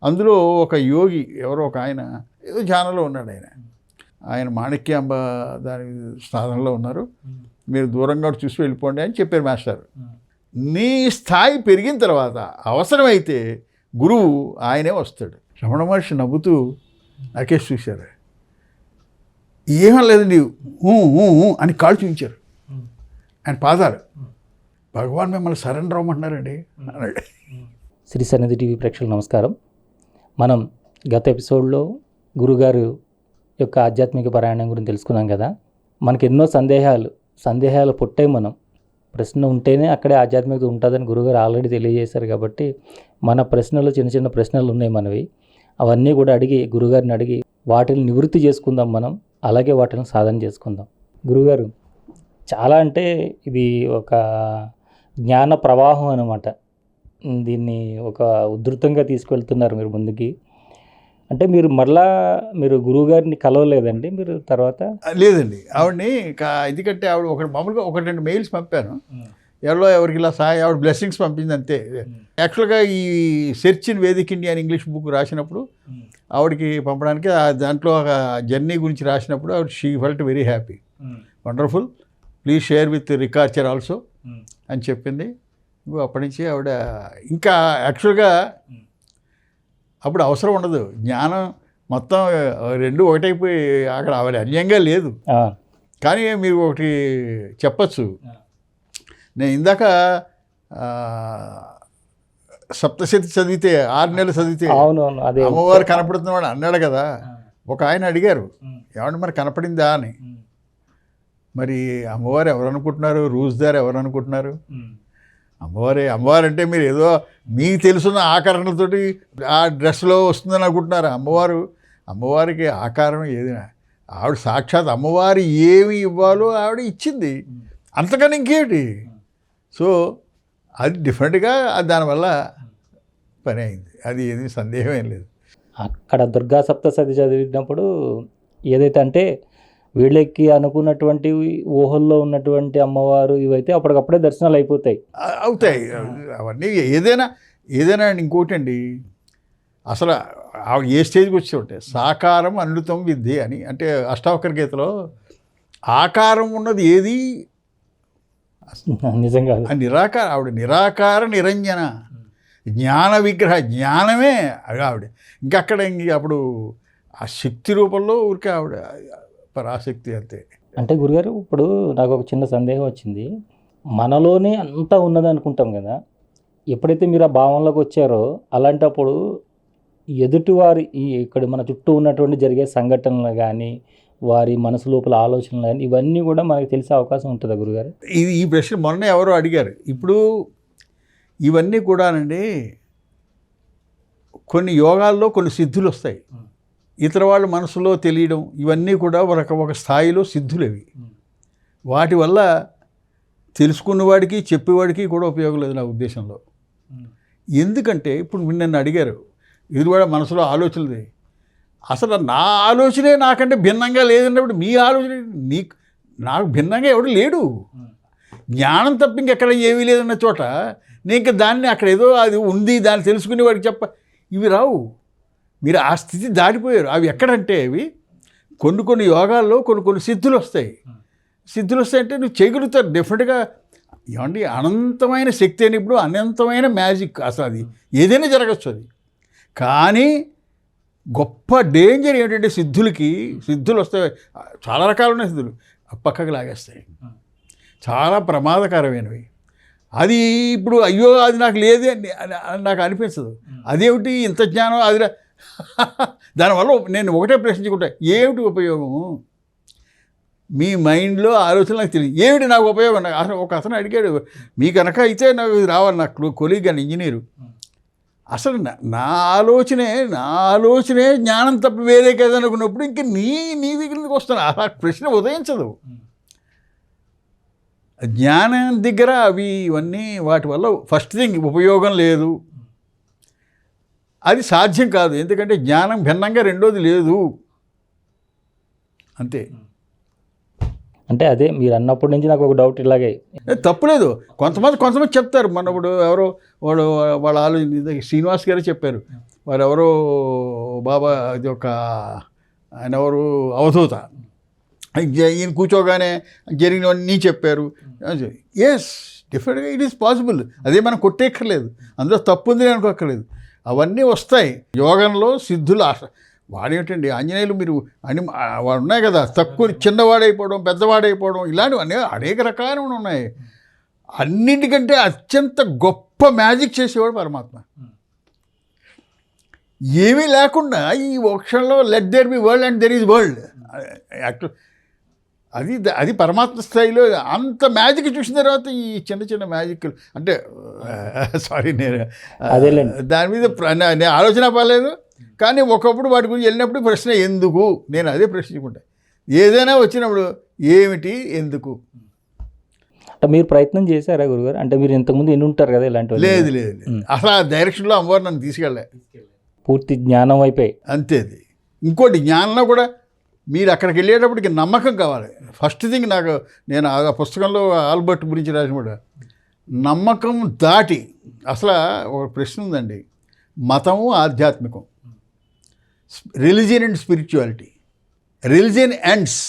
అందులో ఒక యోగి ఎవరో ఒక ఆయన ఏదో ధ్యానంలో ఉన్నాడు. ఆయన మాణిక్యాంబ దాని సాధనలో ఉన్నారు, మీరు దూరంగా చూసి వెళ్ళిపోండి అని చెప్పారు మాస్టర్. నీ స్థాయి పెరిగిన తర్వాత అవసరమైతే గురువు ఆయనే వస్తాడు. రమణ మహర్షి నవ్వుతూ నాకేసి చూశారు. ఏమీ లేదు నీవు అని కాళ్ళు చూపించారు ఆయన పాదాలు. భగవాన్ మిమ్మల్ని సరెండర్ అవ్వమంటున్నారండి అన్నాడు. శ్రీ సన్నిధి టీవీ ప్రేక్షకులకు నమస్కారం. మనం గత ఎపిసోడ్లో గురుగారు యొక్క ఆధ్యాత్మిక పారాయణం గురించి తెలుసుకున్నాం కదా. మనకి ఎన్నో సందేహాలు పుట్టాయి. మనం ప్రశ్న ఉంటేనే అక్కడే ఆధ్యాత్మికత ఉంటుందని గురుగారు ఆల్రెడీ తెలియజేశారు. కాబట్టి మన ప్రశ్నలు చిన్న చిన్న ప్రశ్నలు ఉన్నాయి మనవి. అవన్నీ కూడా గురుగారిని అడిగి వాటిని నివృత్తి చేసుకుందాం మనం, అలాగే వాటిని సాధన చేసుకుందాం. గురుగారు, చాలా అంటే ఇది ఒక జ్ఞాన ప్రవాహం అన్నమాట. దీన్ని ఒక ఉధృతంగా తీసుకెళ్తున్నారు మీరు ముందుకి. అంటే మీరు గురువుగారిని కలవలేదండి మీరు తర్వాత? లేదండి, ఆవిడని ఎందుకంటే ఆవిడ మామూలుగా 1-2 మెయిల్స్ పంపాను. ఎవరికి ఇలా ఆవిడ బ్లెస్సింగ్స్ పంపింది అంతే. యాక్చువల్గా ఈ సెర్చ్ ఇన్ వేదిక్ ఇండియా అని ఇంగ్లీష్ బుక్ రాసినప్పుడు ఆవిడకి పంపడానికి, దాంట్లో ఒక జర్నీ గురించి రాసినప్పుడు ఆవిడ she felt very happy, wonderful, please share with రికార్చర్ ఆల్సో అని చెప్పింది. అప్పటి నుంచి ఆవిడ ఇంకా యాక్చువల్గా అప్పుడు అవసరం ఉండదు, జ్ఞానం మొత్తం రెండు ఒకటైపోయి అక్కడ ఆవిడ అన్యంగా లేదు. కానీ మీరు ఒకటి చెప్పచ్చు, నేను ఇందాక సప్తశతి చదివితే 6 నెలలు చదివితే అమ్మవారు కనపడుతున్నవాడు అన్నాడు కదా. ఒక ఆయన అడిగారు, ఏమంటే మరి కనపడిందా అని. మరి అమ్మవారు ఎవరు అనుకుంటున్నారు, రూజ్దార్ ఎవరు అనుకుంటున్నారు? అమ్మవారు అంటే మీరు ఏదో మీకు తెలుసున్న ఆకరణలతోటి ఆ డ్రెస్లో వస్తుందని అనుకుంటున్నారు. అమ్మవారికి ఆకారం ఏదైనా, ఆవిడ సాక్షాత్ అమ్మవారు ఏమి ఇవ్వాలో ఆవిడ ఇచ్చింది, అంతకని ఇంకేంటి. సో అది డిఫరెంట్గా దానివల్ల పని అయింది, అది ఏది సందేహం ఏం లేదు. అక్కడ దుర్గా సప్తశతి చదివినప్పుడు ఏదైతే అంటే వీళ్ళకి అనుకున్నటువంటి ఊహల్లో ఉన్నటువంటి అమ్మవారు ఇవైతే అప్పటికప్పుడే దర్శనాలు అవుతాయి. అవన్నీ ఏదైనా ఇంకోటి అండి, అసలు ఏ స్టేజ్కి వచ్చి ఉంటాయి. సాకారం అనుతం విద్య అని, అంటే అష్టావకర గీతలో ఆకారం ఉన్నది ఏది నిజంగా ఆవిడ నిరాకార నిరంజన జ్ఞాన విగ్రహ, జ్ఞానమే ఆవిడ. అప్పుడు ఆ శక్తి రూపంలో ఊరికే ఆవిడ పరాశక్తి అంతే. అంటే గురుగారు, ఇప్పుడు నాకు ఒక చిన్న సందేహం వచ్చింది. మనలోనే అంతా ఉన్నది అనుకుంటాం కదా, ఎప్పుడైతే మీరు ఆ భావంలోకి వచ్చారో అలాంటప్పుడు ఎదుటివారి ఇక్కడ మన చుట్టూ ఉన్నటువంటి జరిగే సంఘటనలు కానీ, వారి మనసు లోపల ఆలోచనలు కానీ, ఇవన్నీ కూడా మనకు తెలిసే అవకాశం ఉంటుందా గురుగారు? ఈ ప్రశ్న మొన్న ఎవరో అడిగారు. ఇప్పుడు ఇవన్నీ కూడానండి, కొన్ని యోగాల్లో కొన్ని సిద్ధులు వస్తాయి, ఇతర వాళ్ళ మనసులో తెలియడం, ఇవన్నీ కూడా ఒక స్థాయిలో సిద్ధులేవి. వాటి వల్ల తెలుసుకున్నవాడికి చెప్పేవాడికి కూడా ఉపయోగం లేదు నా ఉద్దేశంలో. ఎందుకంటే ఇప్పుడు నన్ను అడిగారు, ఇది కూడా మనసులో ఆలోచనది. అసలు నా ఆలోచనే నాకంటే భిన్నంగా లేదన్నప్పుడు మీ ఆలోచన నాకు భిన్నంగా ఎవడు లేడు. జ్ఞానం తప్ప ఇంకెక్కడ ఏమీ లేదన్న చోట నేను ఇంకా దాన్ని అక్కడ ఏదో అది ఉంది దాన్ని తెలుసుకునేవాడికి ఇవి రావు. మీరు ఆ స్థితి దాటిపోయారు. అవి ఎక్కడంటే అవి కొన్ని యోగాల్లో కొన్ని సిద్ధులు వస్తాయి. సిద్ధులు వస్తాయంటే నువ్వు చేయగలుగుతారు డెఫినెట్గా. ఏమండి, అనంతమైన శక్తి అని, ఇప్పుడు అనంతమైన మ్యాజిక్, అసలు అది ఏదైనా జరగచ్చు. అది కానీ గొప్ప డేంజర్ ఏంటంటే సిద్ధులు వస్తాయి, చాలా రకాలు ఉన్నాయి సిద్ధులు, పక్కకు లాగేస్తాయి, చాలా ప్రమాదకరమైనవి. అది ఇప్పుడు అయ్యో అది నాకు లేదే అని నాకు అనిపించదు. అదేమిటి ఇంత జ్ఞానం, అది దానివల్ల నేను ఒకటే ప్రశ్నించుకుంటా, ఏమిటి ఉపయోగము? మీ మైండ్లో ఆలోచన నాకు తెలియదు, ఏమిటి నాకు ఉపయోగం? అసలు ఒక అతను అడిగాడు, మీ కనుక అయితే నాకు రావాలి, నాకు కొలీగ్ అని ఇంజనీరు. అసలు నా ఆలోచనే జ్ఞానం తప్ప వేరే కదనుకున్నప్పుడు ఇంక నీ దగ్గరికి వస్తాను. అలా ప్రశ్న ఉదయించదు. జ్ఞానం దగ్గర ఇవన్నీ వాటి వల్ల ఫస్ట్ థింగ్ ఉపయోగం లేదు, అది సాధ్యం కాదు. ఎందుకంటే జ్ఞానం భిన్నంగా రెండోది లేదు, అంతే. అంటే అదే మీరు అన్నప్పటి నుంచి నాకు ఒక డౌట్ ఇలాగే. తప్పులేదు. కొంతమంది చెప్తారు. మన ఇప్పుడు ఎవరో వాళ్ళ ఆలోచన శ్రీనివాస్ గారే చెప్పారు. వారు ఎవరో బాబా ఇది ఒక ఆయన ఎవరు అవధూత, ఈయన కూర్చోగానే జరిగినవన్నీ చెప్పారు. ఎస్, డెఫినెట్గా ఇట్ ఈస్ పాసిబుల్. అదే మనం కొట్టేక్కర్లేదు, అందులో తప్పు ఉంది అనుకోక్కర్లేదు. అవన్నీ వస్తాయి. యోగంలో సిద్ధులు వాడేమిటండి ఆంజనేయులు మీరు అని వాడు ఉన్నాయి కదా, తక్కువ చిన్నవాడైపోవడం, పెద్దవాడైపోవడం, ఇలాంటివన్నీ అనేక రకాలు ఉన్నాయి. అన్నింటికంటే అత్యంత గొప్ప మ్యాజిక్ చేసేవాడు పరమాత్మ. ఏమీ లేకుండా ఈ క్షణంలో let there be world and there is world. Actual అది పరమాత్మ స్థాయిలో అంత మ్యాజిక్ చూసిన తర్వాత ఈ చిన్న మ్యాజిక్లు అంటే సారీ నేను దాని మీద నేను ఆలోచన పడలేదు. కానీ ఒకప్పుడు వాటి గురించి వెళ్ళినప్పుడు ప్రశ్న ఎందుకు, నేను అదే ప్రశ్నించుకుంటా. ఏదైనా వచ్చినప్పుడు ఏమిటి, ఎందుకు. అంటే మీరు ప్రయత్నం చేశారా గురుగారు? అంటే మీరు ఇంతకుముందు ఎన్ని ఉంటారు కదా ఇలాంటివి? లేదు అసలు ఆ డైరెక్షన్లో అమ్మవారు నన్ను తీసుకెళ్ళే. పూర్తి జ్ఞానం అయిపోయి అంతే. అది ఇంకోటి జ్ఞానంలో కూడా మీరు అక్కడికి వెళ్ళేటప్పటికి నమ్మకం కావాలి. ఫస్ట్ థింగ్ నేను ఆ పుస్తకంలో ఆల్బర్ట్ గురించి రాసినప్పుడు నమ్మకం దాటి అసలు ఒక ప్రశ్న ఉందండి. మతము ఆధ్యాత్మికం, religion and spirituality. Religion ends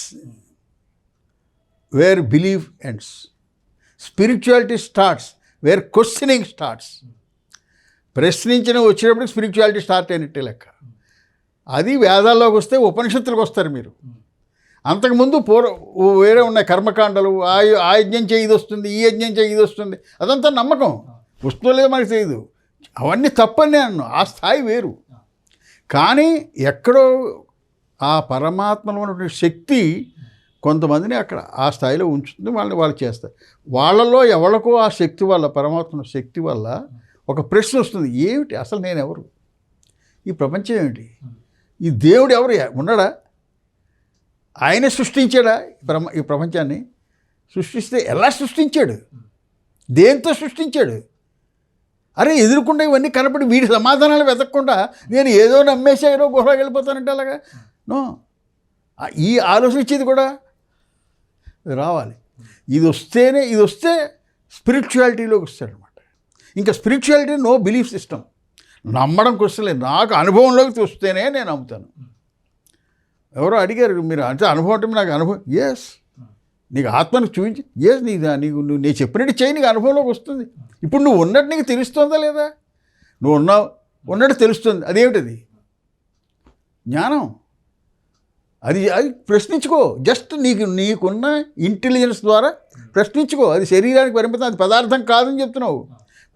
where belief ends. Spirituality starts where questioning starts. ప్రశ్నించిన వచ్చినప్పుడు స్పిరిచువాలిటీ స్టార్ట్ అయినట్టే లెక్క. అది వేదాల్లోకి వస్తే ఉపనిషత్తులకు వస్తారు మీరు. అంతకుముందు వేరే ఉన్నాయి కర్మకాండలు. ఆ యజ్ఞం చేయి ఇది వస్తుంది, ఈ యజ్ఞం చేయి ఇది వస్తుంది. అదంతా నమ్మకం, వస్తుందో లేదో మనకు తెలియదు. అవన్నీ తప్పని నేను ఆ స్థాయి వేరు. కానీ ఎక్కడో ఆ పరమాత్మలో ఉన్నటువంటి శక్తి కొంతమందిని అక్కడ ఆ స్థాయిలో ఉంచుతుంది. వాళ్ళు చేస్తారు. వాళ్ళలో ఎవరికో ఆ శక్తి వల్ల, పరమాత్మ శక్తి వల్ల ఒక ప్రశ్న వస్తుంది. ఏమిటి అసలు నేను ఎవరు, ఈ ప్రపంచం ఏమిటి, ఈ దేవుడు ఎవరు ఉన్నాడా, ఆయనే సృష్టించాడా ఈ ప్రపంచాన్ని? సృష్టిస్తే ఎలా సృష్టించాడు, దేంతో సృష్టించాడు? అరే ఎదురుకుండా ఇవన్నీ కనపడి వీడి సమాధానాలు వెతకకుండా నేను ఏదో నమ్మేసి ఏదో గుహలోకి వెళ్ళిపోతానంటే అలాగా నో. ఈ ఆలోచన ఇచ్చేది కూడా రావాలి. ఇది వస్తే స్పిరిచువాలిటీలోకి వస్తాడనమాట. ఇంకా స్పిరిచువాలిటీ నో బిలీఫ్ సిస్టమ్, నమ్మడం క్వశ్చన్ లేదు. నాకు అనుభవంలోకి వస్తేనే నేను నమ్ముతాను. ఎవరో అడిగారు మీరు అంటే అనుభవం అంటే నాకు అనుభవం. ఎస్, నీకు ఆత్మను చూపించి ఎస్ నీకు నేను చెప్పినట్టు చేయి, నీకు అనుభవంలోకి వస్తుంది. ఇప్పుడు నువ్వు ఉన్నట్టు నీకు తెలుస్తుందా లేదా? నువ్వు ఉన్నట్టు తెలుస్తుంది. అదేమిటది? జ్ఞానం. అది ప్రశ్నించుకో. జస్ట్ నీకున్న ఇంటెలిజెన్స్ ద్వారా ప్రశ్నించుకో. అది శరీరానికి పరిమితం, అది పదార్థం కాదని చెప్తున్నావు.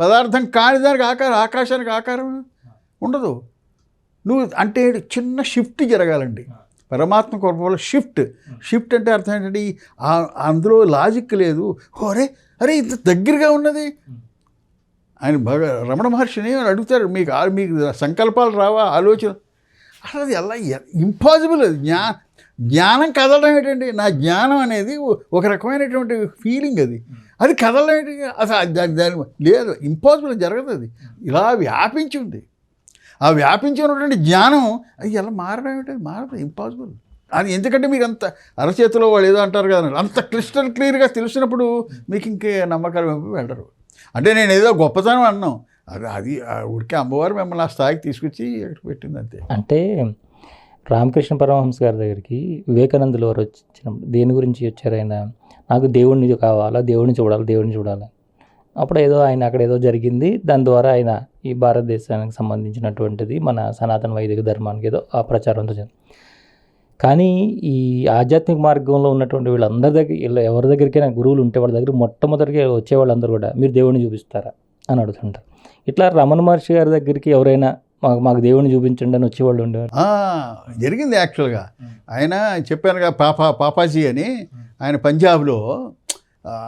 పదార్థం కాని దానికి ఆకాశానికి ఆకారం ఉండదు. నువ్వు అంటే చిన్న షిఫ్ట్ జరగాలండి. పరమాత్మ కృపలో షిఫ్ట్ అంటే అర్థం ఏంటంటే అందులో లాజిక్ లేదు. అరే ఇంత దగ్గరగా ఉన్నది. ఆయన రమణ మహర్షిని అడుగుతారు, మీకు సంకల్పాలు రావా, ఆలోచన? అసలు అది ఎలా ఇంపాసిబుల్. అది జ్ఞానం కదలడం ఏంటండి? నా జ్ఞానం అనేది ఒక రకమైనటువంటి ఫీలింగ్. అది కదలడం ఏంటి? అసలు దాని లేదు, ఇంపాసిబుల్, జరగదు. అది ఇలా వ్యాపించి ఉంది. ఆ వ్యాపించి ఉన్నటువంటి జ్ఞానం అది ఎలా మారడం ఏంటి? మారదు, ఇంపాసిబుల్. అది ఎందుకంటే మీకు అంత అరచేతిలో వాళ్ళు ఏదో అంటారు కదా, అంత క్లియర్గా తెలిసినప్పుడు మీకు ఇంకే నమ్మకాలు వెళ్ళరు. అంటే నేను ఏదో గొప్పతనం అన్నాం, అది ఉడికే అమ్మవారు మిమ్మల్ని ఆ స్థాయికి తీసుకొచ్చి పెట్టింది అంతే. అంటే రామకృష్ణ పరమహంస గారి దగ్గరికి వివేకానందులు వారు వచ్చినప్పుడు దేని గురించి వచ్చారు? ఆయన నాకు దేవుడిని కావాలా, దేవుడిని చూడాలి. అప్పుడు ఆయన అక్కడ ఏదో జరిగింది, దాని ద్వారా ఆయన ఈ భారతదేశానికి సంబంధించినటువంటిది మన సనాతన వైదిక ధర్మానికి ఏదో ఆ ప్రచారంతో జరిగింది. కానీ ఈ ఆధ్యాత్మిక మార్గంలో ఉన్నటువంటి వీళ్ళందరి దగ్గర, ఎవరి దగ్గరికైనా గురువులు ఉంటే వాళ్ళ దగ్గర మొట్టమొదటిగా వచ్చేవాళ్ళందరూ కూడా మీరు దేవుడిని చూపిస్తారా అని అడుగుతుంటారు. ఇట్లా రమణ మహర్షి గారి దగ్గరికి ఎవరైనా మాకు దేవుడిని చూపించండి అని వచ్చేవాళ్ళు ఉండేవారు. జరిగింది యాక్చువల్గా. ఆయన చెప్పానుగా పాపాజీ అని, ఆయన పంజాబ్లో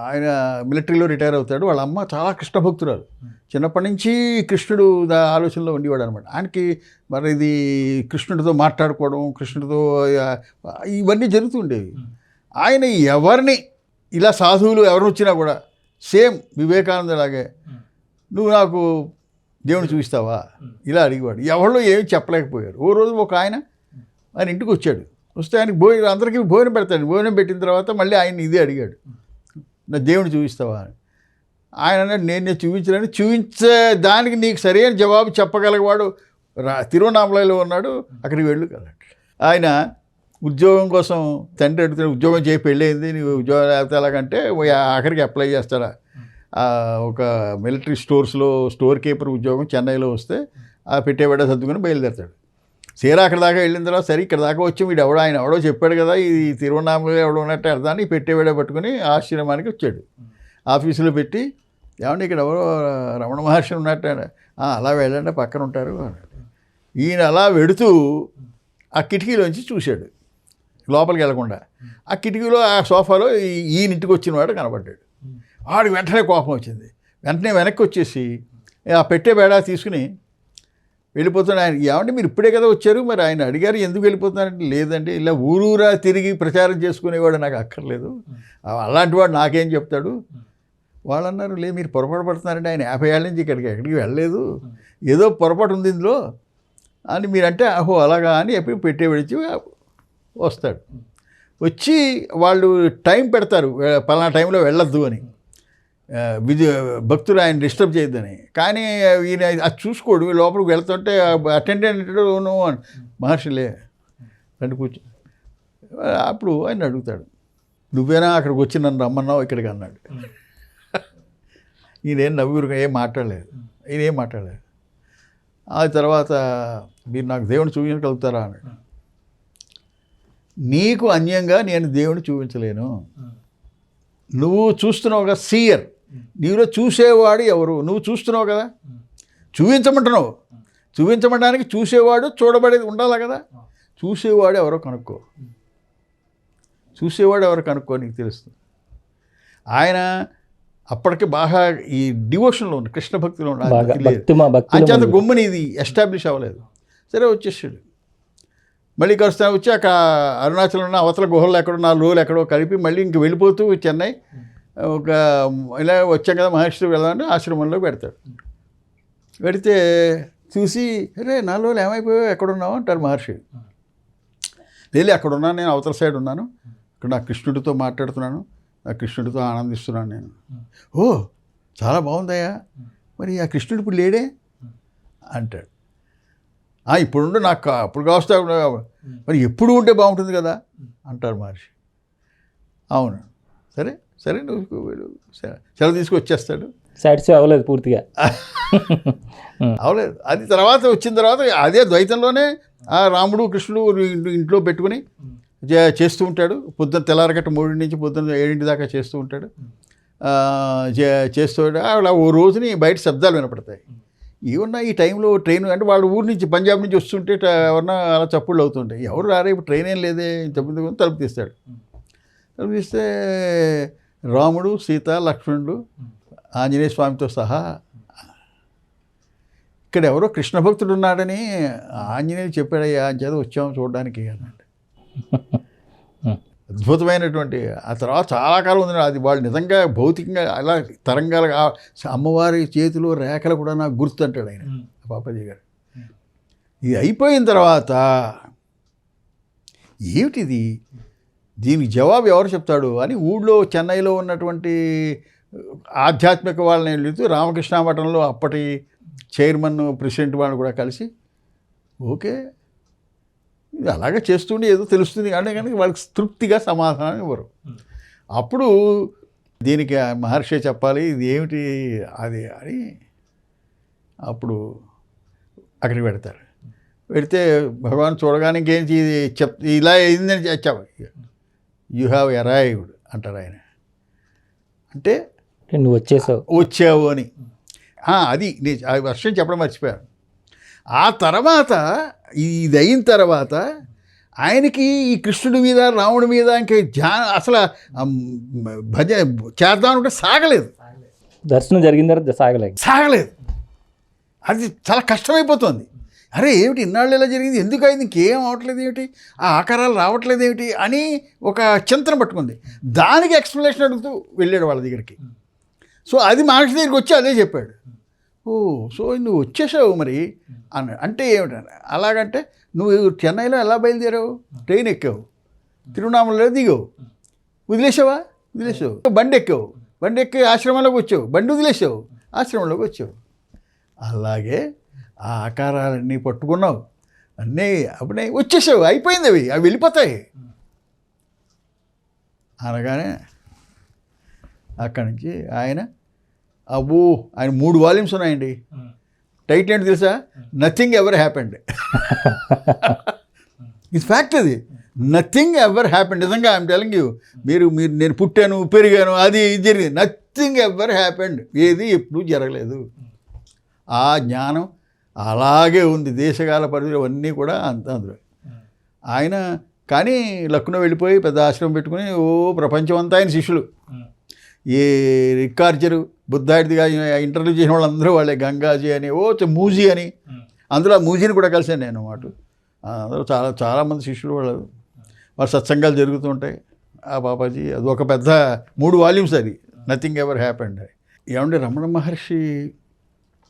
ఆయన మిలిటరీలో రిటైర్ అవుతాడు. వాళ్ళ అమ్మ చాలా కృష్ణ భక్తురాలు, చిన్నప్పటి నుంచి కృష్ణుడు ఆలోచనలో ఉండేవాడు అనమాట. ఆయనకి మరి ఇది కృష్ణుడితో మాట్లాడుకోవడం, కృష్ణుడితో ఇవన్నీ జరుగుతుండేవి. ఆయన ఎవరిని ఇలా సాధువులు ఎవరు వచ్చినా కూడా సేమ్ వివేకానందలాగే నువ్వు నాకు దేవుని చూపిస్తావా ఇలా అడిగేవాడు. ఎవరో ఏమి చెప్పలేకపోయారు. ఓ రోజు ఒక ఆయన ఇంటికి వచ్చాడు, వస్తే ఆయనకి అందరికీ భోజనం పెడతాడు. భోజనం పెట్టిన తర్వాత మళ్ళీ ఆయన ఇదే అడిగాడు, నా దేవుని చూపిస్తావా అని. ఆయన అన్నాడు, నేను చూపించలేను, చూపించే దానికి నీకు సరైన జవాబు చెప్పగలవాడు తిరువణామలలో ఉన్నాడు, అక్కడికి వెళ్ళు కదా. ఆయన ఉద్యోగం కోసం తండ్రి అడుగుతాడు, ఉద్యోగం చేయి, పెళ్ళయింది, నీవు ఉద్యోగం లేకపోతే ఎలాగంటే ఆఖరికి అప్లై చేస్తాడా. ఒక మిలిటరీ స్టోర్ కీపర్ ఉద్యోగం చెన్నైలో వస్తే ఆ పెట్టేవాడ సర్దుకుని బయలుదేరుతాడు. సీరా అక్కడ దాకా వెళ్ళిన తర్వాత సరే ఇక్కడ దాకా వచ్చి వీడు ఆయన ఎవడో చెప్పాడు కదా, ఈ తిరువణామలలో ఎవడో ఉన్నట్టు అర్థాన్ని పెట్టేవాడ పట్టుకుని ఆశ్రమానికి వచ్చాడు. ఆఫీసులో పెట్టి, ఏమంటే ఇక్కడ ఎవరో రమణ మహర్షి ఉన్నట్టు, అలా వెళ్ళండి పక్కన ఉంటారు అన్నాడు. ఈయన అలా వెడుతూ ఆ కిటికీలోంచి చూశాడు, లోపలికి వెళ్లకుండా. ఆ కిటికీలో ఆ సోఫాలో ఈయన ఇంటికి వచ్చిన వాడు కనబడ్డాడు. వాడికి వెంటనే కోపం వచ్చింది. వెంటనే వెనక్కి వచ్చేసి ఆ పెట్టే బేడా తీసుకుని వెళ్ళిపోతున్నాడు. ఆయన, ఏమంటే మీరు ఇప్పుడే కదా వచ్చారు, మరి ఆయన అడిగారు ఎందుకు వెళ్ళిపోతున్నారంటే, లేదండి ఇలా ఊరూరా తిరిగి ప్రచారం చేసుకునేవాడు నాకు అక్కర్లేదు, అలాంటి వాడు నాకేం చెప్తాడు. వాళ్ళు అన్నారు, లేదు మీరు పొరపాటు పడుతున్నారంటే, ఆయన 50 ఏళ్ళ నుంచి ఎక్కడికి వెళ్ళలేదు, ఏదో పొరపాటు ఉంది ఇందులో అని మీరంటే, అహో అలాగా అని చెప్పి పెట్టే విడిచి వస్తాడు. వచ్చి వాళ్ళు టైం పెడతారు, పలానా టైంలో వెళ్ళొద్దు అని, భక్తులు ఆయన డిస్టర్బ్ చేయొద్దని. కానీ ఈయన అది చూసుకోడు, లోపలికి వెళ్తుంటే అటెండెంట్ మహర్షిలే రండి కూర్చో. అప్పుడు ఆయన అడుగుతాడు, నువ్వేనా అక్కడికి వచ్చి నన్ను రమ్మన్నావు ఇక్కడికి అన్నాడు. ఈయనేం నవ్వురుగా ఏం మాట్లాడలేదు, ఈయనేం మాట్లాడలేదు. ఆ తర్వాత, మీరు నాకు దేవుని చూపించగలుగుతారా అన్నాడు. నీకు అన్యంగా నేను దేవుని చూపించలేను, నువ్వు చూస్తున్నావు కదా, సీయర్, నీలో చూసేవాడు ఎవరు, నువ్వు చూస్తున్నావు కదా, చూపించమంటున్నావు, చూపించమంటానికి చూసేవాడు చూడబడేది ఉండాలి కదా, చూసేవాడు ఎవరో కనుక్కో, చూసేవాడు ఎవరో కనుక్కో, నీకు తెలుస్తుంది. ఆయన అప్పటికి బాగా ఈ డివోషన్లో ఉన్న కృష్ణ భక్తిలో ఉన్న అంచేత గొమ్మని ఇది ఎస్టాబ్లిష్ అవ్వలేదు. సరే వచ్చేసాడు. మళ్ళీ కలుస్తా వచ్చి అక్కడ అరుణాచలం ఉన్న అవతల గుహల్లో ఎక్కడో 4 రోజులు ఎక్కడో కలిపి మళ్ళీ ఇంక వెళ్ళిపోతూ చెన్నై ఒక ఇలా వచ్చాం కదా మహర్షి వెళ్ళాలని ఆశ్రమంలో పెడతాడు. పెడితే చూసి, అరే 4 రోజులు ఏమైపోయావు, ఎక్కడున్నావు అంటారు మహర్షి. లేదు అక్కడ ఉన్నాను, నేను అవతల సైడ్ ఉన్నాను, ఇక్కడ నా కృష్ణుడితో మాట్లాడుతున్నాను, నా కృష్ణుడితో ఆనందిస్తున్నాను నేను. ఓ చాలా బాగుందయ్యా, మరి ఆ కృష్ణుడు ఇప్పుడు లేడే అంటాడు. ఇప్పుడుండు, నాకు అప్పుడు కావస్తా, మరి ఎప్పుడు ఉంటే బాగుంటుంది కదా అంటారు మహర్షి. అవును, సరే సరే నువ్వు సెలవు తీసుకు వచ్చేస్తాడు. సాటిస్ఫై అవ్వలేదు పూర్తిగా, అవ్వలేదు. అది తర్వాత వచ్చిన తర్వాత అదే ద్వైతంలోనే ఆ రాముడు కృష్ణుడు ఇంట్లో పెట్టుకుని చేస్తూ ఉంటాడు. పొద్దున్న తెల్లారగట్ట 3 నుంచి పొద్దున్న 7 దాకా చేస్తూ ఉంటాడు. చేస్తూ అలా ఓ రోజుని బయట శబ్దాలు వినపడతాయి. ఏమన్నా ఈ టైంలో ట్రైన్ అంటే వాళ్ళ ఊరి నుంచి పంజాబ్ నుంచి వస్తుంటే ఎవరన్నా అలా చప్పుళ్ళు అవుతుంటాయి. ఎవరు రారే, ఇప్పుడు ట్రైన్ ఏం లేదే, తలుపు తీస్తాడు. తలుపు తీస్తే రాముడు, సీత, లక్ష్మణుడు, ఆంజనేయ స్వామితో సహా, ఇక్కడ ఎవరో కృష్ణ భక్తుడు ఉన్నాడని ఆంజనేయుడు చెప్పాడయ్యా, అంచేత వచ్చాము చూడడానికి అన్నాడు. అద్భుతమైనటువంటి, ఆ తర్వాత చాలా కాలం ఉంది అది. వాళ్ళు నిజంగా భౌతికంగా అలా తరంగాలుగా అమ్మవారి చేతిలో రేఖలు కూడా నాకు గుర్తు అంటాడు ఆయన, పాపాజీ గారు. ఇది అయిపోయిన తర్వాత ఏమిటిది, దీనికి జవాబు ఎవరు చెప్తాడు అని ఊళ్ళో చెన్నైలో ఉన్నటువంటి ఆధ్యాత్మిక వాళ్ళని వెళుతూ రామకృష్ణ మఠంలో అప్పటి చైర్మన్ ప్రెసిడెంట్ వాళ్ళు కూడా కలిసి, ఓకే ఇది అలాగే చేస్తుండే ఏదో తెలుస్తుంది అంటే కానీ వాళ్ళకి తృప్తిగా సమాధానం ఇవ్వరు. అప్పుడు దీనికి మహర్షి చెప్పాలి ఇది ఏమిటి అది అని అప్పుడు అక్కడికి పెడతారు. పెడితే భగవాన్ చూడగానే ఇంకేంటి ఇలా అయిందని చెప్పావు, యూ హ్యావ్ అరైవ్డ్ అంటారు ఆయన. అంటే నువ్వు వచ్చావు అని. అది ఆ వర్షం చెప్పడం మర్చిపోయాను. ఆ తర్వాత ఇది అయిన తర్వాత ఆయనకి ఈ కృష్ణుడి మీద రాముడి మీద ఇంకా అసలు భజ చేద్దామనుకుంటే సాగలేదు. దర్శనం జరిగిన తర్వాత సాగలేదు. అది చాలా కష్టమైపోతుంది. అరే ఏమిటి ఇన్నాళ్ళు ఇలా జరిగింది, ఎందుకు అయింది, ఇంకేం అవట్లేదు ఏమిటి, ఆ ఆకారాలు రావట్లేదు ఏమిటి అని ఒక చింతన పట్టుకుంది. దానికి ఎక్స్ప్లెనేషన్ అడుగుతూ వెళ్ళాడు వాళ్ళ దగ్గరికి. సో అది మహర్షి దగ్గరికి వచ్చి అదే చెప్పాడు. ఓ సో నువ్వు వచ్చేసావు మరి అన్నాడు. అంటే ఏమిటన్నా అలాగంటే నువ్వు చెన్నైలో ఎలా బయలుదేరావు? ట్రైన్ ఎక్కావు, తిరువణామలలో దిగావు, వదిలేసావా? వదిలేసావు. బండి ఎక్కావు, బండి ఎక్కి ఆశ్రమంలోకి వచ్చావు, బండి వదిలేసావు, ఆశ్రమంలోకి వచ్చావు. అలాగే ఆ ఆకారాలన్నీ పట్టుకున్నావు, అన్నీ అప్పుడే వచ్చేసావు, అయిపోయింది, అవి వెళ్ళిపోతాయి అనగానే అక్కడి నుంచి ఆయన ఆయన 3 వాల్యూమ్స్ ఉన్నాయండి. టైటిల్ ఏంటి తెలుసా? Nothing ever happened. ఇది ఫ్యాక్ట్, అది నథింగ్ ఎవర్ హ్యాపెండ్. నిజంగా ఐఎమ్ టెలింగ్ యూ, మీరు నేను పుట్టాను పెరిగాను అది జరిగింది, నథింగ్ ఎవర్ హ్యాపెండ్, ఏది ఎప్పుడు జరగలేదు. ఆ జ్ఞానం అలాగే ఉంది, దేశకాల పరిధులు అవన్నీ కూడా అందులో. ఆయన కానీ లక్నో వెళ్ళిపోయి పెద్ద ఆశ్రమం పెట్టుకుని ప్రపంచం అంతా ఆయన శిష్యులు. ఏ రికార్జరు బుద్ధాయిగా ఇంటర్వ్యూ చేసిన వాళ్ళందరూ వాళ్ళే, గంగాజీ అని మూజీ అని, అందులో ఆ మూజీని కూడా కలిసాను నేను అన్నమాట. అందరూ చాలామంది శిష్యులు వాళ్ళు సత్సంగాలు జరుగుతూ ఉంటాయి. ఆ బాబాజీ అది ఒక పెద్ద 3 వాల్యూమ్స్, అది నథింగ్ ఎవర్ హ్యాపెండ్. ఏమంటే రమణ మహర్షి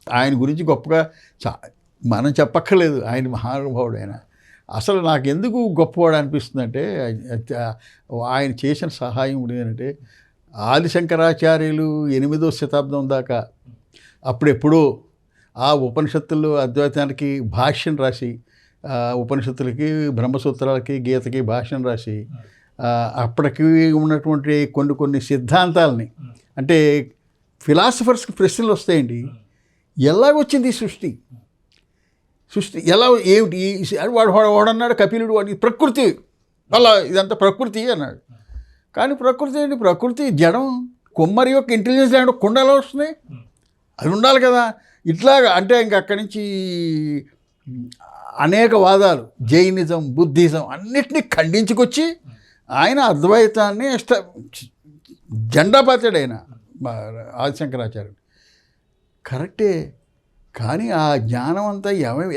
ఆయన గురించి గొప్పగా మనం చెప్పక్కర్లేదు, ఆయన మహానుభావుడు. ఆయన అసలు నాకు ఎందుకు గొప్పవాడు అనిపిస్తుందంటే ఆయన చేసిన సహాయం ఏంటంటే ఆదిశంకరాచార్యులు 8వ శతాబ్దం దాకా అప్పుడెప్పుడో ఆ ఉపనిషత్తుల్లో అద్వైతానికి భాష్యం రాసి, ఉపనిషత్తులకి బ్రహ్మసూత్రాలకి గీతకి భాష్యం రాసి అప్పటికి ఉన్నటువంటి కొన్ని సిద్ధాంతాలని, అంటే ఫిలాసఫర్స్కి ప్రశ్నలు వస్తాయండి, ఎలాగొచ్చింది ఈ సృష్టి ఎలా ఏమిటి వాడన్నాడు కపిలుడు, వాడి ప్రకృతి అలా ఇదంతా ప్రకృతి అన్నాడు. కానీ ప్రకృతి ఏంటి? ప్రకృతి జడం, కొమ్మరి యొక్క ఇంటెలిజెన్స్ లేకుండా కుండ ఎలా వస్తున్నాయి? అది ఉండాలి కదా. ఇట్లాగా అంటే ఇంక అక్కడి నుంచి అనేక వాదాలు, జైనిజం బుద్ధిజం అన్నిటినీ ఖండించుకొచ్చి ఆయన అద్వైతాన్ని జెండా పాతాడు ఆయన ఆదిశంకరాచార్యుడు. కరెక్టే, కానీ ఆ జ్ఞానం అంతా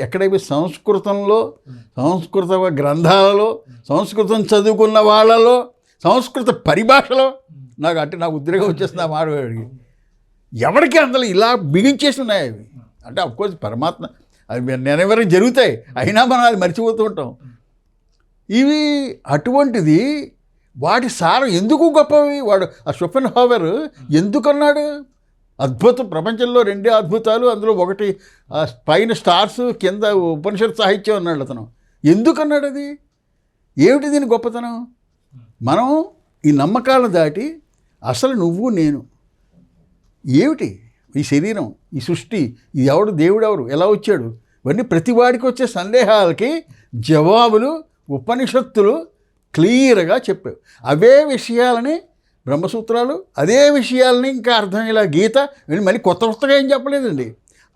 ఎక్కడైతే సంస్కృతంలో, సంస్కృత గ్రంథాలలో, సంస్కృతం చదువుకున్న వాళ్ళలో, సంస్కృత పరిభాషలో నాకు ఉద్రేకం వచ్చేస్తుంది ఆ మాడవాడికి. ఎవరికి అందులో ఇలా బిగించేసి ఉన్నాయి అవి. అంటే అఫ్కోర్స్ పరమాత్మ అవి నెరవేరం జరుగుతాయి, అయినా మనం అది మర్చిపోతూ ఉంటాం. ఇవి అటువంటిది వాటి సారం ఎందుకు గొప్పవి. వాడు ఆ షోపెన్హౌవర్ ఎందుకన్నాడు అద్భుతం, ప్రపంచంలో 2 అద్భుతాలు, అందులో ఒకటి పైన స్టార్స్, కింద ఉపనిషత్ సాహిత్యం అన్నాడు అతను. ఎందుకన్నాడు అది? ఏమిటి దీని గొప్పతనం? మనం ఈ నమ్మకాలను దాటి అసలు నువ్వు నేను ఏమిటి, ఈ శరీరం, ఈ సృష్టి, ఇది ఎవడు, దేవుడు ఎవరు, ఎలా వచ్చాడు, ఇవన్నీ ప్రతి వాడికి వచ్చే సందేహాలకి జవాబులు ఉపనిషత్తులు క్లియర్గా చెప్పావు. అవే విషయాలని బ్రహ్మసూత్రాలు, అదే విషయాలని ఇంకా అర్థమయ్యేలా గీత, మళ్ళీ కొత్తగా ఏం చెప్పలేదండి,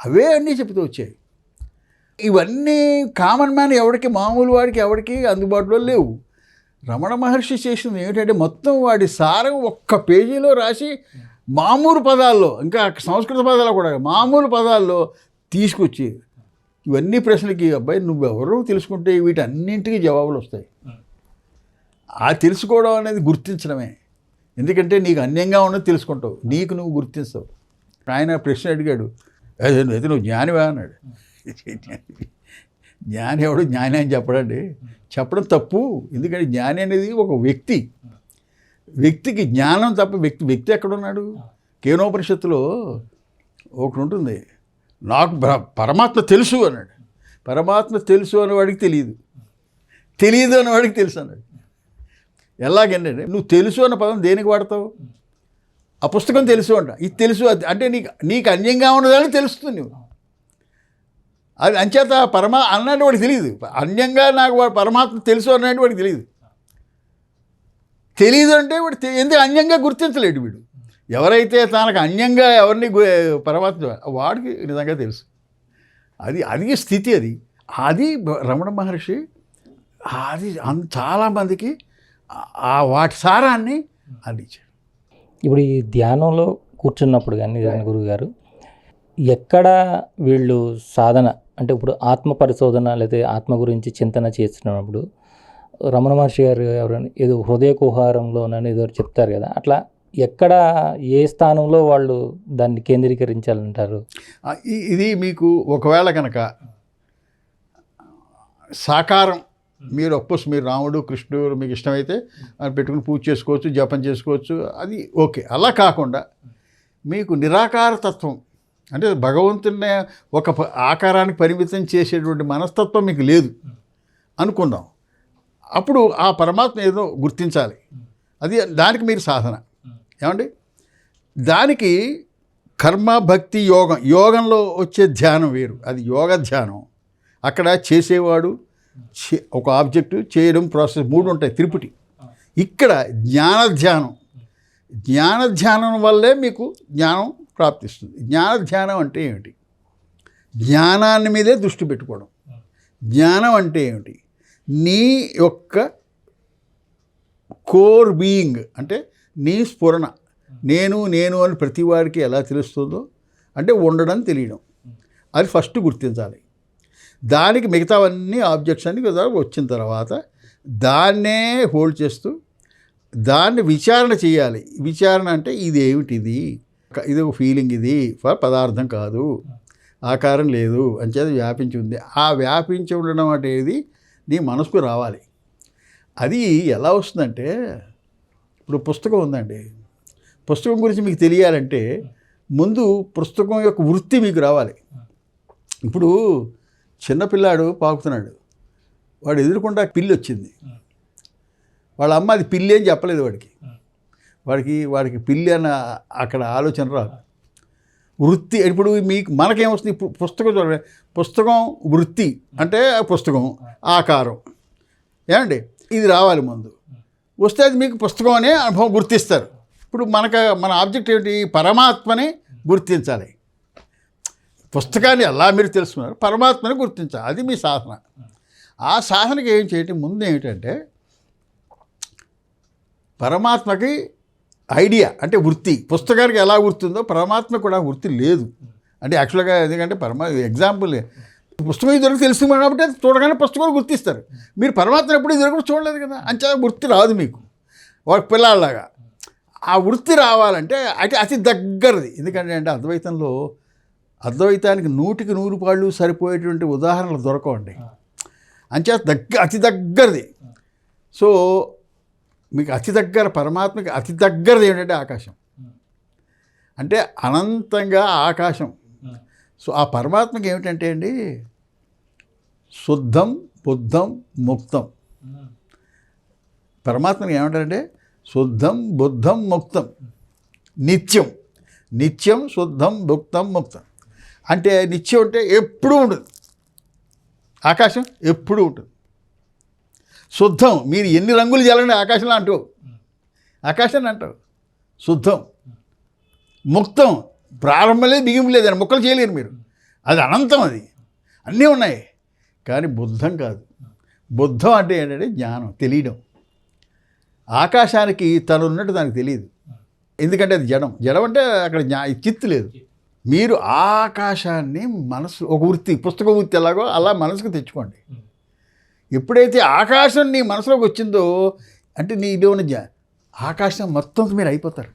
అవే అన్నీ చెప్తూ వచ్చాయి. ఇవన్నీ కామన్ మ్యాన్ ఎవరికి, మామూలు వాడికి ఎవరికి అందుబాటులో లేవు. రమణ మహర్షి చేసింది ఏమిటంటే మొత్తం వాడి సారం ఒక్క పేజీలో రాసి మామూలు పదాల్లో, ఇంకా సంస్కృత పదాలు కూడా మామూలు పదాల్లో తీసుకొచ్చి ఇవన్నీ ప్రశ్నలకి అబ్బాయి నువ్వెవరో తెలుసుకుంటే వీటన్నింటికి జవాబులు వస్తాయి. ఆ తెలుసుకోవడం అనేది గుర్తించడమే. ఎందుకంటే నీకు అన్యంగా ఉన్నది తెలుసుకుంటావు, నీకు నువ్వు గుర్తిస్తావు. ఆయన ప్రశ్న అడిగాడు, అయితే నువ్వు జ్ఞానివా అన్నాడు. జ్ఞాని ఎవడు జ్ఞాని అని చెప్పడండి, చెప్పడం తప్పు. ఎందుకంటే జ్ఞాని అనేది ఒక వ్యక్తికి జ్ఞానం తప్ప వ్యక్తి ఎక్కడున్నాడు? కేనోపనిషత్తులో ఒకటి ఉంటుంది, నాకు పరమాత్మ తెలుసు అన్నాడు. పరమాత్మ తెలుసు అనేవాడికి తెలియదు అనేవాడికి తెలుసు అన్నాడు. ఎలాగంటే నువ్వు తెలుసు అన్న పదం దేనికి వాడతావు? ఆ పుస్తకం తెలుసు అంట, ఇది తెలుసు అంటే నీకు అన్యంగా ఉన్నదని తెలుస్తుంది నువ్వు. అది అంచేత అన్నట్టు వాడికి తెలియదు. అన్యంగా నాకు పరమాత్మ తెలుసు అన్నట్టు వాడికి తెలియదు అంటే వాడు ఎందుకు అన్యంగా గుర్తించలేడు. వీడు ఎవరైతే తనకు అన్యంగా ఎవరిని పరమాత్మ వాడికి నిజంగా తెలుసు. అది స్థితి. అది రమణ మహర్షి అది చాలామందికి వాటి సారాన్ని అందించాడు. ఇప్పుడు ఈ ధ్యానంలో కూర్చున్నప్పుడు కానీ గురువు గారు ఎక్కడ వీళ్ళు సాధన అంటే ఇప్పుడు ఆత్మ పరిశోధన లేదా ఆత్మ గురించి చింతన చేస్తున్నప్పుడు రమణ మహర్షి గారు ఎవరైనా ఏదో హృదయ కుహారంలోనని ఏదో చెప్తారు కదా, అట్లా ఎక్కడ ఏ స్థానంలో వాళ్ళు దాన్ని కేంద్రీకరించాలంటారు? ఇది మీకు ఒకవేళ కనుక సాకారం మీరు అఫ్కోర్స్ మీరు రాముడు కృష్ణుడు మీకు ఇష్టమైతే అని పెట్టుకుని పూజ చేసుకోవచ్చు, జపం చేసుకోవచ్చు, అది ఓకే. అలా కాకుండా మీకు నిరాకార తత్వం అంటే భగవంతుని ఒక ఆకారానికి పరిమితం చేసేటువంటి మనస్తత్వం మీకు లేదు అనుకుందాం. అప్పుడు ఆ పరమాత్మ ఏదో గుర్తించాలి. అది దానికి మీరు సాధన ఏమండి. దానికి కర్మ భక్తి యోగం, యోగంలో వచ్చే ధ్యానం వేరు, అది యోగ ధ్యానం. అక్కడ చేసేవాడు ఒక ఆబ్జెక్టు చేయడం ప్రాసెస్ 3 ఉంటాయి త్రిపుటి. ఇక్కడ జ్ఞానధ్యానం, జ్ఞానధ్యానం వల్లే మీకు జ్ఞానం ప్రాప్తిస్తుంది. జ్ఞానధ్యానం అంటే ఏమిటి? జ్ఞానాన్ని మీదే దృష్టి పెట్టుకోవడం. జ్ఞానం అంటే ఏమిటి? నీ యొక్క కోర్ బీయింగ్ అంటే నీ స్ఫురణ, నేను నేను అని ప్రతి వాడికి ఎలా తెలుస్తుందో అంటే ఉండడం తెలియడం, అది ఫస్ట్ గుర్తించాలి. దానికి మిగతావన్నీ ఆబ్జెక్ట్స్ అన్ని కదా వచ్చిన తర్వాత దాన్నే హోల్డ్ చేస్తూ దాన్ని విచారణ చేయాలి. విచారణ అంటే ఇది ఏమిటిది, ఇది ఒక ఫీలింగ్, ఇది పదార్థం కాదు, ఆకారం లేదు అంచేది వ్యాపించి ఉంది. ఆ వ్యాపించి ఉండడం అనేది నీ మనసుకు రావాలి. అది ఎలా వస్తుందంటే, ఇప్పుడు పుస్తకం ఉందండి, పుస్తకం గురించి మీకు తెలియాలంటే ముందు పుస్తకం యొక్క వృత్తి మీకు రావాలి. ఇప్పుడు చిన్నపిల్లాడు పాకుతున్నాడు, వాడు ఎదురుకుండా పిల్లి వచ్చింది, వాళ్ళ అమ్మ అది పిల్లి అని చెప్పలేదు వాడికి పిల్లి అన్న అక్కడ ఆలోచన రాదు. వృత్తి ఇప్పుడు మీకు మనకేమొస్తుంది, పుస్తకం చూడండి, పుస్తకం వృత్తి అంటే పుస్తకం ఆకారం ఏమండి, ఇది రావాలి ముందు. వస్తే అది మీకు పుస్తకం అనే అనుభవం గుర్తిస్తారు. ఇప్పుడు మన ఆబ్జెక్ట్ ఏమిటి? పరమాత్మని గుర్తించాలి. పుస్తకాన్ని ఎలా మీరు తెలుసుకున్నారు, పరమాత్మని గుర్తించాలి, అది మీ సాధన. ఆ సాధనకి ఏం చేయటం ముందు ఏమిటంటే పరమాత్మకి ఐడియా అంటే వృత్తి. పుస్తకానికి ఎలా గుర్తుందో పరమాత్మ కూడా వృత్తి లేదు అంటే యాక్చువల్గా. ఎందుకంటే ఎగ్జాంపుల్ పుస్తకం ఇదివరకు తెలుసుకున్నాం కాబట్టి చూడగానే పుస్తకాలు గుర్తిస్తారు. మీరు పరమాత్మ ఎప్పుడు ఇదివరకు చూడలేదు కదా, అంచే వృత్తి రాదు మీకు ఒక పిల్లలాగా. ఆ వృత్తి రావాలంటే అతి దగ్గరది. ఎందుకంటే అంటే అద్వైతానికి 100కి 100 పాళ్ళు సరిపోయేటువంటి ఉదాహరణలు దొరకవండి. అంచే అతి దగ్గరది. సో మీకు అతి దగ్గర పరమాత్మకి అతి దగ్గరది ఏంటంటే ఆకాశం, అంటే అనంతంగా ఆకాశం. సో ఆ పరమాత్మకి ఏమిటంటే అండి శుద్ధం బుద్ధం ముక్తం. పరమాత్మకి ఏమంటారంటే శుద్ధం బుద్ధం ముక్తం, నిత్యం. నిత్యం శుద్ధం బుద్ధం ముక్తం అంటే నిత్యం అంటే ఎప్పుడూ ఉంటుంది, ఆకాశం ఎప్పుడూ ఉంటుంది. శుద్ధం మీరు ఎన్ని రంగులు చల్లండి ఆకాశంలో అంటావు, ఆకాశాన్ని అంటావు శుద్ధం. ముక్తం ప్రారంభం లేదు బిగింపు లేదు, అని ముక్కలు చేయలేరు మీరు, అది అనంతం, అది అన్నీ ఉన్నాయి. కానీ బుద్ధం కాదు. బుద్ధం అంటే ఏంటంటే జ్ఞానం, తెలియడం. ఆకాశానికి తను ఉన్నట్టు దానికి తెలియదు, ఎందుకంటే అది జడం అంటే అక్కడ చిత్తు లేదు. మీరు ఆకాశాన్ని మనసు ఒక వృత్తి, పుస్తక వృత్తి ఎలాగో అలా మనసుకు తెచ్చుకోండి. ఎప్పుడైతే ఆకాశం నీ మనసులోకి వచ్చిందో అంటే నీలో ఉన్న ఆకాశం మొత్తం మీరు అయిపోతారు.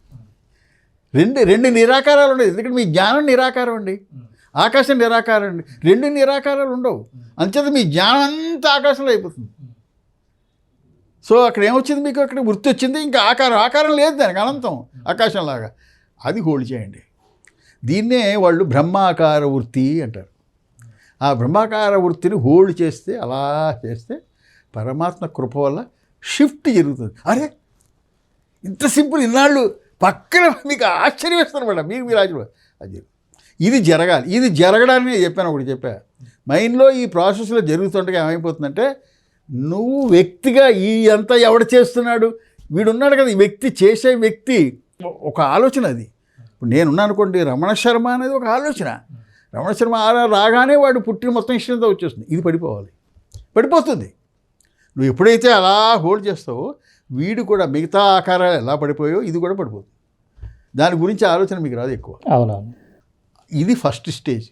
రెండు నిరాకారాలు ఉండవు, ఎందుకంటే మీ జ్ఞానం నిరాకారం అండి, ఆకాశం నిరాకారం అండి, 2 నిరాకారాలు ఉండవు. అంచేత మీ జ్ఞానం అంతా ఆకాశంలో అయిపోతుంది. సో అక్కడ ఏమొచ్చింది మీకు, అక్కడ వృత్తి వచ్చింది, ఇంకా ఆకారం లేదు దానికి, అనంతం ఆకాశంలాగా. అది హోల్డ్ చేయండి. దీన్నే వాళ్ళు బ్రహ్మాకార వృత్తి అంటారు. ఆ బ్రహ్మాకార వృత్తిని హోల్డ్ చేస్తే, అలా చేస్తే పరమాత్మ కృప వల్ల షిఫ్ట్ జరుగుతుంది. అరే ఇంత సింపుల్, ఇన్నాళ్ళు పక్కన మీకు ఆశ్చర్యం వేస్తారన్నమాట, మీరు ఆశ్చర్యం. అది ఇది జరగాలి. ఇది జరగడానికి నేను చెప్పాను, ఒకటి చెప్పా. మైండ్లో ఈ ప్రాసెస్లో జరుగుతుండగా ఏమైపోతుందంటే నువ్వు వ్యక్తిగా ఈ అంతా ఎవడు చేస్తున్నాడు, వీడున్నాడు కదా, ఈ వ్యక్తి చేసే వ్యక్తి ఒక ఆలోచన. అది ఇప్పుడు నేనున్నా అనుకోండి, రమణ శర్మ అనేది ఒక ఆలోచన. రమణ శర్మ రాగానే వాడు పుట్టిన మొత్తం ఇష్టంతో వచ్చేస్తుంది. ఇది పడిపోతుంది. నువ్వు ఎప్పుడైతే అలా హోల్డ్ చేస్తావో వీడు కూడా మిగతా ఆకారాలు ఎలా పడిపోయో ఇది కూడా పడిపోతుంది. దాని గురించి ఆలోచన మీకు రాదు ఎక్కువ. అవునవును. ఇది ఫస్ట్ స్టేజ్.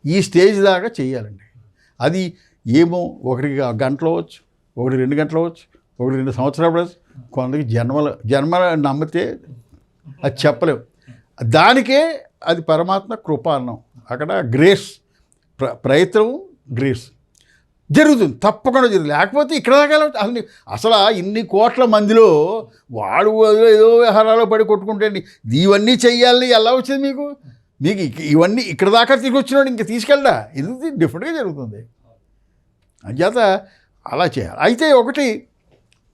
ఈ స్టేజ్ దాకా చేయాలండి. అది ఏమో ఒకటి గంటలు అవ్వచ్చు, 1-2 గంటలు అవ్వచ్చు, 1-2 సంవత్సరాలు పడవచ్చు, కొందరికి జన్మల నమ్మితే అది చెప్పలేము. దానికే అది పరమాత్మ కృప అన్నాం. అక్కడ గ్రేస్, ప్రయత్నం గ్రేస్. జరుగుతుంది, తప్పకుండా జరుగుతుంది. లేకపోతే ఇక్కడ దాకా అసలు ఇన్ని కోట్ల మందిలో వాడు ఏదో వ్యవహారాలు పడి కొట్టుకుంటే ఇవన్నీ చెయ్యాలని ఎలా వచ్చింది మీకు? ఇవన్నీ ఇక్కడ దాకా తీసుకొచ్చినాడు ఇంక తీసుకెళ్ళడా? ఎందుకు? డిఫరెంట్గా జరుగుతుంది. అంచేత అలా చేయాలి. అయితే ఒకటి,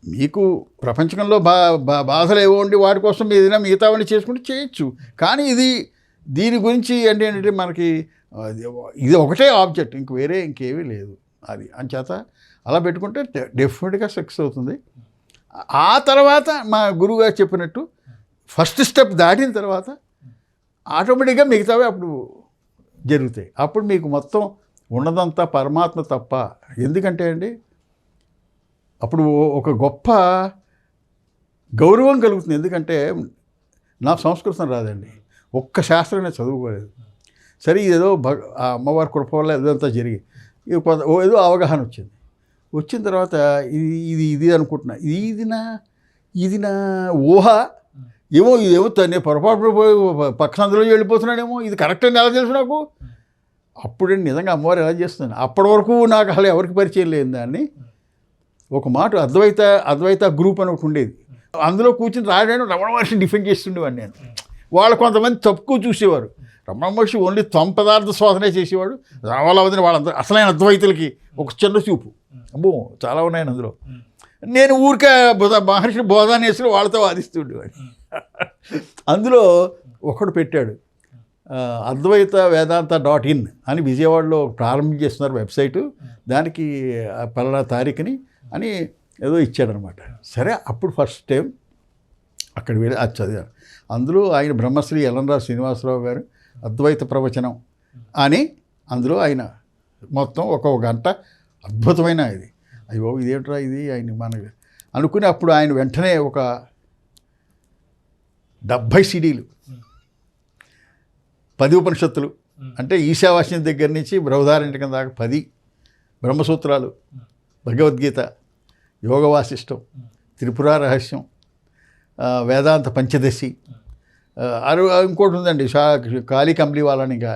మీకు ప్రపంచంలో బాధలు ఏవో ఉండి వాటి కోసం ఏదైనా మిగతావన్నీ చేసుకుంటే చేయొచ్చు. కానీ దీని గురించి ఏంటంటే మనకి ఇది ఒకటే ఆబ్జెక్ట్, ఇంక వేరే ఇంకేమీ లేదు. అది అంచేత అలా పెట్టుకుంటే డెఫినెట్గా సక్సెస్ అవుతుంది. ఆ తర్వాత మా గురువుగారు చెప్పినట్టు ఫస్ట్ స్టెప్ దాటిన తర్వాత ఆటోమేటిక్గా మిగతావి అప్పుడు జరుగుతాయి. అప్పుడు మీకు మొత్తం ఉన్నదంతా పరమాత్మ తప్ప. ఎందుకంటే అండి అప్పుడు ఒక గొప్ప గౌరవం కలుగుతుంది. ఎందుకంటే నాకు సంస్కృతం రాదండి, ఒక్క శాస్త్రం నేను చదువుకోలేదు. సరే ఏదో ఆ అమ్మవారి కృప వల్ల ఇదంతా జరిగి ఏదో అవగాహన వచ్చిన తర్వాత ఇది అనుకుంటున్నా, ఇది నా ఊహ ఏమో, ఇదేమో నేను పొరపాటు పక్కన అందులో వెళ్ళిపోతున్నానేమో, ఇది కరెక్ట్ అని ఎలా తెలుసు నాకు? అప్పుడే నిజంగా అమ్మవారు ఎలా చేస్తున్నాను. అప్పటి వరకు నాకు అసలు ఎవరికి పరిచయం లేదు. దాన్ని ఒక మాట అద్వైత గ్రూప్ అని ఒకటి ఉండేది, అందులో కూర్చుని రాయడానికి రమణ మహర్షి డిఫెండ్ చేస్తుండేవాడు నేను. వాళ్ళు కొంతమంది తక్కువ చూసేవారు. రమణ మహర్షి ఓన్లీ పదార్థ శోధనే చేసేవాడు. రావాలవదని వాళ్ళందరూ అసలైన అద్వైతులకి ఒక చిన్న చూపు. అబ్బో చాలా ఉన్నాయని అందులో. నేను ఊరికే మహర్షి బోధానేసి వాళ్ళతో వాదిస్తుండేవాడు. అందులో ఒకడు పెట్టాడు, అద్వైత వేదాంత .in అని విజయవాడలో ప్రారంభించేస్తున్నారు వెబ్సైటు, దానికి పలానా తారీఖుని అని ఏదో ఇచ్చాడనమాట. సరే అప్పుడు ఫస్ట్ టైం అక్కడికి వెళ్ళి అది చదివాను. అందులో ఆయన బ్రహ్మశ్రీ ఎల్లంరాజు శ్రీనివాసరావు గారు అద్వైత ప్రవచనం అని అందులో ఆయన మొత్తం ఒక గంట అద్భుతమైన ఇది. అయ్యో ఇదేంట్రా ఇది ఆయన మనకి అనుకుని అప్పుడు ఆయన వెంటనే ఒక 70 CDలు 10 ఉపనిషత్తులు అంటే ఈశావాస్యం దగ్గర నుంచి బృహదారణ్యకం దాకా 10 బ్రహ్మసూత్రాలు, భగవద్గీత, యోగ వాసిష్టం, త్రిపుర రహస్యం, వేదాంత పంచదశి, ఇంకోటి ఉందండి కాళీ కంబ్లీ వాళ్ళని, ఇంకా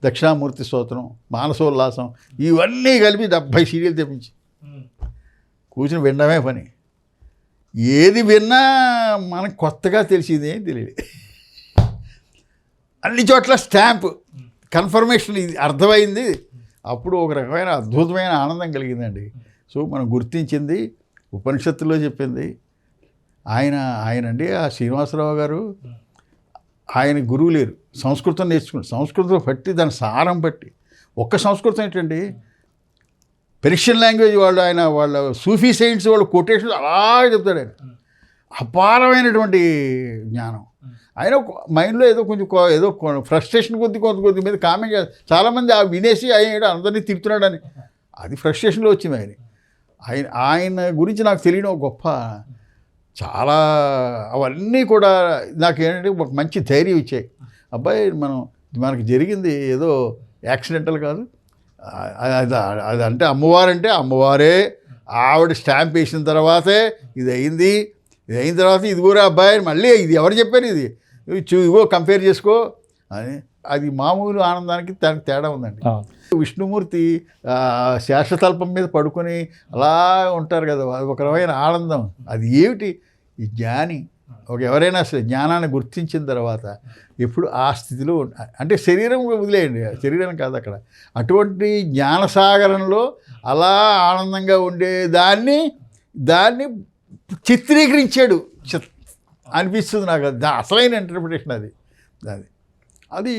దక్షిణామూర్తి స్తోత్రం, మానసోల్లాసం, ఇవన్నీ కలిపి 70 CDలు తెప్పించి కూర్చుని వినడమే పని. ఏది విన్నా మనకు కొత్తగా తెలిసింది ఏం తెలియదు. అన్ని చోట్ల స్టాంప్ కన్ఫర్మేషన్ ఇది అర్థమైంది. అప్పుడు ఒక రకమైన అద్భుతమైన ఆనందం కలిగిందండి. సో మనం గుర్తించింది ఉపనిషత్తులో చెప్పింది ఆయనండి. ఆ శ్రీనివాసరావు గారు ఆయన గురువు లేరు, సంస్కృతం నేర్చుకుని సంస్కృతం బట్టి దాని సారం బట్టి ఒక్క సంస్కృతం ఏంటండి, పెర్షియన్ లాంగ్వేజ్ వాళ్ళు వాళ్ళ సూఫీ సైన్స్ వాళ్ళు కొటేషన్ అలాగే చెప్తాడు ఆయన. అపారమైనటువంటి జ్ఞానం. ఆయన మైండ్లో ఏదో ఫ్రస్ట్రేషన్ కొద్ది మీద కామెంట్ చేస్తారు. చాలామంది వినేసి అందరినీ తిడుతున్నాడని, అది ఫ్రస్ట్రేషన్లో వచ్చింది ఆయన గురించి నాకు తెలియడం ఒక గొప్ప చాలా అవన్నీ కూడా నాకు ఏంటంటే ఒక మంచి ధైర్యం ఇచ్చాయి. అబ్బాయి మనకి జరిగింది ఏదో యాక్సిడెంటల్ కాదు, అది అంటే అమ్మవారంటే అమ్మవారే. ఆవిడ స్టాంప్ వేసిన తర్వాతే ఇది అయిన తర్వాత ఇది కూడా అబ్బాయి మళ్ళీ ఇది ఎవరు చెప్పారు, ఇది ఇగో కంపేర్ చేసుకో అని. అది మామూలు ఆనందానికి దానికి తేడా ఉందండి. విష్ణుమూర్తి శేషతల్పం మీద పడుకొని అలా ఉంటారు కదా, ఒక రకమైన ఆనందం. అది ఏమిటి? ఈ జ్ఞాని ఎవరైనా అసలు జ్ఞానాన్ని గుర్తించిన తర్వాత ఎప్పుడు ఆ స్థితిలో అంటే శరీరం వదిలేయండి, శరీరం కాదు అక్కడ, అటువంటి జ్ఞానసాగరంలో అలా ఆనందంగా ఉండే దాన్ని చిత్రీకరించాడు అనిపిస్తుంది నాకు. అసలైన ఇంటర్ప్రిటేషన్ అది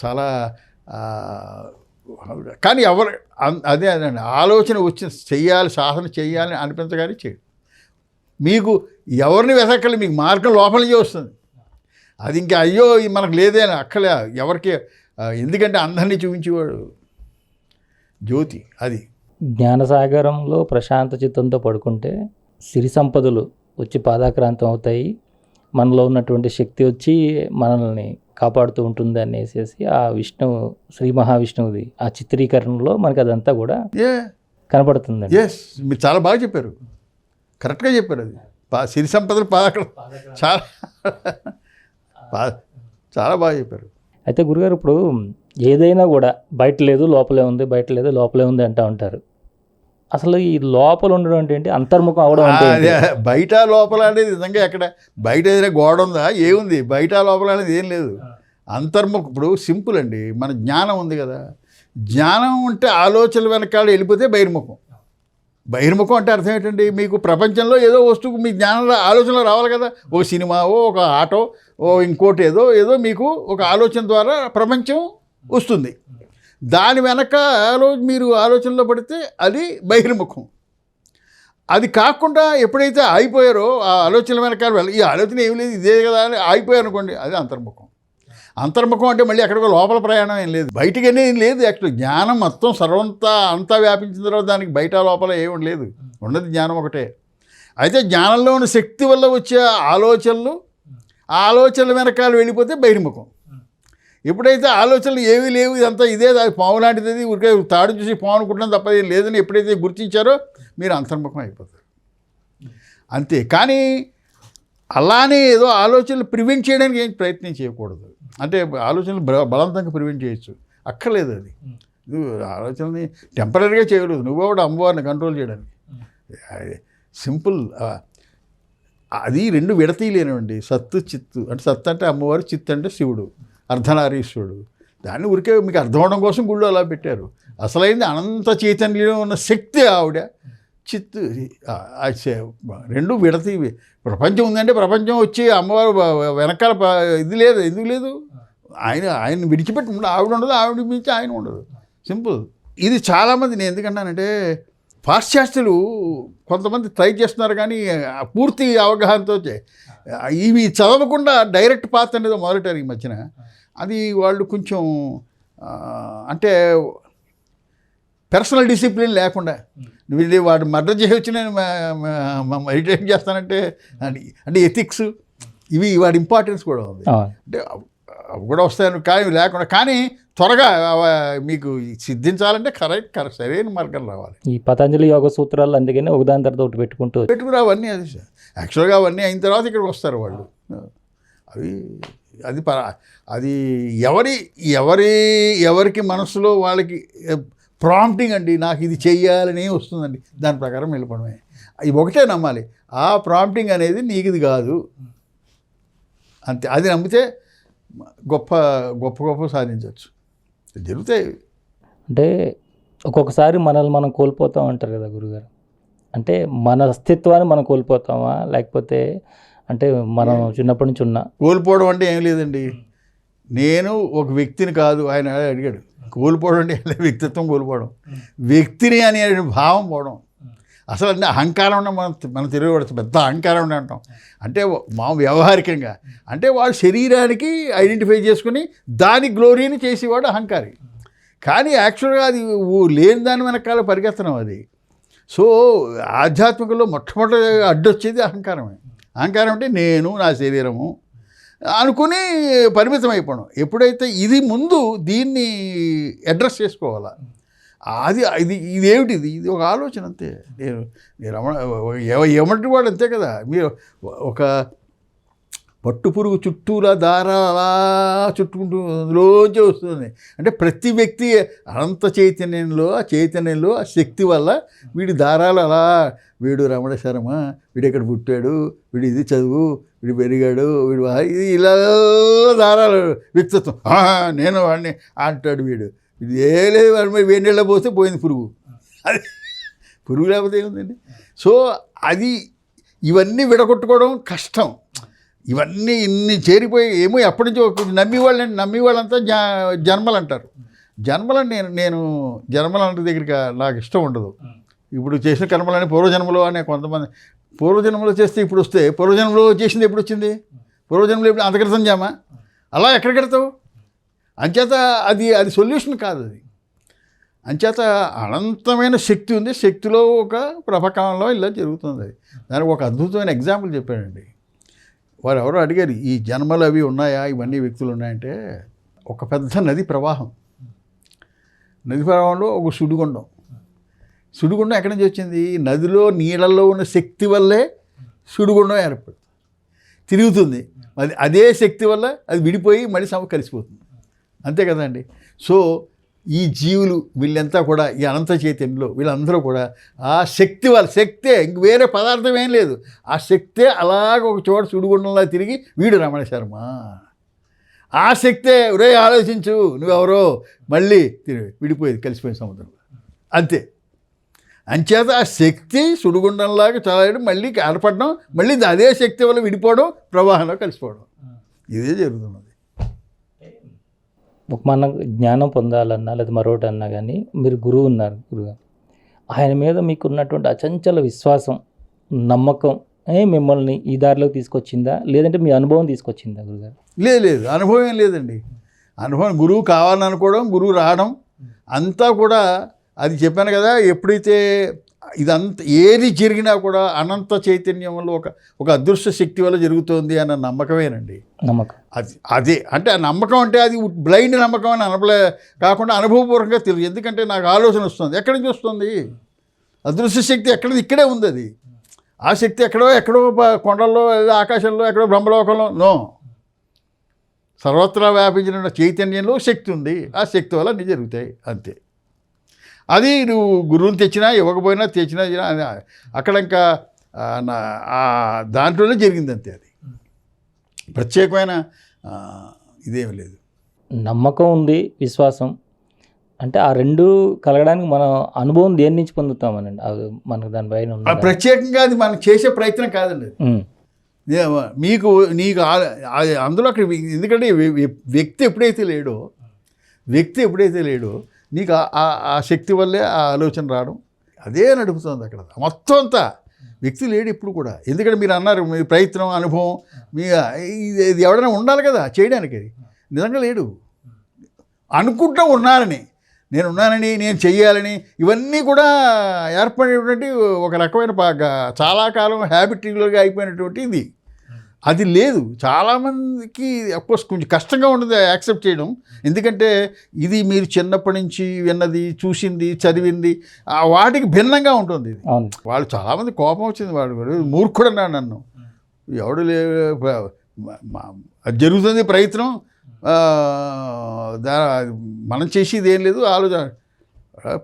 చాలా కానీ అదే ఆలోచన వచ్చి చెయ్యాలి, సాధన చెయ్యాలని అనిపించగానే చేయడు. మీకు ఎవరిని వెతకలి, మీకు మార్గం లోపల నుంచి వస్తుంది. అది ఇంకా అయ్యో మనకు లేదే అని అక్కలే ఎవరికి, ఎందుకంటే అందరినీ చూపించేవాడు జ్యోతి. అది జ్ఞానసాగరంలో ప్రశాంత చిత్తంతో పడుకుంటే సిరి సంపదలు వచ్చి పాదాక్రాంతం అవుతాయి, మనలో ఉన్నటువంటి శక్తి వచ్చి మనల్ని కాపాడుతూ ఉంటుంది అనేసి ఆ శ్రీ మహావిష్ణువుది ఆ చిత్రీకరణలో మనకి అదంతా కూడా కనపడుతుంది. ఎస్, మీరు చాలా బాగా చెప్పారు, కరెక్ట్గా చెప్పారు. అది సిరి సంపదలు చాలా చాలా బాగా చెప్పారు. అయితే గురుగారు, ఇప్పుడు ఏదైనా కూడా బయట లేదు లోపలే ఉంది, బయట లేదు లోపలే ఉంది అంటూ ఉంటారు. అసలు ఈ లోపల ఉండడం అంటే ఏంటి, అంతర్ముఖం అవడం అంటే ఏంటి? అదే బయట లోపల అనేది నిజంగా ఎక్కడ బయట ఏదైనా గోడ ఉందా, ఏముంది బయట లోపల అనేది ఏం లేదు. అంతర్ముఖం ఇప్పుడు సింపుల్ అండి. మన జ్ఞానం ఉంది కదా, జ్ఞానం ఉంటే ఆలోచనల వెనకాల వెళ్ళిపోతే బహిర్ముఖం. బహిర్ముఖం అంటే అర్థం ఏంటండి, మీకు ప్రపంచంలో ఏదో వస్తువు మీ జ్ఞానంలో ఆలోచనలో రావాలి కదా. ఒక సినిమావో, ఒక ఆటో, ఇంకోటి ఏదో మీకు ఒక ఆలోచన ద్వారా ప్రపంచం వస్తుంది. దాని వెనక మీరు ఆలోచనలో పడితే అది బహిర్ముఖం. అది కాకుండా ఎప్పుడైతే ఆగిపోయారో ఆ ఆలోచనల వెనకాల ఈ ఆలోచన ఏమి లేదు ఇదే కదా అని ఆగిపోయారు అనుకోండి, అది అంతర్ముఖం. అంతర్ముఖం అంటే మళ్ళీ ఎక్కడికో లోపల ప్రయాణం ఏం లేదు, బయటికి ఏం లేదు. యాక్చువల్ జ్ఞానం మొత్తం అంతా వ్యాపించిన తర్వాత దానికి బయట లోపల ఏమి లేదు, ఉన్నది జ్ఞానం ఒకటే. అయితే జ్ఞానంలో ఉన్న శక్తి వల్ల వచ్చే ఆలోచనలు, ఆ ఆలోచనల వెనకాల వెళ్ళిపోతే బహిర్ముఖం. ఎప్పుడైతే ఆలోచనలు ఏమీ లేవు, ఇదంతా ఇదే పాము లాంటిది, ఊరికే తాడు చూసి పాము అనుకుంటున్నాం తప్ప ఏం లేదని ఎప్పుడైతే గుర్తించారో మీరు అంతర్ముఖం అయిపోతారు అంతే. కానీ అలానే ఏదో ఆలోచనలు ప్రివెంట్ చేయడానికి ఏం ప్రయత్నం చేయకూడదు. అంటే ఆలోచనలు బలవంతంగా ప్రివెంట్ చేయొచ్చు, అక్కర్లేదు. అది నువ్వు ఆలోచనని టెంపరీగా చేయలేదు, నువ్వు కూడా అమ్మవారిని కంట్రోల్ చేయడానికి. సింపుల్. అది రెండు విడతీయలేనివ్వండి, సత్తు చిత్తు. అంటే సత్తు అంటే అమ్మవారు, చిత్తు అంటే శివుడు, అర్ధనారీశ్వరుడు. దాన్ని ఊరికే మీకు అర్థం అవడం కోసం గుళ్ళు అలా పెట్టారు. అసలైంది అనంత చైతన్యంలో ఉన్న శక్తి ఆవిడ, చిత్తు. రెండు విడతీవి. ప్రపంచం ఉందంటే ప్రపంచం వచ్చి అమ్మవారు వెనకాల ఇది లేదు, ఎందుకు లేదు? ఆయన విడిచిపెట్టి ఆవిడ ఉండదు, ఆవిడ మించి ఆయన ఉండదు. సింపుల్. ఇది చాలామంది నేను ఎందుకన్నానంటే, పాశ్చాత్యులు కొంతమంది ట్రై చేస్తున్నారు కానీ పూర్తి అవగాహనతో ఇవి చదవకుండా డైరెక్ట్ పాత్ అనేది మొదలెట్టారు ఈ మధ్యన. అది వాళ్ళు కొంచెం అంటే పర్సనల్ డిసిప్లిన్ లేకుండా, వీళ్ళు వాడు మర్డర్ చేయవచ్చు, నేను మెడిటేషన్ చేస్తానంటే అంటే ఎథిక్స్ ఇవి వాడి ఇంపార్టెన్స్ కూడా ఉంది. అంటే అవి కూడా వస్తాయని కానీ లేకుండా, కానీ త్వరగా మీకు సిద్ధించాలంటే కరెక్ట్ సరైన మార్గం రావాలి. ఈ పతంజలి యోగ సూత్రాలు అందుకని ఒకదాని తర్వాత ఒకటి పెట్టుకుని అవన్నీ అది యాక్చువల్గా అవన్నీ అయిన తర్వాత ఇక్కడికి వస్తారు వాళ్ళు. అది ఎవరికి మనసులో వాళ్ళకి ప్రాంప్టింగ్ అండి, నాకు ఇది చెయ్యాలని వస్తుందండి, దాని ప్రకారం వెళ్ళిపోవడమే. ఇది ఒకటే నమ్మాలి, ఆ ప్రాంప్టింగ్ అనేది నీకు ఇది కాదు అంతే. అది నమ్మితే గొప్ప సాధించవచ్చు, జరుగుతాయి. అంటే ఒక్కొక్కసారి మనల్ని మనం కోల్పోతాం అంటారు కదా గురుగారు. అంటే మన అస్తిత్వాన్ని మనం కోల్పోతామా, లేకపోతే అంటే మనం చిన్నప్పటి నుంచి కోల్పోవడం అంటే ఏం లేదండి. నేను ఒక వ్యక్తిని కాదు, ఆయన అడిగాడు. కోల్పోవడం అంటే వ్యక్తిత్వం కోల్పోవడం, వ్యక్తిని అనే భావం పోవడం. అసలు అంటే అహంకారం ఉన్న మనం తెలియబడచ్చు, పెద్ద అహంకారం ఉండే అంటాం. అంటే మా వ్యవహారికంగా అంటే వాడు శరీరానికి ఐడెంటిఫై చేసుకుని దాని గ్లోరీని చేసేవాడు అహంకారి. కానీ యాక్చువల్గా అది లేని దాని వెనకాల పరిగెత్తడం అది. సో ఆధ్యాత్మికంలో మొట్టమొదటి అడ్డొచ్చేది అహంకారమే. అహంకారం అంటే నేను, నా శరీరము అనుకుని పరిమితం అయిపోవడం. ఎప్పుడైతే ఇది ముందు దీన్ని అడ్రస్ చేసుకోవాలా, ఇదేమిటిది, ఇది ఒక ఆలోచన అంతే. నేను ఏమంటే వాడు అంతే కదా. మీరు ఒక పట్టు పురుగు చుట్టూలా దారాలా చుట్టుకుంటూ అందులోంచే వస్తుంది. అంటే ప్రతి వ్యక్తి అనంత చైతన్యంలో ఆ శక్తి వల్ల వీడి దారాలు అలా, వీడు రమణ శర్మ, వీడు ఎక్కడ పుట్టాడు, వీడు ఇది చదువు, వీడు పెరిగాడు, వీడు ఇది ఇలా దారాలు వ్యక్తిత్వం. నేను వాడిని అంటాడు వీడు. ఇది ఏ లేదు, వాడి మీద వేడి నీళ్ళ పోస్తే పోయింది పురుగు. అది పురుగు లేకపోతే ఏముందండి. సో అది ఇవన్నీ విడగొట్టుకోవడం కష్టం. ఇవన్నీ ఇన్ని చేరిపోయి ఏమో ఎప్పటి నుంచో నమ్మి వాళ్ళంతా జన్మలు అంటారు. జన్మలని నేను జన్మలు అంటే దగ్గరికి నాకు ఇష్టం ఉండదు. ఇప్పుడు చేసిన కర్మలని పూర్వజన్మలో అనే కొంతమంది పూర్వజన్మలో చేస్తే ఇప్పుడు వస్తే, పూర్వజన్మలో చేసింది ఎప్పుడు వచ్చింది, పూర్వజన్మలో ఎప్పుడు అంతకృతం జామా, అలా ఎక్కడ కడతావు? అంచేత అది సొల్యూషన్ కాదు. అది అంచేత అనంతమైన శక్తి ఉంది, శక్తిలో ఒక ప్రపకంలో ఇలా జరుగుతుంది. అది దానికి ఒక అద్భుతమైన ఎగ్జాంపుల్ చెప్పాడండి. వారు ఎవరో అడిగారు, ఈ జన్మలు అవి ఉన్నాయా, ఇవన్నీ వ్యక్తులు ఉన్నాయంటే, ఒక పెద్ద నది ప్రవాహం, నది ప్రవాహంలో ఒక సుడిగుండం ఎక్కడి నుంచి వచ్చింది? నదిలో నీళ్ళల్లో ఉన్న శక్తి వల్లే సుడిగుండం ఏర్పడుతుంది, తిరుగుతుంది. అదే శక్తి వల్ల అది విడిపోయి మళ్ళీ కలిసిపోతుంది. అంతే కదండి. సో ఈ జీవులు వీళ్ళంతా కూడా ఈ అనంత చైతన్యంలో వీళ్ళందరూ కూడా ఆ శక్తి వాళ్ళ శక్తే, ఇంక వేరే పదార్థం ఏం లేదు, ఆ శక్తే అలాగ ఒక చోట సుడిగుండంలా తిరిగి వీడు రమణ శర్మ. ఆ శక్తే ఒరే ఆలోచించు నువ్వెవరో మళ్ళీ విడిపోయేది కలిసిపోయిన సముద్రంలో, అంతే. అంచేత ఆ శక్తి సుడిగుండంలాగా చదవడం, మళ్ళీ ఏర్పడడం, మళ్ళీ అదే శక్తి వల్ల విడిపోవడం, ప్రవాహంలో కలిసిపోవడం, ఇదే జరుగుతున్నది. మన జ్ఞానం పొందాలన్నా లేదా మరొకటి అన్నా కానీ మీరు గురువు ఉన్నారు, గురువు ఆయన మీద మీకు ఉన్నటువంటి అచంచల విశ్వాసం, నమ్మకం మిమ్మల్ని ఈ దారిలోకి తీసుకొచ్చిందా, లేదంటే మీ అనుభవం తీసుకొచ్చిందా గురుగారు? లేదు, అనుభవం ఏం లేదండి. అనుభవం గురువు కావాలనుకోవడం, గురువు రావడం అంతా కూడా అది చెప్పాను కదా. ఎప్పుడైతే ఇదంతా ఏది జరిగినా కూడా అనంత చైతన్యం వల్ల ఒక అదృశ్య శక్తి వల్ల జరుగుతోంది అన్న నమ్మకమేనండి. నమ్మకం అదే అంటే ఆ నమ్మకం అంటే అది బ్లైండ్ నమ్మకం అని కాకుండా అనుభవపూర్వకంగా తెలియదు. ఎందుకంటే నాకు ఆలోచన వస్తుంది, ఎక్కడి నుంచి వస్తుంది? అదృశ్య శక్తి ఎక్కడిది, ఇక్కడే ఉంది అది. ఆ శక్తి ఎక్కడో కొండల్లో, ఆకాశంలో, ఎక్కడో బ్రహ్మలోకంలో నో, సర్వత్రా వ్యాపించిన చైతన్యంలో శక్తి ఉంది. ఆ శక్తి వల్ల అన్నీ జరుగుతాయి, అంతే. అది నువ్వు గురువుని తెచ్చినా ఇవ్వకపోయినా తెచ్చినా అక్కడ ఇంకా దాంట్లోనే జరిగింది, అంతే. అది ప్రత్యేకమైన ఇదేమి లేదు. నమ్మకం ఉంది, విశ్వాసం అంటే ఆ రెండు కలగడానికి మన అనుభవం దేని నుంచి పొందుతామనండి? అది మనకు దానిపైన ప్రత్యేకంగా అది మనం చేసే ప్రయత్నం కాదండి. నీకు అందులో అక్కడ ఎందుకంటే వ్యక్తి ఎప్పుడైతే లేడో నీకు ఆ శక్తి వల్లే ఆ ఆలోచన రావడం అదే నడుపుతుంది అక్కడ. మొత్తం అంతా వ్యక్తి లేడు ఇప్పుడు కూడా. ఎందుకంటే మీరు అన్నారు మీ ప్రయత్నం, అనుభవం, ఇది ఎవడైనా ఉండాలి కదా చేయడానికి. నిజంగా లేడు. అనుకుంటూ ఉన్నారని, నేను చెయ్యాలని, ఇవన్నీ కూడా ఏర్పడేటువంటి ఒక రకమైన చాలా కాలం హ్యాబిట్గా అయిపోయినటువంటి ఇది. అది లేదు చాలామందికి. అఫ్కోర్స్ కొంచెం కష్టంగా ఉంటుంది యాక్సెప్ట్ చేయడం. ఎందుకంటే ఇది మీరు చిన్నప్పటి నుంచి విన్నది, చూసింది, చదివింది, వాటికి భిన్నంగా ఉంటుంది ఇది. వాళ్ళు చాలామంది కోపం వచ్చింది, వాడు మూర్ఖుడు అన్నాడు నన్ను. ఎవడు అది జరుగుతుంది ప్రయత్నం, మనం చేసేది ఏం లేదు, ఆలోచన.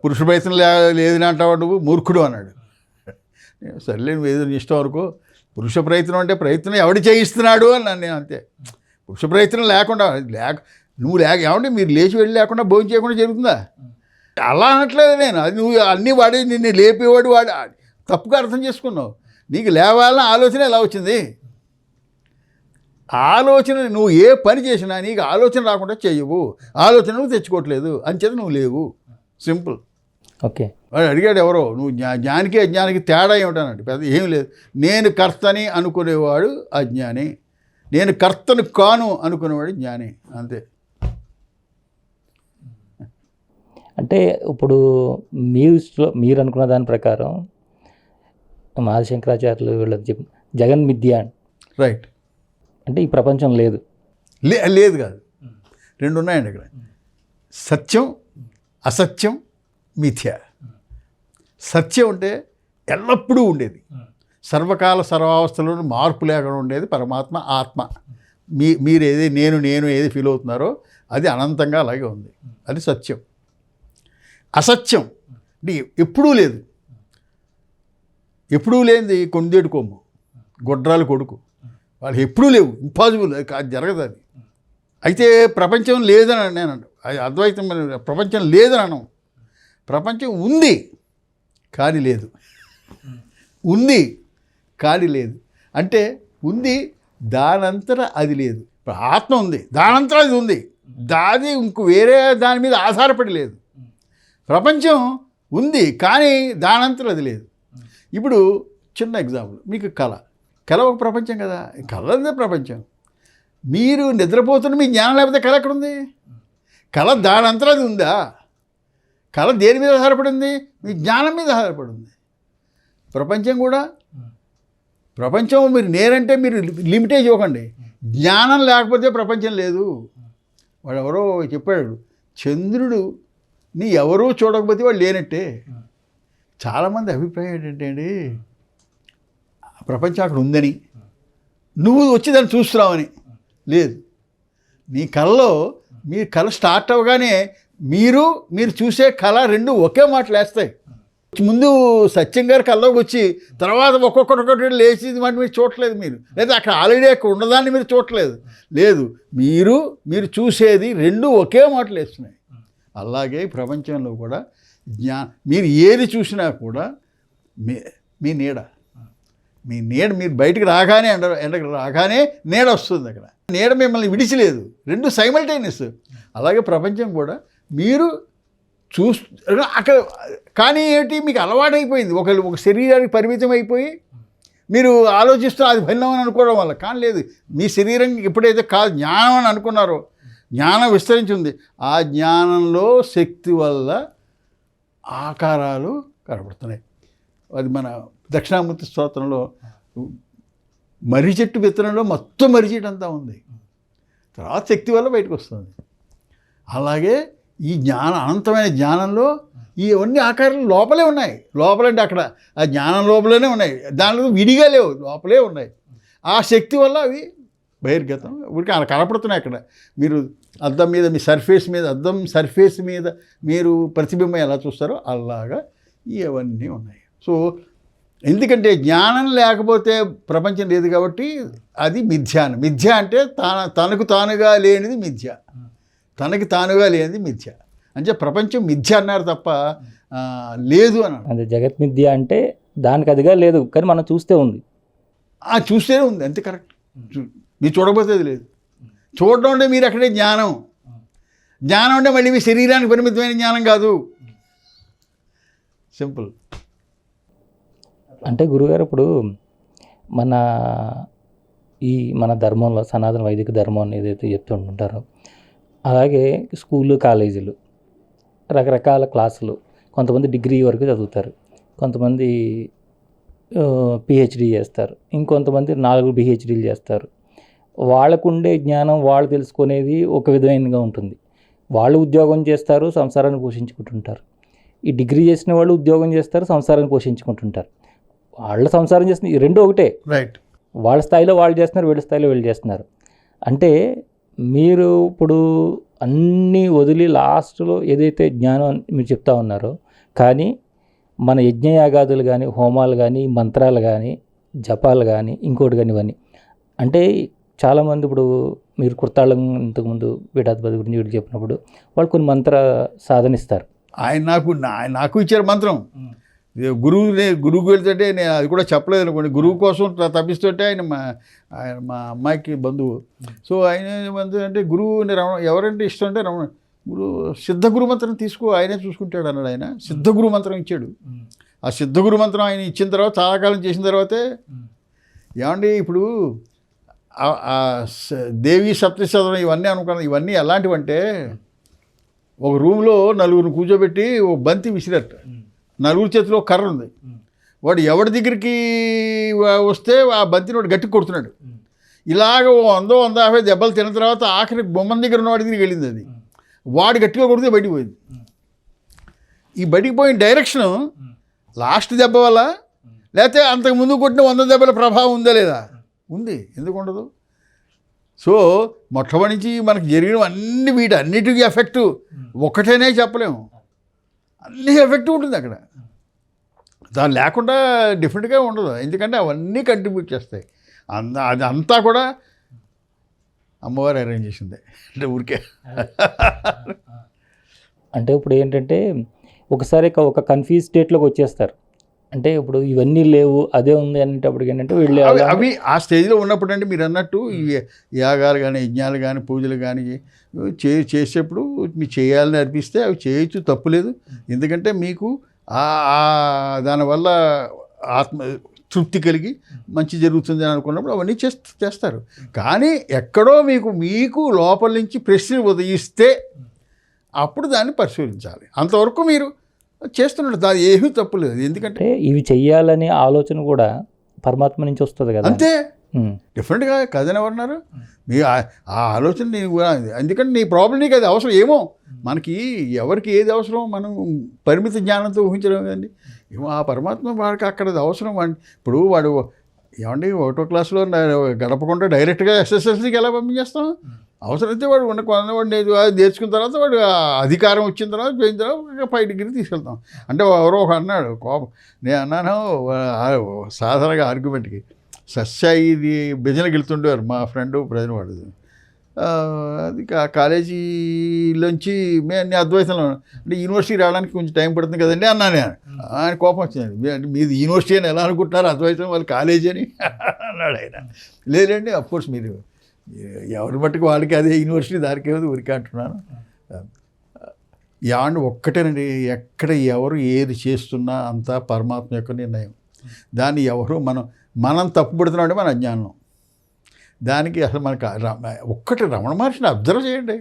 పురుష ప్రయత్నం లేదని అంటావా నువ్వు, మూర్ఖుడు అన్నాడు. సర్లే నువ్వు ఏదో ఇష్టం వరకు. పురుష ప్రయత్నం అంటే ప్రయత్నం ఎవడు చేయిస్తున్నాడు అని నన్ను, అంతే. పురుష ప్రయత్నం లేకుండా నువ్వు ఏమంటే మీరు లేచి వెళ్ళి లేకుండా భోజనం చేయకుండా జరుగుతుందా? అలా అనట్లేదు నేను. అది నువ్వు అన్నీ వాడి నిన్ను లేపేవాడు వాడు తప్పుగా అర్థం చేసుకున్నావు. నీకు లేవాలన్న ఆలోచన ఎలా వచ్చింది? ఆలోచన నువ్వు ఏ పని చేసినా నీకు ఆలోచన రాకుండా చేయవు. ఆలోచన నువ్వు తెచ్చుకోవట్లేదు, అంచేత నువ్వు లేవు, సింపుల్. ఓకే. వాడు అడిగాడు ఎవరో, నువ్వు జ్ఞానికి అజ్ఞానికి తేడా ఏమిటన్నాడు. పెద్ద ఏం లేదు. నేను కర్తని అనుకునేవాడు అజ్ఞాని, నేను కర్తను కాను అనుకునేవాడు జ్ఞాని, అంతే. అంటే ఇప్పుడు మీరు అనుకున్న దాని ప్రకారం ఆదిశంకరాచార్యులు వీళ్ళకి చెప్పి జగన్ మిథ్య, రైట్. అంటే ఈ ప్రపంచం లేదు లేదు కాదు, రెండు ఉన్నాయండి ఇక్కడ. సత్యం, అసత్యం, మిథ్య. సత్యం అంటే ఎల్లప్పుడూ ఉండేది, సర్వకాల సర్వావస్థలను మార్పు లేకుండా ఉండేది పరమాత్మ, ఆత్మ. మీరు నేను ఏది ఫీల్ అవుతున్నారో అది అనంతంగా అలాగే ఉంది, అది సత్యం. అసత్యం అంటే ఎప్పుడూ లేదు, ఎప్పుడూ లేనిది కొండేడు కొమ్ము, గొడ్రాలు కొడుకు, వాళ్ళు ఎప్పుడూ లేవు, ఇంపాసిబుల్, అది జరగదు. అది అయితే ప్రపంచం లేదని నేను అది అద్వైతం. ప్రపంచం లేదని అనం. ప్రపంచం ఉంది కానీ లేదు, ఉంది కానీ లేదు. అంటే ఉంది దానంతర అది లేదు. ఇప్పుడు ఆత్మ ఉంది, దానంతర అది ఉంది, దాది ఇంకో వేరే దాని మీద ఆధారపడి లేదు. ప్రపంచం ఉంది కానీ దానంతర అది లేదు. ఇప్పుడు చిన్న ఎగ్జాంపుల్, మీకు కళ ఒక ప్రపంచం కదా, కళదే ప్రపంచం. మీరు నిద్రపోతున్న మీ జ్ఞానం లేకపోతే కళ ఎక్కడుంది? కళ దానంతరం అది ఉందా? కళ దేని మీద ఆధారపడింది? మీ జ్ఞానం మీద ఆధారపడింది. ప్రపంచం కూడా, ప్రపంచం మీరు నేనంటే మీరు లిమిటేజ్ ఇవ్వకండి. జ్ఞానం లేకపోతే ప్రపంచం లేదు. వాడు ఎవరో చెప్పాడు, చంద్రుడుని ఎవరూ చూడకపోతే వాడు లేనట్టే. చాలామంది అభిప్రాయం ఏంటంటే అండి, ప్రపంచం అక్కడ ఉందని, నువ్వు వచ్చి దాన్ని చూస్తున్నావని. లేదు, నీ కళ్ళలో మీ కళ స్టార్ట్ అవ్వగానే మీరు చూసే కళ రెండు ఒకే మాటలు వేస్తాయి. ముందు సత్యం గారి కళ్ళలోకి వచ్చి తర్వాత ఒక్కొక్కటి లేచి మాట మీరు చూడట్లేదు, మీరు లేదా అక్కడ ఆల్రెడీ అక్కడ ఉన్నదాన్ని మీరు చూడట్లేదు. లేదు, మీరు చూసేది రెండు ఒకే మాటలు వేస్తున్నాయి. అలాగే ప్రపంచంలో కూడా మీరు ఏది చూసినా కూడా మీ నీడ మీరు బయటికి రాగానే ఎండకు రాగానే నీడ వస్తుంది. అక్కడ నీడ మిమ్మల్ని విడిచిలేదు, రెండు సైమల్టేనియస్. అలాగే ప్రపంచం కూడా మీరు అక్కడ కానీ ఏంటి, మీకు అలవాటైపోయింది, ఒక శరీరానికి పరిమితం అయిపోయి మీరు ఆలోచిస్తూ అది భిన్నం అని అనుకోవడం వల్ల. కానీ లేదు, మీ శరీరం ఎప్పుడైతే కాదు జ్ఞానం అని అనుకున్నారో, జ్ఞానం విస్తరించింది, ఆ జ్ఞానంలో శక్తి వల్ల ఆకారాలు కనబడుతున్నాయి. అది మన దక్షిణామూర్తి స్తోత్రంలో మర్రి చెట్టు విత్తనంలో మొత్తం మర్రి చెట్టు అంతా ఉంది, తర్వాత శక్తి వల్ల బయటకు వస్తుంది. అలాగే ఈ అనంతమైన జ్ఞానంలో ఇవన్నీ ఆకారాలు లోపలే ఉన్నాయి. లోపలంటే అక్కడ ఆ జ్ఞానం లోపలనే ఉన్నాయి, దానిలో విడిగా లేవు, లోపలే ఉన్నాయి. ఆ శక్తి వల్ల అవి బహిర్గతం ఊరికి అలా కనపడుతున్నాయి. అక్కడ మీరు అద్దం మీద మీ అద్దం సర్ఫేస్ మీద మీరు ప్రతిబింబం ఎలా చూస్తారో అలాగా ఇవన్నీ ఉన్నాయి. సో ఎందుకంటే జ్ఞానం లేకపోతే ప్రపంచం లేదు కాబట్టి అది మిథ్య అంటే తనకు తానుగా లేనిది మిథ్య, తనకి తానుగా లేనిది మిథ్య. అంటే ప్రపంచం మిథ్య అన్నారు తప్ప లేదు అన్నారు. అంటే జగత్ మిథ్య అంటే దానికి అదిగా లేదు, కానీ మనం చూస్తూనే ఉంది, అంతే కరెక్ట్. మీరు చూడకపోతే అది లేదు. చూడడం అంటే మీరు అక్కడే జ్ఞానం అంటే మళ్ళీ మీ శరీరానికి పరిమితమైన జ్ఞానం కాదు, సింపుల్. అంటే గురుగారు ఇప్పుడు మన ధర్మంలో సనాతన వైదిక ధర్మం ఏదైతే చెప్తుంటారో, అలాగే స్కూళ్ళు కాలేజీలు రకరకాల క్లాసులు, కొంతమంది డిగ్రీ వరకు చదువుతారు, కొంతమంది పిహెచ్డి చేస్తారు, ఇంకొంతమంది 4 పిహెచ్డీలు చేస్తారు. వాళ్ళకుండే జ్ఞానం వాళ్ళు తెలుసుకునేది ఒక విధమైనగా ఉంటుంది. వాళ్ళు ఉద్యోగం చేస్తారు, సంసారాన్ని పోషించుకుంటుంటారు. ఈ డిగ్రీ చేసిన వాళ్ళు ఉద్యోగం చేస్తారు, సంసారాన్ని పోషించుకుంటుంటారు. వాళ్ళ సంసారం చేస్తున్న ఈ రెండు ఒకటే, రైట్. వాళ్ళ స్థాయిలో వాళ్ళు చేస్తున్నారు, వీళ్ళ స్థాయిలో వీళ్ళు చేస్తున్నారు. అంటే మీరు ఇప్పుడు అన్నీ వదిలి లాస్ట్లో ఏదైతే జ్ఞానం మీరు చెప్తా ఉన్నారో, కానీ మన యజ్ఞయాగాదులు కానీ, హోమాలు కానీ, మంత్రాలు కానీ, జపాలు కానీ, ఇంకోటి కానీ ఇవన్నీ అంటే చాలామంది ఇప్పుడు మీరు కుర్తాళం ఇంతకుముందు పీఠాధిపతి గురించి వీళ్ళు చెప్పినప్పుడు వాళ్ళు కొన్ని మంత్ర సాధనిస్తారు. ఆయన నాకు ఇచ్చారు మంత్రం. గురువుకి వెళ్తుంటే నేను అది కూడా చెప్పలేదు అనుకోండి, గురువు కోసం తప్పిస్తుంటే ఆయన మా అమ్మాయికి బంధువు. సో ఆయన బంధువు అంటే గురువుని ఎవరంటే ఇష్టం అంటే సిద్ధ గురు మంత్రం తీసుకో, ఆయనే చూసుకుంటాడు అన్నాడు. ఆయన సిద్ధ గురు మంత్రం ఇచ్చాడు. ఆ సిద్ధ గురు మంత్రం ఆయన ఇచ్చిన తర్వాత చాలా కాలం చేసిన తర్వాతే ఏమండి ఇప్పుడు దేవి సప్తశతం ఇవన్నీ అనుకున్నాను. ఇవన్నీ ఎలాంటివంటే ఒక రూమ్లో 4 కూర్చోబెట్టి ఒక బంతి విసిరట్టు, 4 చేతిలో కర్ర ఉంది. వాడు ఎవరి దగ్గరికి వస్తే ఆ బంతిని వాడు గట్టి కొడుతున్నాడు. ఇలాగ 100-150 దెబ్బలు తిన్న తర్వాత ఆఖరి బొమ్మల దగ్గర ఉన్న వాడి దగ్గరికి వెళ్ళింది. అది వాడు గట్టిగా కొడితే బయటికి పోయింది. ఈ బయటికి పోయిన డైరెక్షను లాస్ట్ దెబ్బ వల్ల, లేకపోతే అంతకు ముందు కొట్టిన 100 దెబ్బల ప్రభావం ఉందా లేదా? ఉంది, ఎందుకు ఉండదు? సో మొట్టమొదటి నుంచి మనకు జరిగిన వీటన్నిటికీ ఎఫెక్టు ఒకటేనే చెప్పలేము, అన్ని ఎఫెక్ట్ ఉంటుంది అక్కడ. దాని లేకుండా డిఫరెంట్గా ఉండదు, ఎందుకంటే అవన్నీ కంట్రిబ్యూట్ చేస్తాయి. అది అంతా కూడా అమ్మవారు అరేంజ్ చేసిందే, అంటే ఊరికే. అంటే ఇప్పుడు ఏంటంటే ఒకసారి ఒక కన్ఫ్యూజ్ స్టేట్లోకి వచ్చేస్తారు. అంటే ఇప్పుడు ఇవన్నీ లేవు, అదే ఉంది అనేటప్పటికి ఏంటంటే వీళ్ళు అవి ఆ స్టేజ్లో ఉన్నప్పుడు అంటే మీరు అన్నట్టు ఈ యాగాలు కానీ, యజ్ఞాలు కానీ, పూజలు కానీ చేసేప్పుడు మీరు చేయాలని అనిపిస్తే అవి చేయొచ్చు, తప్పులేదు. ఎందుకంటే మీకు దానివల్ల ఆత్మ తృప్తి కలిగి మంచి జరుగుతుంది అని అనుకున్నప్పుడు అవన్నీ చేస్తారు. కానీ ఎక్కడో మీకు లోపల నుంచి ప్రశ్న ఉదయిస్తే అప్పుడు దాన్ని పరిశీలించాలి. అంతవరకు మీరు చేస్తున్నట్టు దాని ఏమీ తప్పు లేదు. ఎందుకంటే ఇవి చెయ్యాలనే ఆలోచన కూడా పరమాత్మ నుంచి వస్తుంది కదా, అంతే. డిఫరెంట్గా కదని ఎవరన్నారు మీ ఆ ఆలోచన నేను, ఎందుకంటే నీ ప్రాబ్లం నీకు అది అవసరం ఏమో. మనకి ఎవరికి ఏది అవసరం మనం పరిమిత జ్ఞానంతో ఊహించడం కదండి. ఏమో ఆ పరమాత్మ వాడికి అక్కడ అది అవసరం. ఇప్పుడు వాడు ఏమండి 1వ క్లాస్లో గడపకుండా డైరెక్ట్గా ఎస్ఎస్ఎల్సీకి ఎలా పంపించేస్తాం? అవసరమైతే వాడు కొన్నవాడు నేర్చుకున్న తర్వాత వాడు అధికారం వచ్చిన తర్వాత పోయిన తర్వాత 5 డిగ్రీ తీసుకెళ్తాం. అంటే ఎవరో ఒక అన్నాడు కోపం, నేను అన్నాను సాధారణంగా ఆర్గ్యుమెంట్కి, సత్సాయి బిజనకి వెళ్తుండేవారు మా ఫ్రెండ్ ప్రజల వాడు. అది కాలేజీలోంచి నేను అద్వైతంలో అంటే యూనివర్సిటీ రావడానికి కొంచెం టైం పడుతుంది కదండి అన్నా నేను. ఆయన కోపం వచ్చింది, మీది యూనివర్సిటీ అని ఎలా అనుకుంటున్నారు, అద్వైతం వాళ్ళు కాలేజీ అని అన్నాడు ఆయన. లేదండి అఫ్కోర్స్ మీరు ఎవరి మట్టుకు వాళ్ళకి అదే యూనివర్సిటీ, దానికి ఏదో ఊరికే అంటున్నాను. ఏమండి ఒక్కటేనండి, ఎక్కడ ఎవరు ఏది చేస్తున్నా అంతా పరమాత్మ యొక్క నిర్ణయం. దాన్ని ఎవరు మనం తప్పుపడుతున్నామంటే మన అజ్ఞానం. దానికి అసలు మనకు ఒక్కటి రమణ మహర్షిని అబ్జర్వ్ చేయండి.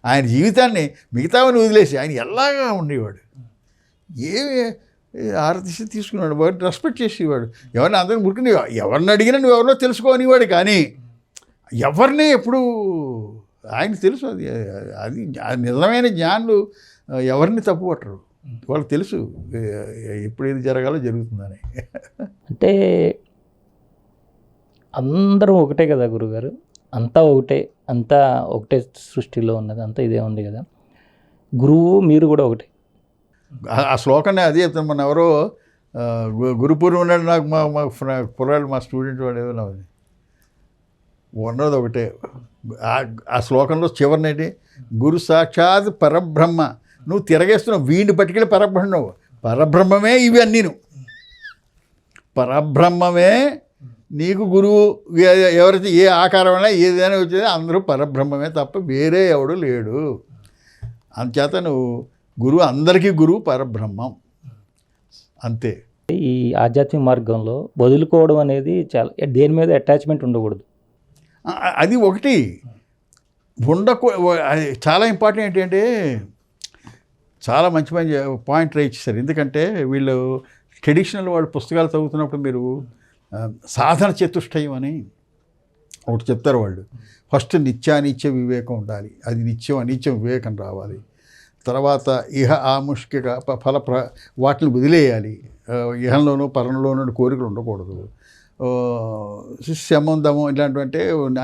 ఆయన జీవితాన్ని మిగతావని వదిలేసి ఆయన ఎలాగా ఉండేవాడు, ఏమి ఆరతిసి తీసుకున్నాడు, వాడు రెస్పెక్ట్ చేసేవాడు. ఎవరిని అందరిని ముట్టుకుని ఎవరిని అడిగినా నువ్వు ఎవరినో తెలుసుకోనివాడు, కానీ ఎవరిని ఎప్పుడు ఆయనకు తెలుసు. అది నిజమైన జ్ఞానులు ఎవరిని తప్పుపట్టరు, వాళ్ళకి తెలుసు ఎప్పుడు ఏది జరగాలో జరుగుతుందని. అంటే అందరం ఒకటే కదా గురుగారు, అంతా ఒకటే సృష్టిలో ఉన్నది, అంతా ఇదే ఉంది కదా. గురువు మీరు కూడా ఒకటే. ఆ శ్లోకాన్ని అదే చెప్తాను. మన ఎవరో గురుపూర్వం ఉన్నాడు, నాకు మా కుర్రాడు మా స్టూడెంట్ వాడు ఏమన్నా ఉన్నది ఒకటే. ఆ శ్లోకంలో చివరినేంటి, గురు సాక్షాత్ పరబ్రహ్మ. నువ్వు తిరగేస్తున్నావు, వీడిని పట్టుకెళ్ళి పరబ్రహ్మవు. పరబ్రహ్మమే ఇవి అన్నీను, పరబ్రహ్మమే నీకు గురువు. ఎవరైతే ఏ ఆకారమైనా ఏదైనా వచ్చేది అందరూ పరబ్రహ్మమే తప్ప వేరే ఎవడు లేడు. అందుచేత నువ్వు గురువు, అందరికీ గురువు పరబ్రహ్మం, అంతే. ఈ ఆధ్యాత్మిక మార్గంలో వదులుకోవడం అనేది చాలా, దేని మీద అటాచ్మెంట్ ఉండకూడదు. అది ఒకటి చాలా ఇంపార్టెంట్. ఏంటంటే చాలా మంచి పాయింట్ రైట్ చేశారు. ఎందుకంటే వీళ్ళు ట్రెడిషనల్ వాళ్ళు పుస్తకాలు చదువుతున్నప్పుడు మీరు సాధన చతుష్టయం అని ఒకటి చెప్తారు వాళ్ళు. ఫస్ట్ నిత్యానిత్య వివేకం ఉండాలి, అది నిత్యం అనిత్యం వివేకం రావాలి. తర్వాత ఇహ ఆముష్కిక వాటిని వదిలేయాలి. ఇహంలోనూ పరంలోనూ కోరికలు ఉండకూడదు. శమం దమం ఇలాంటివంటే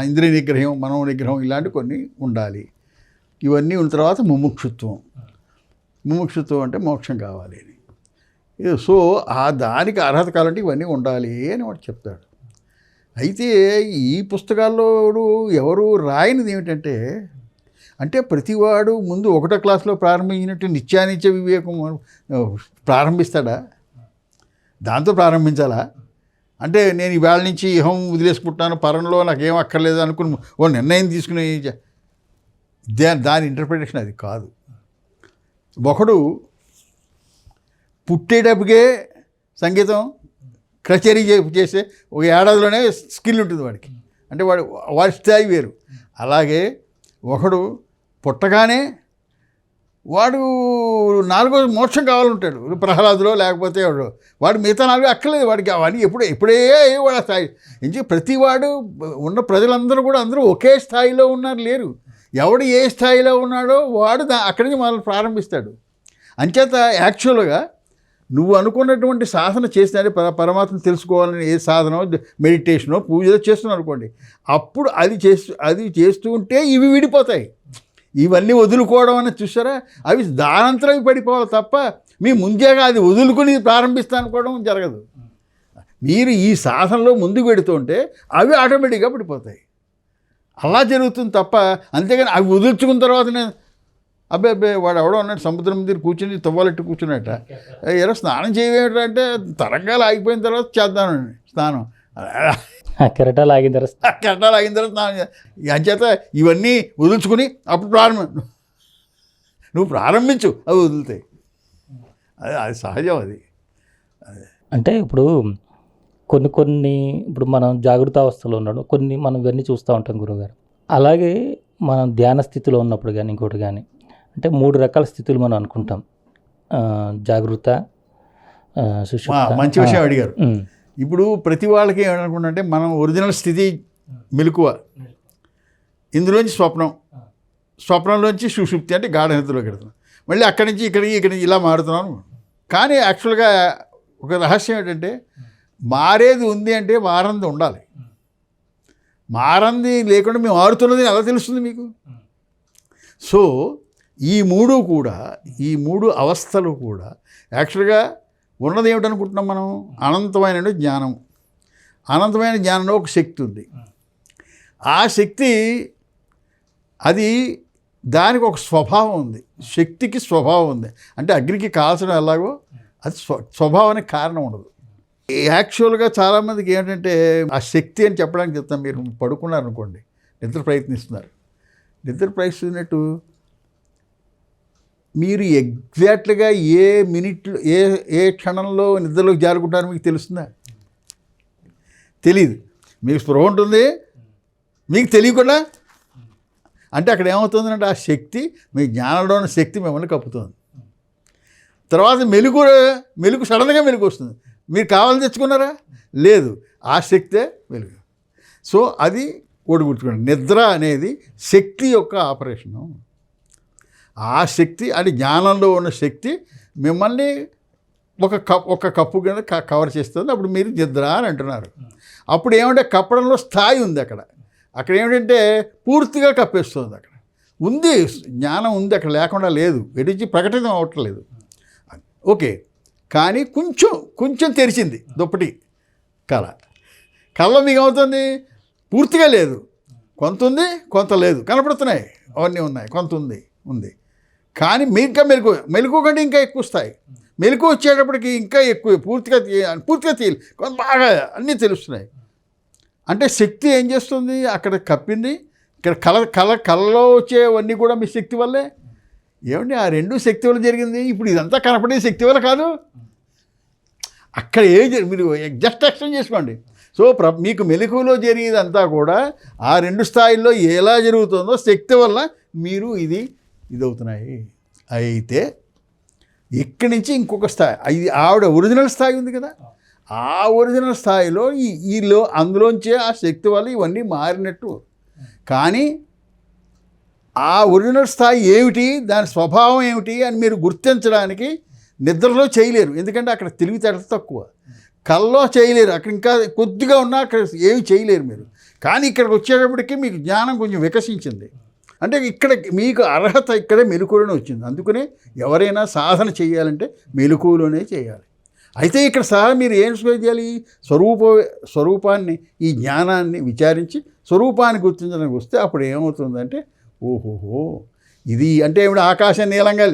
ఇంద్రియ నిగ్రహం, మనో నిగ్రహం ఇలాంటివి కొన్ని ఉండాలి. ఇవన్నీ ఉన్న తర్వాత ముముక్షుత్వం అంటే మోక్షం కావాలి అని. సో దానికి అర్హత కావాలంటే ఇవన్నీ ఉండాలి అని వాడు చెప్తాడు. అయితే ఈ పుస్తకాల్లో ఎవరు రాయనిది ఏమిటంటే, అంటే ప్రతివాడు ముందు 1వ క్లాస్లో ప్రారంభించినట్టు నిత్యానిత్య వివేకం ప్రారంభిస్తాడా? దాంతో ప్రారంభించాలా? అంటే నేను ఈవేళ నుంచి ఇహం వదిలేసుకుంటాను, పరంలో నాకేం అక్కర్లేదు అనుకుని ఓ నిర్ణయం తీసుకుని దాని ఇంటర్ప్రిటేషన్ అది కాదు. ఒకడు పుట్టేటప్పటికే సంగీతం కచేరీ చేసే ఒక ఏడాదిలోనే స్కిల్ ఉంటుంది వాడికి, అంటే వాడి స్థాయి వేరు. అలాగే ఒకడు పుట్టగానే వాడు 4వ మోక్షం కావాలంటాడు, ప్రహ్లాదులో లేకపోతే వాడు మిగతా 4 అక్కర్లేదు వాడికి. అవన్నీ ఇప్పుడే వాడు ఆ స్థాయి నుంచి ప్రతివాడు ఉన్న ప్రజలందరూ కూడా అందరూ ఒకే స్థాయిలో ఉన్నారు లేరు. ఎవడు ఏ స్థాయిలో ఉన్నాడో వాడు అక్కడి నుంచి మనం ప్రారంభిస్తాడు. అంచేత యాక్చువల్గా నువ్వు అనుకున్నటువంటి సాధన చేసినట్టే పరమాత్మ తెలుసుకోవాలని ఏ సాధనో మెడిటేషనో పూజలో చేస్తున్నావు అనుకోండి, అప్పుడు అది చేస్తూ ఉంటే ఇవి విడిపోతాయి. ఇవన్నీ వదులుకోవడం అనేది చూసారా, అవి దానంతరం పడిపోవాలి తప్ప మీ ముందేగా అది వదులుకుని ప్రారంభిస్తా అనుకోవడం జరగదు. మీరు ఈ సాధనలో ముందుకు పెడుతుంటే అవి ఆటోమేటిక్గా పడిపోతాయి. అలా జరుగుతుంది తప్ప, అంతేగాని అవి వదులుచుకున్న తర్వాత నేను అబ్బాయి వాడు ఎవడో ఉన్నాడు సముద్రం మీద కూర్చుని తువ్వాలెట్టు కూర్చున్నట్ట, ఎలా స్నానం చేయవేంటంటే తరంగాలు ఆగిపోయిన తర్వాత చేద్దానండి స్నానం. కెరటాలు ఆగిన తర్వాత స్నానం అంచేత ఇవన్నీ వదులుచుకుని అప్పుడు నువ్వు ప్రారంభించు, అవి వదులుతాయి. అది సహజం. అది అంటే ఇప్పుడు కొన్ని ఇప్పుడు మనం జాగృత అవస్థలో ఉన్నాడు, కొన్ని మనం ఇవన్నీ చూస్తూ ఉంటాం గురువుగారు. అలాగే మనం ధ్యాన స్థితిలో ఉన్నప్పుడు కానీ ఇంకోటి కానీ, అంటే 3 రకాల స్థితులు మనం అనుకుంటాం, జాగృత, సుషుప్త. మంచి విషయం అడిగారు. ఇప్పుడు ప్రతి వాళ్ళకి ఏమనుకుంటే మనం ఒరిజినల్ స్థితి మెలకువ, ఇందులోంచి స్వప్నంలోంచి సుషుప్తి అంటే గాఢ నిద్రలోకి వెళ్తున్నాం, మళ్ళీ అక్కడి నుంచి ఇక్కడికి ఇలా మారుతున్నాను. కానీ యాక్చువల్గా ఒక రహస్యం ఏంటంటే మారేది ఉంది అంటే మారంది ఉండాలి. మారంది లేకుండా మేము మారుతున్నది ఎలా తెలుస్తుంది మీకు? సో ఈ మూడు అవస్థలు కూడా యాక్చువల్గా ఉన్నది ఏమిటనుకుంటున్నాం మనం? అనంతమైన జ్ఞానం. అనంతమైన జ్ఞానంలో ఒక శక్తి ఉంది. ఆ శక్తి అది దానికి ఒక స్వభావం ఉంది. శక్తికి స్వభావం ఉంది. అంటే అగ్నికి కాల్చడం ఎలాగో అది స్వభావానికి కారణం ఉండదు. యాక్చువల్గా చాలామందికి ఏంటంటే ఆ శక్తి అని చెప్పడానికి చెప్తాను. మీరు పడుకున్నారు అనుకోండి, నిద్ర ప్రయత్నిస్తున్నారు. నిద్ర ప్రయత్నిస్తున్నట్టు మీరు ఎగ్జాక్ట్గా ఏ మినిట్లో ఏ క్షణంలో నిద్రలోకి జారుకుంటారో మీకు తెలుస్తుందా? తెలీదు. మీకు స్పృహ ఉంటుంది, మీకు తెలియకుండా. అంటే అక్కడ ఏమవుతుందంటే ఆ శక్తి, మీ జ్ఞానంలో ఉన్న శక్తి మిమ్మల్ని కప్పుతుంది. తర్వాత మెలుగు సడన్గా మెలుగు వస్తుంది. మీరు కావాలని తెచ్చుకున్నారా? లేదు, ఆ శక్తే వెలుగు. సో అది గుర్తుకోండి, నిద్ర అనేది శక్తి యొక్క ఆపరేషను. ఆ శక్తి అది జ్ఞానంలో ఉన్న శక్తి మిమ్మల్ని ఒక కప్పు కింద కవర్ చేస్తుంది. అప్పుడు మీరు నిద్ర అని అంటున్నారు. అప్పుడు ఏమంటే కప్పడంలో స్థాయి ఉంది. అక్కడ ఏమిటంటే పూర్తిగా కప్పేస్తుంది. అక్కడ ఉంది, జ్ఞానం ఉంది, అక్కడ లేకుండా లేదు, ఎడిచి ప్రకటన అవ్వట్లేదు. ఓకే, కానీ కొంచెం తెరిచింది దుప్పటి కళ్ళ మీకు అవుతుంది, పూర్తిగా లేదు, కొంత ఉంది కొంత లేదు, కనపడుతున్నాయి, అవన్నీ ఉన్నాయి, కొంత ఉంది. కానీ ఇంకా మెలకు కంటే ఇంకా ఎక్కువ స్థాయి. మెలకు వచ్చేటప్పటికి ఇంకా ఎక్కువ, పూర్తిగా తీయాలి, కొంత బాగా అన్నీ తెలుస్తున్నాయి. అంటే శక్తి ఏం చేస్తుంది? అక్కడ కప్పింది. ఇక్కడ కళలో వచ్చేవన్నీ కూడా మీ శక్తి వల్లే. ఏమండి, ఆ రెండు శక్తి వల్ల జరిగింది. ఇప్పుడు ఇదంతా కనపడే శక్తి వల్ల కాదు. అక్కడ మీరు జస్ట్ ఎక్స్టెండ్ చేసుకోండి. సో మీకు మెలకువలో జరిగేదంతా కూడా ఆ రెండు స్థాయిల్లో ఎలా జరుగుతుందో శక్తి వల్ల మీరు ఇది అవుతున్నాయి. అయితే ఇక్కడి నుంచి ఇంకొక స్థాయి, ఇది ఆవిడ ఒరిజినల్ స్థాయి ఉంది కదా, ఆ ఒరిజినల్ స్థాయిలో అందులోంచే ఆ శక్తి వల్ల ఇవన్నీ మారినట్టు. కానీ ఆ ఒరిజినల్ స్థాయి ఏమిటి, దాని స్వభావం ఏమిటి అని మీరు గుర్తించడానికి నిద్రలో చేయలేరు. ఎందుకంటే అక్కడ తెలివితేటలు తక్కువ. కల్లో చేయలేరు, అక్కడ ఇంకా కొద్దిగా ఉన్నా అక్కడ ఏమి చేయలేరు మీరు. కానీ ఇక్కడికి వచ్చేటప్పటికి మీకు జ్ఞానం కొంచెం వికసించింది. అంటే ఇక్కడ మీకు అర్హత ఇక్కడే మెలకువలోనే వచ్చింది. అందుకనే ఎవరైనా సాధన చేయాలంటే మెలకువలోనే చేయాలి. అయితే ఇక్కడ మీరు ఏం చేయాలి? స్వరూపాన్ని, ఈ జ్ఞానాన్ని విచారించి స్వరూపాన్ని గుర్తించడానికి వస్తే అప్పుడు ఏమవుతుందంటే, ఓహోహో ఇది అంటే ఏమిటి, ఆకాశం నీలంగా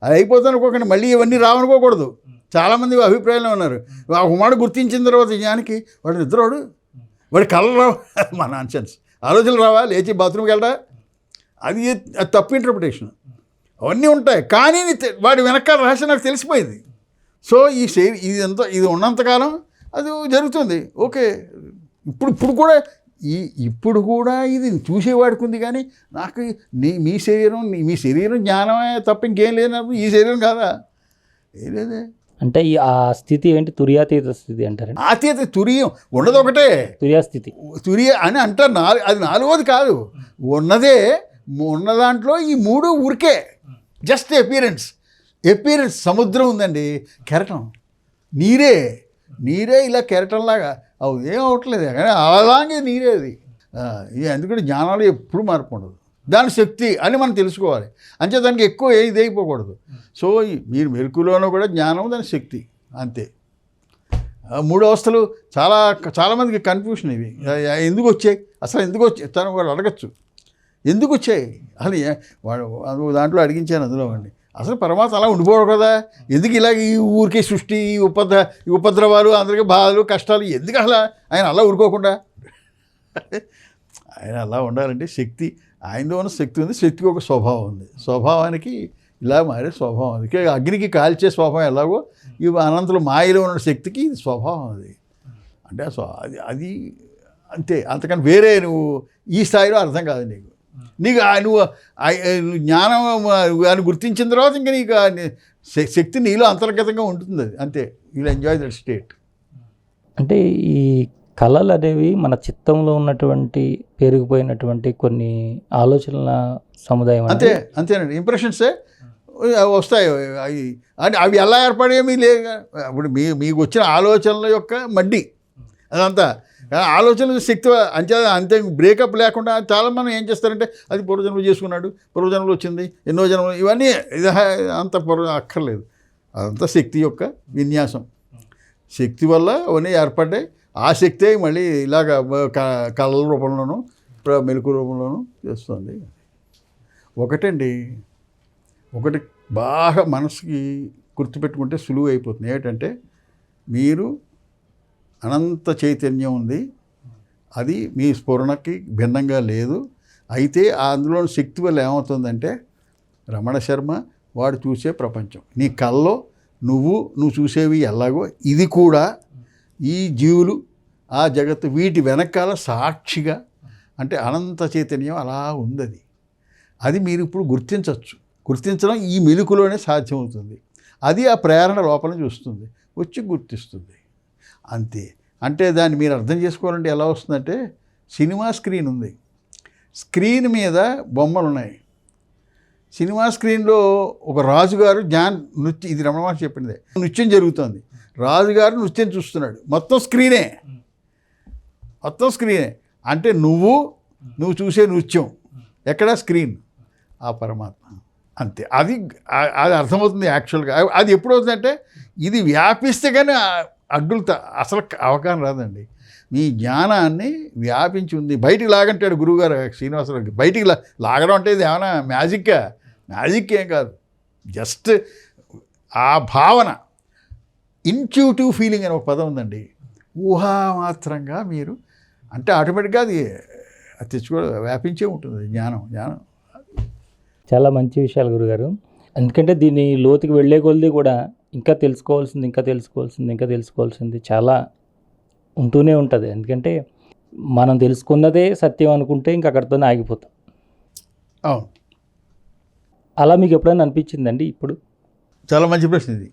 అది అయిపోతుంది అనుకోకండి, మళ్ళీ ఇవన్నీ రావనుకోకూడదు. చాలామంది అభిప్రాయంలో ఉన్నారు, ఆ మాట గుర్తించిన తర్వాత జ్ఞానికి వాడు నిద్రవాడు, వాడి కళ్ళు రావు, మా నాన్సెన్స్ ఆలోచనలు రావా, లేచి బాత్రూమ్కి వెళ్ళరా, అది తప్పు ఇంటర్ప్రిటేషన్. అవన్నీ ఉంటాయి, కానీ వాడి వెనకాల రహస్యం నాకు తెలిసిపోయింది. సో ఇది ఉన్నంతకాలం అది జరుగుతుంది. ఓకే, ఇప్పుడు కూడా ఇది చూసేవాడికి ఉంది. కానీ నాకు మీ శరీరం జ్ఞానమే తప్ప ఇంకేం లేనప్పుడు ఈ శరీరం కాదా? ఏం లేదే. అంటే ఆ స్థితి ఏంటి? తుర్యాతీత స్థితి అంటారండి. అతీత తురియం ఉన్నది ఒకటే, తుర్యాస్థితి. అని అంటారు. అది నాలుగోది కాదు, ఉన్న దాంట్లో ఈ మూడు ఊరికే జస్ట్ అపీరెన్స్. సముద్రం ఉందండి, కెరటం, నీరే ఇలా కెరటంలాగా ఏం అవట్లేదు, కానీ అలాగే నీరేది. ఎందుకంటే జ్ఞానాలు ఎప్పుడు మార్పు ఉండదు, దాని శక్తి అని మనం తెలుసుకోవాలి. అంతే, దానికి ఎక్కువ ఇది అయిపోకూడదు. సో మీరు మెలకువలోనూ కూడా జ్ఞానం, దాని శక్తి, అంతే. మూడు అవస్థలు చాలామందికి కన్ఫ్యూషన్. ఇవి ఎందుకు వచ్చాయి, అసలు ఎందుకు వచ్చాయి తను వాడు అడగచ్చు, ఎందుకు వచ్చాయి అని. వాడు దాంట్లో అడిగించాను అందులో అండి, అసలు పరమాత్మ అలా ఉండిపోవడం కదా, ఎందుకు ఇలాగ ఈ ఊరికే సృష్టి, ఈ ఉపద్రవాలు, అందరికీ బాధలు కష్టాలు ఎందుకు అసలు ఆయన అలా ఊరుకోకుండా? ఆయన అలా ఉండాలంటే శక్తి, ఆయనలో ఉన్న శక్తి ఉంది, శక్తికి ఒక స్వభావం ఉంది, స్వభావానికి ఇలా మారే స్వభావం. అందుకే అగ్నికి కాల్చే స్వభావం ఎలాగో ఇవి అనంతలో మాయలో ఉన్న శక్తికి ఇది స్వభావం. అంటే అది అంతే, అంతకని వేరే నువ్వు ఈ స్థాయిలో అర్థం కాదు నీకు నువ్వు జ్ఞానం అని గుర్తించిన తర్వాత ఇంకా నీకు శక్తి నీలో అంతర్గతంగా ఉంటుంది. అది అంతే, యూ ఎంజాయ్ దట్ స్టేట్. అంటే ఈ కళలు అనేవి మన చిత్తంలో ఉన్నటువంటి పేరుకుపోయినటువంటి కొన్ని ఆలోచనల సముదాయం. అంతేనండి, ఇంప్రెషన్సే వస్తాయి. అవి ఎలా ఏర్పడేమీ లేదు. ఇప్పుడు మీకు వచ్చిన ఆలోచనల యొక్క మడ్డి అదంతా ఆలోచన శక్తి అంతే బ్రేకప్ లేకుండా చాలా మనం ఏం చేస్తారంటే అది పూర్వజన్మలు చేసుకున్నాడు, పూర్వజన్మలు వచ్చింది, ఎన్నో జన్మలు, ఇవన్నీ ఇది అంత అక్కర్లేదు. అదంతా శక్తి యొక్క విన్యాసం. శక్తి వల్ల అవన్నీ ఏర్పడ్డాయి. ఆ శక్తే మళ్ళీ ఇలాగ కళల రూపంలోనూ మెలకు రూపంలోనూ చేస్తుంది. ఒకటి బాగా మనసుకి గుర్తుపెట్టుకుంటే సులువు అయిపోతుంది. ఏంటంటే మీరు అనంత చైతన్యం ఉంది, అది మీ స్ఫురణకి భిన్నంగా లేదు. అయితే అందులోని శక్తి వల్ల ఏమవుతుందంటే రమణ శర్మ వాడు చూసే ప్రపంచం నీ కల్లో నువ్వు చూసేవి ఎలాగో ఇది కూడా ఈ జీవులు ఆ జగత్తు వీటి వెనకాల సాక్షిగా అంటే అనంత చైతన్యం అలా ఉంది. అది మీరు ఇప్పుడు గుర్తించడం ఈ మెలుకులోనే సాధ్యమవుతుంది. అది ఆ ప్రేరణ లోపల చూస్తుంది, వచ్చి గుర్తిస్తుంది అంతే. అంటే దాన్ని మీరు అర్థం చేసుకోవాలంటే ఎలా వస్తుందంటే సినిమా స్క్రీన్ ఉంది, స్క్రీన్ మీద బొమ్మలు ఉన్నాయి. సినిమా స్క్రీన్లో ఒక రాజుగారు నృత్యం, ఇది రమణ మహర్షి చెప్పిందే, నృత్యం జరుగుతుంది, రాజుగారు నృత్యం చూస్తున్నాడు, మొత్తం స్క్రీనే అంటే నువ్వు చూసే నృత్యం ఎక్కడ స్క్రీన్ ఆ పరమాత్మ అంతే. అది అర్థమవుతుంది యాక్చువల్గా. అది ఎప్పుడవుతుందంటే ఇది వ్యాపిస్తే కానీ అడ్డులు అసలు అవగాహన రాదండి. మీ జ్ఞానాన్ని వ్యాపించి ఉంది, బయటికి లాగంటాడు గురువుగారు శ్రీనివాసరావు. బయటికి లాగడం అంటే ఇది ఏమైనా మ్యాజిక్ ఏం కాదు, జస్ట్ ఆ భావన. ఇంట్యూటివ్ ఫీలింగ్ అని ఒక పదం ఉందండి. ఊహామాత్రంగా మీరు అంటే ఆటోమేటిక్గా అది వ్యాపించే ఉంటుంది జ్ఞానం. చాలా మంచి విషయాలు గురుగారు. ఎందుకంటే దీన్ని లోతుకి వెళ్ళే కొలది కూడా ఇంకా తెలుసుకోవాల్సింది చాలా ఉంటూనే ఉంటుంది. ఎందుకంటే మనం తెలుసుకున్నదే సత్యం అనుకుంటే ఇంక అక్కడితోనే ఆగిపోతాం. అవును. అలా మీకు ఎప్పుడైనా అనిపించిందండి? ఇప్పుడు చాలా మంచి ప్రశ్న ఇది.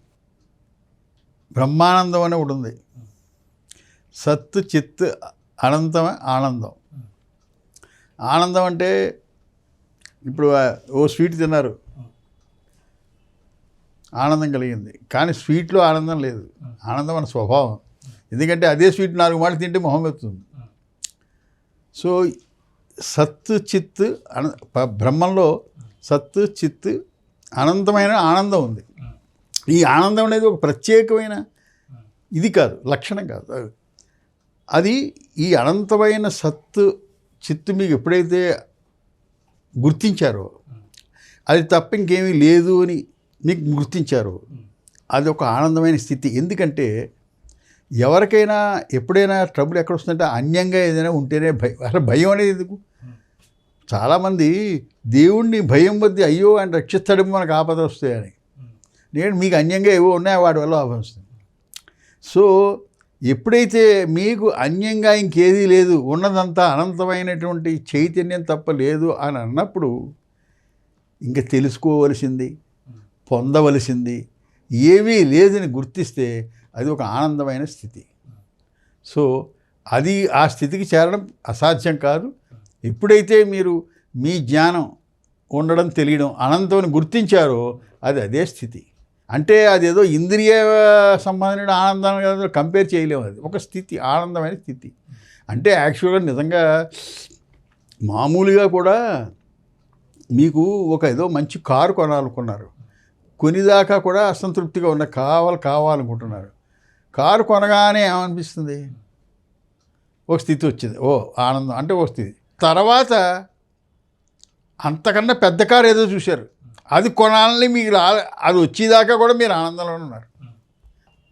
బ్రహ్మానందం అని ఒకటి ఉంది, సత్ చిత్ అనంతం ఆనందం. ఆనందం అంటే ఇప్పుడు ఓ స్వీట్ తిన్నారు, ఆనందం కలిగింది, కానీ స్వీట్లో ఆనందం లేదు. ఆనందం మన స్వభావం. ఎందుకంటే అదే స్వీట్ 4 మాటలు తింటే మొహం ఎత్తుంది. సో సత్ చిత్ బ్రహ్మంలో సత్ చిత్ అనంతమైన ఆనందం ఉంది. ఈ ఆనందం అనేది ఒక ప్రత్యేకమైన ఇది కాదు, లక్షణం కాదు. అది ఈ అనంతమైన సత్తు చిత్తు మీకు ఎప్పుడైతే గుర్తించారో, అది తప్ప ఇంకేమీ లేదు అని మీకు గుర్తించారో, అది ఒక ఆనందమైన స్థితి. ఎందుకంటే ఎవరికైనా ఎప్పుడైనా ట్రబుల్ ఎక్కడ వస్తుందంటే అన్యంగా ఏదైనా ఉంటేనే అసలు భయం అనేది ఎందుకు? చాలామంది దేవుణ్ణి భయం వద్ద అయ్యో ఆయన రక్షిస్తాడేమో మనకు ఆపదలు వస్తాయని. నేను మీకు అన్యంగా ఏవో ఉన్నాయో వాటి వల్ల ఆపద వస్తుంది. సో ఎప్పుడైతే మీకు అన్యంగా ఇంకేదీ లేదు, ఉన్నదంతా అనంతమైనటువంటి చైతన్యం తప్ప లేదు అని అన్నప్పుడు ఇంకా తెలుసుకోవలసింది, పొందవలసింది ఏమీ లేదని గుర్తిస్తే అది ఒక ఆనందమైన స్థితి. సో అది ఆ స్థితికి చేరడం అసాధ్యం కాదు. ఎప్పుడైతే మీరు మీ జ్ఞానం ఉండడం తెలియడం అనంతమని గుర్తించారో అది అదే స్థితి. అంటే అదేదో ఇంద్రియ సంబంధమైన ఆనందాన్ని కంపేర్ చేయలేము. అది ఒక స్థితి, ఆనందమైన స్థితి. అంటే యాక్చువల్గా నిజంగా మామూలుగా కూడా మీకు ఒక ఏదో మంచి కారు కొనాలనుకున్నారు, కొనిదాకా కూడా అసంతృప్తిగా ఉన్న కావాలనుకుంటున్నారు. కారు కొనగానే ఏమనిపిస్తుంది? ఒక స్థితి వచ్చింది, ఓ ఆనందం అంటే ఒక స్థితి. తర్వాత అంతకన్నా పెద్ద కారు ఏదో చూశారు, అది కొనాలని మీకు అది వచ్చేదాకా కూడా మీరు ఆనందంలో ఉన్నారు.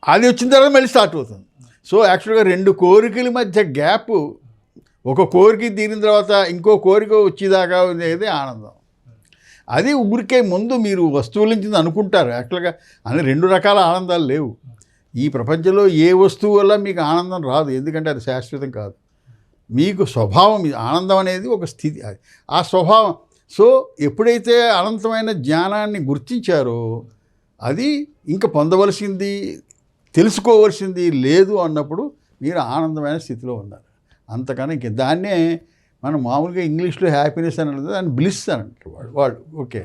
అది వచ్చిన తర్వాత మళ్ళీ స్టార్ట్ అవుతుంది. సో యాక్చువల్గా 2 కోరికల మధ్య గ్యాప్, ఒక కోరిక తీరిన తర్వాత ఇంకో కోరిక వచ్చేదాకా ఉండేది ఆనందం. అది ఊరికే ముందు మీరు వస్తువుల నుంచి అనుకుంటారు. యాక్చువల్గా అని 2 రకాల ఆనందాలు లేవు ఈ ప్రపంచంలో. ఏ వస్తువు వల్ల మీకు ఆనందం రాదు, ఎందుకంటే అది శాశ్వతం కాదు. మీకు స్వభావం, ఆనందం అనేది ఒక స్థితి, అది ఆ స్వభావం. సో ఎప్పుడైతే అనంతమైన జ్ఞానాన్ని గుర్తించారో అది ఇంకా పొందవలసింది, తెలుసుకోవలసింది లేదు అన్నప్పుడు మీరు ఆనందమైన స్థితిలో ఉన్నారు. అంతకన్నా ఇంక దాన్నే మనం మామూలుగా ఇంగ్లీష్లో హ్యాపీనెస్ అని అంటే దాన్ని బ్లిస్ అని అంటారు వాళ్ళు. Okay,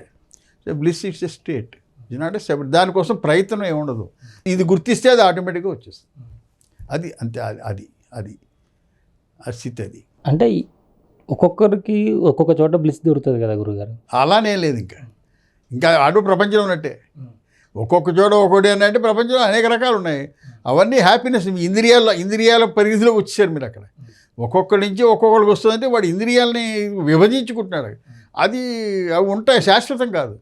so bliss it's a state, it's not a separate. దానికోసం ప్రయత్నం ఏమి ఉండదు. ఇది గుర్తిస్తే అది ఆటోమేటిక్గా వచ్చేస్తుంది. అది అంతే. అది అది ఆ స్థితి అది. అంటే ఒక్కొక్కరికి ఒక్కొక్క చోట బ్లిస్ దొరుకుతుంది కదా గురుగారు. అలానే లేదు ఇంకా అటు ప్రపంచం ఉన్నట్టే. ఒక్కొక్క చోట ఒక్కొక్కటి అని అంటే ప్రపంచంలో అనేక రకాలు ఉన్నాయి. అవన్నీ హ్యాపీనెస్. ఇంద్రియాల పరిధిలోకి వచ్చేసారు మీరు అక్కడ. ఒక్కొక్కడి నుంచి ఒక్కొక్కడికి వస్తుందంటే వాడు ఇంద్రియాలని విభజించుకుంటున్నాడు. అది అవి ఉంటాయి, శాశ్వతం కాదు.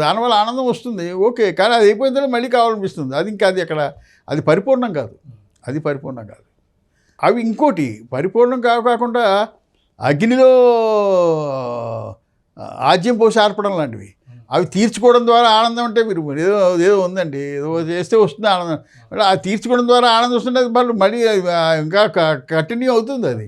దానివల్ల ఆనందం వస్తుంది, ఓకే, కానీ అది అయిపోయిన తర్వాత మళ్ళీ కావాలనిపిస్తుంది. అది ఇంకా అది అక్కడ అది పరిపూర్ణం కాదు. అది పరిపూర్ణం కాదు. అవి ఇంకోటి పరిపూర్ణం కాకుండా అగ్నిలో ఆజ్యం పోసి ఆర్పడం లాంటివి. అవి తీర్చుకోవడం ద్వారా ఆనందం అంటే మీరు ఏదో ఉందండి, ఏదో చేస్తే వస్తుంది ఆనందం. అది తీర్చుకోవడం ద్వారా ఆనందం వస్తుంది. అది మళ్ళీ ఇంకా కంటిన్యూ అవుతుంది. అది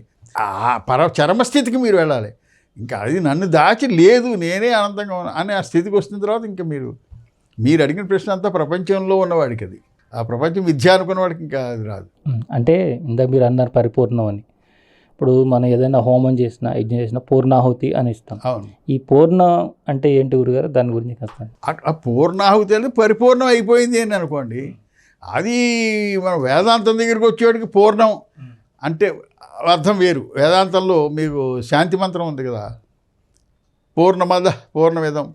చరమస్థితికి మీరు వెళ్ళాలి. ఇంకా అది నన్ను దాచి లేదు, నేనే ఆనందంగా అనే ఆ స్థితికి వస్తున్న తర్వాత ఇంకా మీరు అడిగిన ప్రశ్న అంతా ప్రపంచంలో ఉన్నవాడికి అది. ఆ ప్రపంచం విద్య అనుకున్న వాడికి ఇంకా అది రాదు. అంటే ఇందాక మీరు అన్నారు పరిపూర్ణం అని. ఇప్పుడు మనం ఏదైనా హోమం చేసినా యజ్ఞం చేసినా పూర్ణాహుతి అని ఇస్తాం. అవును. ఈ పూర్ణ అంటే ఏంటి గురుగారు? దాని గురించి కాస్త. ఆ పూర్ణాహుతి అనేది పరిపూర్ణం అయిపోయింది అని అనుకోండి. అది మన వేదాంతం దగ్గరికి వచ్చేవాడికి పూర్ణం అంటే అర్థం వేరు. వేదాంతంలో మీకు శాంతి మంత్రం ఉంది కదా, పూర్ణమద పూర్ణమిదం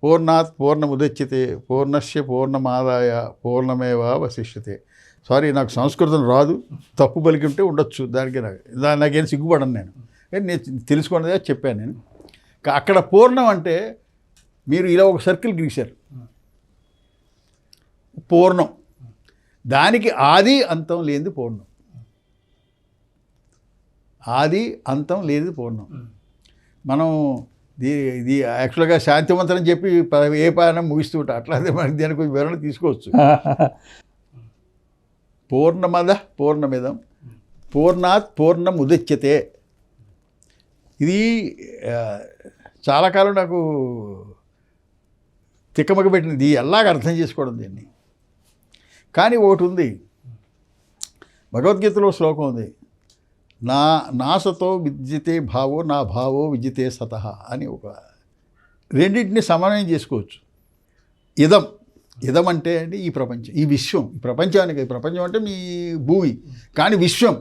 పూర్ణాత్ పూర్ణముదచ్యతే పూర్ణస్య పూర్ణమాదాయ పూర్ణమేవావశిష్యతే. సారీ, నాకు సంస్కృతం రాదు, తప్పు పలికి ఉంటే ఉండొచ్చు, నాకేం సిగ్గుపడను నేను. కానీ నేను తెలుసుకున్నదే చెప్పాను నేను. అక్కడ పూర్ణం అంటే మీరు ఇలా ఒక సర్కిల్ గీశారు, పూర్ణం. దానికి ఆది అంతం లేనిది పూర్ణం. ఆది అంతం లేదు పూర్ణం. మనం ఇది యాక్చువల్గా శాంతివంతం చెప్పి ఏ పాలన ముగిస్తూ ఉంటాం. అట్లాగే మనకి దానికి కొంచెం వివరణ తీసుకోవచ్చు. పూర్ణమద పూర్ణమిదం పూర్ణాత్ పూర్ణముదచ్యతే. ఇది చాలా కాలం నాకు తిక్కమక పెట్టినది, ఎలాగ అర్థం చేసుకోవడం దీన్ని. కానీ ఒకటి ఉంది, భగవద్గీతలో శ్లోకం ఉంది, నా సతో విద్యతే భావో నా భావో విద్యతే సతః అని. ఒక రెండింటిని సమన్వయం చేసుకోవచ్చు. ఇదం అంటే ఈ ప్రపంచం, ఈ విశ్వం, ఈ ప్రపంచానికి. ప్రపంచం అంటే మీ భూమి, కానీ విశ్వం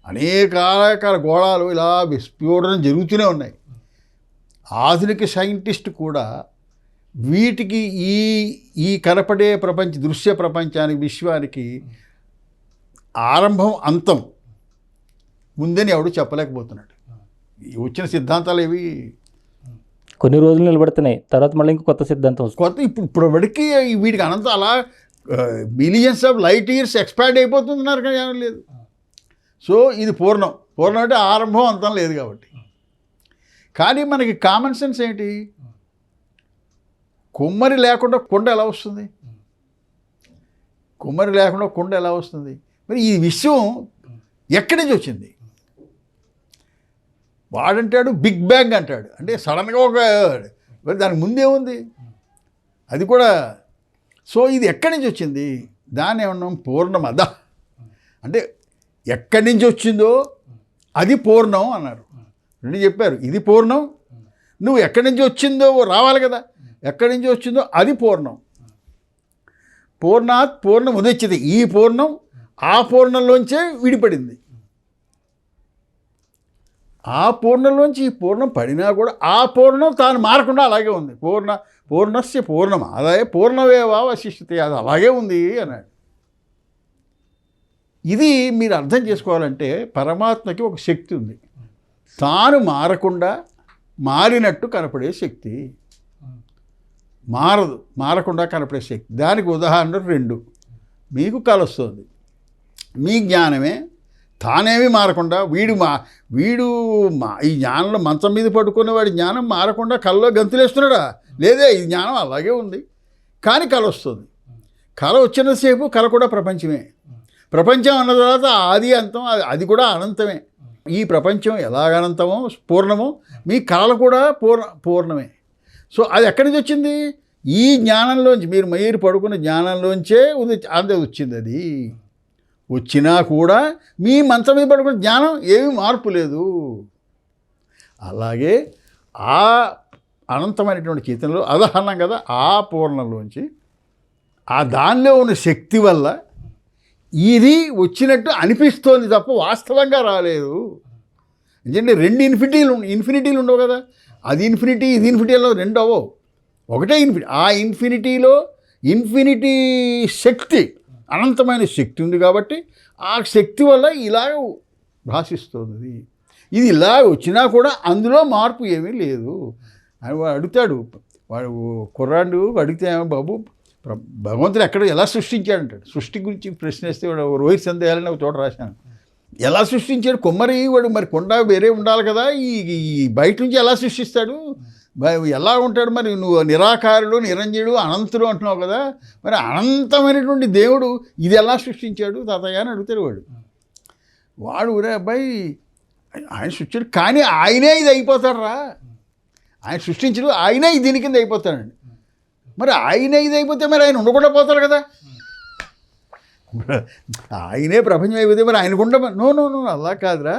అనేక రకాల గోళాలు ఇలా విస్ఫోటనం జరుగుతూనే ఉన్నాయి. ఆధునిక సైంటిస్ట్ కూడా వీటికి ఈ కనపడే దృశ్య ప్రపంచానికి, విశ్వానికి ఆరంభం అంతం ఉందని ఎవడు చెప్పలేకపోతున్నాడు. వచ్చిన సిద్ధాంతాలు ఏవి కొన్ని రోజులు నిలబడుతున్నాయి, తర్వాత మళ్ళీ ఇంకో కొత్త సిద్ధాంతం వస్తుంది. ఇప్పుడు వాడికి వీటికి అనంతం అలా millions of light years expand అయిపోతున్నారు, కానీ ఏమీ లేదు. సో ఇది పూర్ణం అంటే ఆరంభం అంతం లేదు కాబట్టి. కానీ మనకి కామన్ సెన్స్ ఏంటి, కుమ్మరి లేకుండా కుండ ఎలా వస్తుంది? కుమ్మరి లేకుండా కుండ ఎలా వస్తుంది? మరి ఈ విశ్వం ఎక్కడి నుంచి వచ్చింది? వాడంటాడు బిగ్ బ్యాంగ్ అంటాడు, అంటే సడన్గా మరి దానికి ముందే ఉంది అది కూడా. సో ఇది ఎక్కడి నుంచి వచ్చింది? దాన్ని ఏమన్నాం పూర్ణమద, అంటే ఎక్కడి నుంచి వచ్చిందో అది పూర్ణం అన్నారు. రెండు చెప్పారు, ఇది పూర్ణం, నువ్వు ఎక్కడి నుంచి వచ్చిందో రావాలి కదా, ఎక్కడి నుంచి వచ్చిందో అది పూర్ణం. పూర్ణాత్ పూర్ణం ఉదచ్యతే. ఈ పూర్ణం ఆ పూర్ణంలోంచే విడిపడింది. ఆ పూర్ణంలోంచి ఈ పూర్ణం పడినా కూడా ఆ పూర్ణం తాను మారకుండా అలాగే ఉంది. పూర్ణస్య పూర్ణం ఆదాయ పూర్ణమేవావశిష్యతే. అది అలాగే ఉంది అన్నాడు. ఇది మీరు అర్థం చేసుకోవాలంటే పరమాత్మకి ఒక శక్తి ఉంది, తాను మారకుండా మారినట్టు కనపడే శక్తి. మారకుండా కనపడే శక్తి. దానికి ఉదాహరణ రెండు. మీకు కల వస్తుంది, మీ జ్ఞానమే తానేమి మారకుండా వీడు ఈ జ్ఞానంలో మంచం మీద పట్టుకున్న వాడి జ్ఞానం మారకుండా కళ్ళలో గంతులేస్తున్నాడా? లేదే, ఈ జ్ఞానం అలాగే ఉంది, కానీ కళ వస్తుంది. కళ వచ్చినంతసేపు కళ కూడా ప్రపంచమే. ప్రపంచం అన్న తర్వాత ఆది అంతం, అది కూడా అనంతమే. ఈ ప్రపంచం ఎలాగ అనంతమో పూర్ణమో మీ కళలు కూడా పూర్ణమే. సో అది ఎక్కడి నుంచి వచ్చింది? ఈ జ్ఞానంలోంచి, మీరు పడుకున్న జ్ఞానంలోంచే అంతే వచ్చింది. అది వచ్చినా కూడా మీ మంచం మీద పడుకున్న జ్ఞానం ఏమీ మార్పు లేదు. అలాగే ఆ అనంతమైనటువంటి చైతన్యంలో అదహనం కదా, ఆ పూర్ణంలోంచి ఆ దానిలో ఉన్న శక్తి వల్ల ఇది వచ్చినట్టు అనిపిస్తోంది తప్ప వాస్తవంగా రాలేదు. ఎందుకంటే రెండు ఇన్ఫినిటీలు ఉండవు కదా, అది ఇన్ఫినిటీ ఇది ఇన్ఫినిటీలో రెండు అవ్వవు, ఒకటే ఇన్ఫినిటీ. ఆ ఇన్ఫినిటీలో ఇన్ఫినిటీ శక్తి, అనంతమైన శక్తి ఉంది కాబట్టి ఆ శక్తి వల్ల ఇలాగ భాషిస్తుంది. ఇది ఇలా వచ్చినా కూడా అందులో మార్పు ఏమీ లేదు అని వాడు అడుగుతాడు. వాడు కుర్రాడు అడిగితే బాబు భగవంతుడు ఎక్కడ ఎలా సృష్టించాడంటాడు. సృష్టి గురించి ప్రశ్నిస్తే వాడు రోహిత్ సందేహాలని ఒక చోట రాశాను. ఎలా సృష్టించాడు కొమ్మరి వాడు, మరి కొండ వేరే ఉండాలి కదా, ఈ బయట నుంచి ఎలా సృష్టిస్తాడు, ఎలా ఉంటాడు, మరి నువ్వు నిరాకారుడు నిరంజనుడు అనంతుడు అంటున్నావు కదా, మరి అనంతమైనటువంటి దేవుడు ఇది ఎలా సృష్టించాడు తాతయ్య అని అడుగుతాడు వాడు ఊరే అబ్బాయి ఆయన సృష్టించాడు కానీ ఆయనే ఇది అయిపోతాడు రా, ఆయన సృష్టించడు ఆయనే దీని కింద అయిపోతాడండి. మరి ఆయనే ఇది అయిపోతే మరి ఆయన ఉండకుండా పోతాడు కదా, ఆయనే ప్రపంచం అయిపోతే మరి ఆయనకుండా నో అలా కాదురా,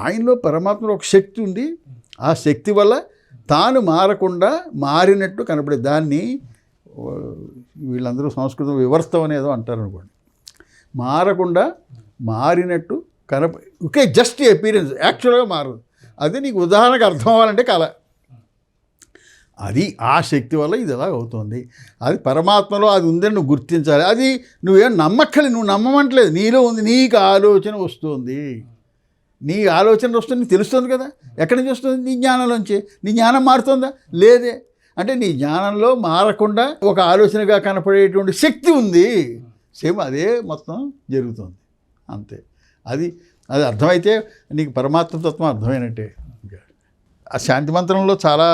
ఆయనలో పరమాత్మలో ఒక శక్తి ఉంది, ఆ శక్తి వల్ల తాను మారకుండా మారినట్టు కనపడే దాన్ని వీళ్ళందరూ సంస్కృతం వివర్తం అనేదో అంటారు అనుకోండి. మారకుండా మారినట్టు ఓకే జస్ట్ అపీరెన్స్, యాక్చువల్గా మారదు. అది నీకు ఉదాహరణకు అర్థం అవ్వాలంటే కళ, అది ఆ శక్తి వల్ల ఇది ఎలా అవుతుంది, అది పరమాత్మలో అది ఉందని నువ్వు గుర్తించాలి. అది నువ్వేం నమ్మక్కలేదు, నువ్వు నమ్మమంటలేదు, నీలో ఉంది, నీకు ఆలోచన వస్తుంది, నీ ఆలోచన వస్తుంది, నీకు తెలుస్తుంది కదా, ఎక్కడి నుంచి వస్తుంది, నీ జ్ఞానంలోంచి. నీ జ్ఞానం మారుతుందా, లేదే, అంటే నీ జ్ఞానంలో మారకుండా ఒక ఆలోచనగా కనపడేటువంటి శక్తి ఉంది, సేమ్ అదే మొత్తం జరుగుతుంది అంతే. అది అర్థమైతే నీకు పరమాత్మతత్వం అర్థమైనట్టే. ఆ శాంతి మంత్రంలో చాలా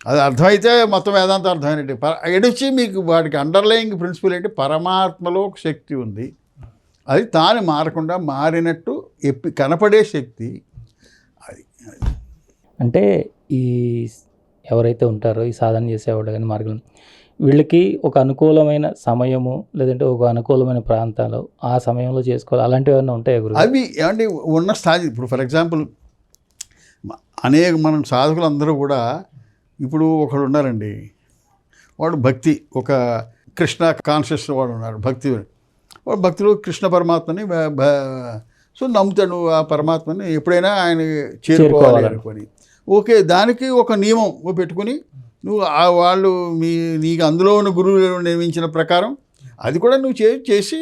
అది అర్థమైతే మొత్తం వేదాంతం అర్థమైనట్టే. ఎడొచ్చి మీకు వాడికి అండర్లయింగ్ ప్రిన్సిపల్ ఏంటి, పరమాత్మలో ఒక శక్తి ఉంది, అది తాను మారకుండా మారినట్టు కనపడే శక్తి అది. అంటే ఈ ఎవరైతే ఉంటారో ఈ సాధన చేసేవాడు కానీ మార్గం, వీళ్ళకి ఒక అనుకూలమైన సమయము లేదంటే ఒక అనుకూలమైన ప్రాంతాలు ఆ సమయంలో చేసుకోవాలి, అలాంటివి ఏమైనా ఉంటాయి గురు? అవి ఏమంటే ఉన్న స్థాయి. ఇప్పుడు ఫర్ ఎగ్జాంపుల్ మనం సాధకులు అందరూ కూడా ఇప్పుడు ఒకడు ఉన్నారండి, వాడు భక్తి, ఒక కృష్ణ కాన్షియస్ వాడు ఉన్నాడు, వాడు భక్తిలో కృష్ణ పరమాత్మని సో నమ్ముతాడు, ఆ పరమాత్మని ఎప్పుడైనా ఆయన చేరుకోవాలి అనుకొని. ఓకే, దానికి ఒక నియమం పెట్టుకుని నువ్వు వాళ్ళు నీకు అందులో ఉన్న గురువులు నియమించిన ప్రకారం అది కూడా నువ్వు చేసి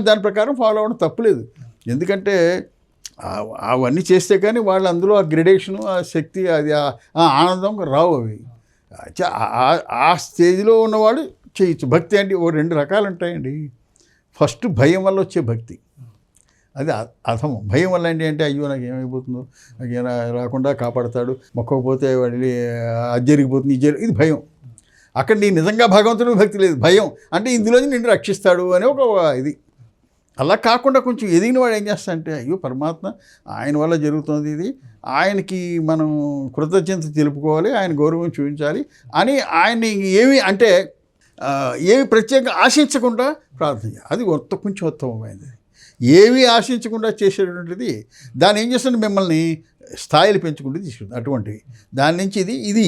దాని ప్రకారం ఫాలో అవ్వడం తప్పులేదు. ఎందుకంటే అవన్నీ చేస్తే కానీ వాళ్ళు అందులో ఆ గ్రెడేషను, ఆ శక్తి, అది ఆ ఆనందం రావు. అవి ఆ స్టేజ్లో ఉన్నవాడు చేయొచ్చు. భక్తి అంటే ఓ రెండు రకాలు ఉంటాయండి. ఫస్ట్ భయం వల్ల వచ్చే భక్తి, అది అర్థము. భయం వల్ల ఏంటి అంటే అయ్యో నాకు ఏమైపోతుందో, నాకు ఏమైనా రాకుండా కాపాడతాడు, మొక్కకపోతే వాడి అది జరిగిపోతుంది, ఇది భయం. అక్కడ నీ నిజంగా భగవంతుడికి భక్తి లేదు, భయం అంటే ఇందులోని నిన్ను రక్షిస్తాడు అనే ఒక ఇది. అలా కాకుండా కొంచెం ఎదిగిన వాడు ఏం చేస్తాడంటే అయ్యో పరమాత్మ ఆయన వల్ల జరుగుతుంది ఇది, ఆయనకి మనం కృతజ్ఞత తెలుపుకోవాలి, ఆయన గౌరవం చూపించాలి అని ఆయన్ని ఏమి అంటే ఏమి ప్రత్యేకంగా ఆశించకుండా ప్రార్థన చేయాలి. అది కొంచెం ఉత్తమమైనది. ఏమీ ఆశించకుండా చేసేటువంటిది దాన్ని ఏం చేస్తుంది, మిమ్మల్ని స్థాయిలు పెంచుకుంటూ తీసుకుంటుంది. అటువంటివి దాని నుంచి ఇది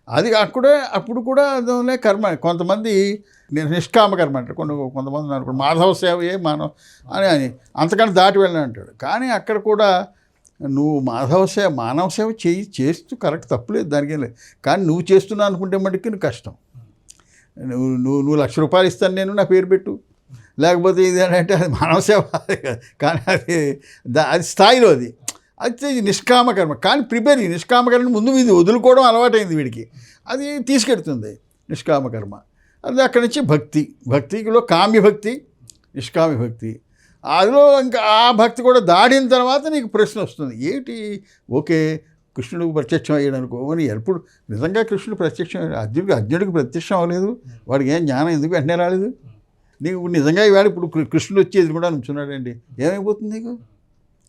అది అప్పుడు కూడా అదే కర్మ. కొంతమంది నిష్కామ కర్మ అంటారు, కొంతమంది అనుకుంటారు మాధవ సేవయే మానవ అని అంతకన్నా దాటి వెళ్ళని అంటాడు. కానీ అక్కడ కూడా నువ్వు మానవ సేవ చేస్తూ కరెక్ట్, తప్పులేదు, దానికేం లేదు. కానీ నువ్వు చేస్తున్నావు అనుకుంటే మటుకు నువ్వు కష్టం. నువ్వు ₹1,00,000 ఇస్తాను నేను, నా పేరు పెట్టు, లేకపోతే ఇది అంటే అది మానవ సేవ. కానీ అది స్థాయిలో అది నిష్కామకర్మ. కానీ నిష్కామకర్మ ముందు ఇది వదులుకోవడం అలవాటైంది వీడికి, అది తీసుకెడుతుంది నిష్కామకర్మ. అది అక్కడి నుంచి భక్తిలో కామ్యభక్తి, నిష్కామ్యభక్తి. అందులో ఇంకా ఆ భక్తి కూడా దాడిన తర్వాత నీకు ప్రశ్న వస్తుంది, ఏంటి ఓకే కృష్ణుడికి ప్రత్యక్షం అయ్యాడు అనుకో అని. ఎప్పుడు నిజంగా కృష్ణుడు ప్రత్యక్షం అర్జునుడికి ప్రత్యక్షం అవ్వలేదు, వాడికి ఏం జ్ఞానం ఎందుకు వెంటనే రాలేదు? నీకు నిజంగా ఇవాళ ఇప్పుడు కృష్ణుడు వచ్చి ఎదురుకుండా నుంచున్నాడండి, ఏమైపోతుంది నీకు?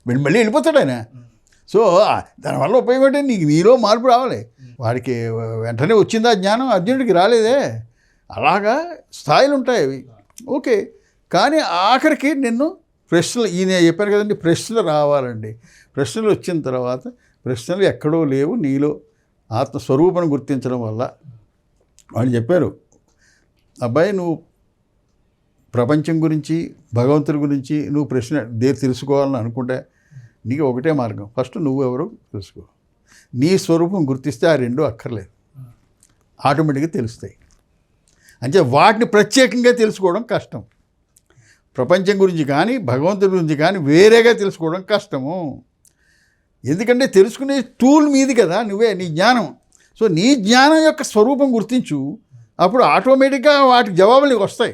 మళ్ళీ వెళ్ళిపోతాడు ఆయన. సో దానివల్ల ఉపయోగం అంటే నీలో మార్పు రావాలి. వాడికి వెంటనే వచ్చిందా జ్ఞానం, అర్జునుడికి రాలేదే. అలాగా స్థాయిలు ఉంటాయి అవి, ఓకే. కానీ ఆఖరికి నిన్ను ప్రశ్నలు, ఈయన చెప్పాను కదండి, ప్రశ్నలు రావాలండి. ప్రశ్నలు వచ్చిన తర్వాత ప్రశ్నలు ఎక్కడో లేవు, నీలో ఆత్మస్వరూపాన్ని గుర్తించడం వల్ల. వాళ్ళు చెప్పారు, అబ్బాయి నువ్వు ప్రపంచం గురించి భగవంతుడి గురించి నువ్వు ప్రశ్న తెలుసుకోవాలని అనుకుంటే నీకు ఒకటే మార్గం, ఫస్ట్ నువ్వు ఎవరు తెలుసుకో. నీ స్వరూపం గుర్తిస్తే ఆ రెండు అక్కర్లేదు, ఆటోమేటిక్గా తెలుస్తాయి. అంటే వాటిని ప్రత్యేకంగా తెలుసుకోవడం కష్టం. ప్రపంచం గురించి కానీ భగవంతుడి గురించి కానీ వేరేగా తెలుసుకోవడం కష్టము. ఎందుకంటే తెలుసుకునే టూల్ మీది కదా నువ్వే, నీ జ్ఞానం. సో నీ జ్ఞానం యొక్క స్వరూపం గుర్తించు, అప్పుడు ఆటోమేటిక్గా వాటికి జవాబులు నీకు వస్తాయి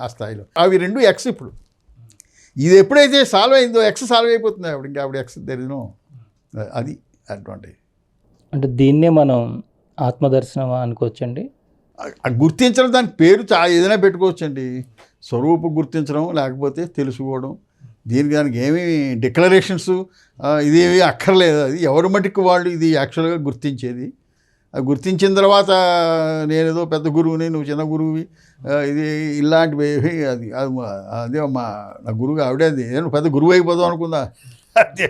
ఆ స్థాయిలో. అవి రెండు ఎక్స్. ఇప్పుడు ఇది ఎప్పుడైతే సాల్వ్ అయిందో ఎక్స్ సాల్వ్ అయిపోతుంది. అప్పుడు ఇంకా అప్పుడు ఎక్స్ తెలియదు. అది అడ్వాంటేజ్. అంటే దీన్నే మనం ఆత్మదర్శనం అనుకోవచ్చండి. గుర్తించడం, దాని పేరు ఏదైనా పెట్టుకోవచ్చండి. స్వరూపం గుర్తించడం, లేకపోతే తెలుసుకోవడం. దానికి ఏమీ డిక్లరేషన్స్ ఇదేమీ అక్కర్లేదు. అది ఎవరి మటుకు వాళ్ళు ఇది యాక్చువల్గా గుర్తించేది. అది గుర్తించిన తర్వాత నేనేదో పెద్ద గురువుని, నువ్వు చిన్న గురువువి, ఇది ఇలాంటివి అది అదే నా గురువు ఆవిడే, అది నేను పెద్ద గురువు అయిపోదాం అనుకుందా. అదే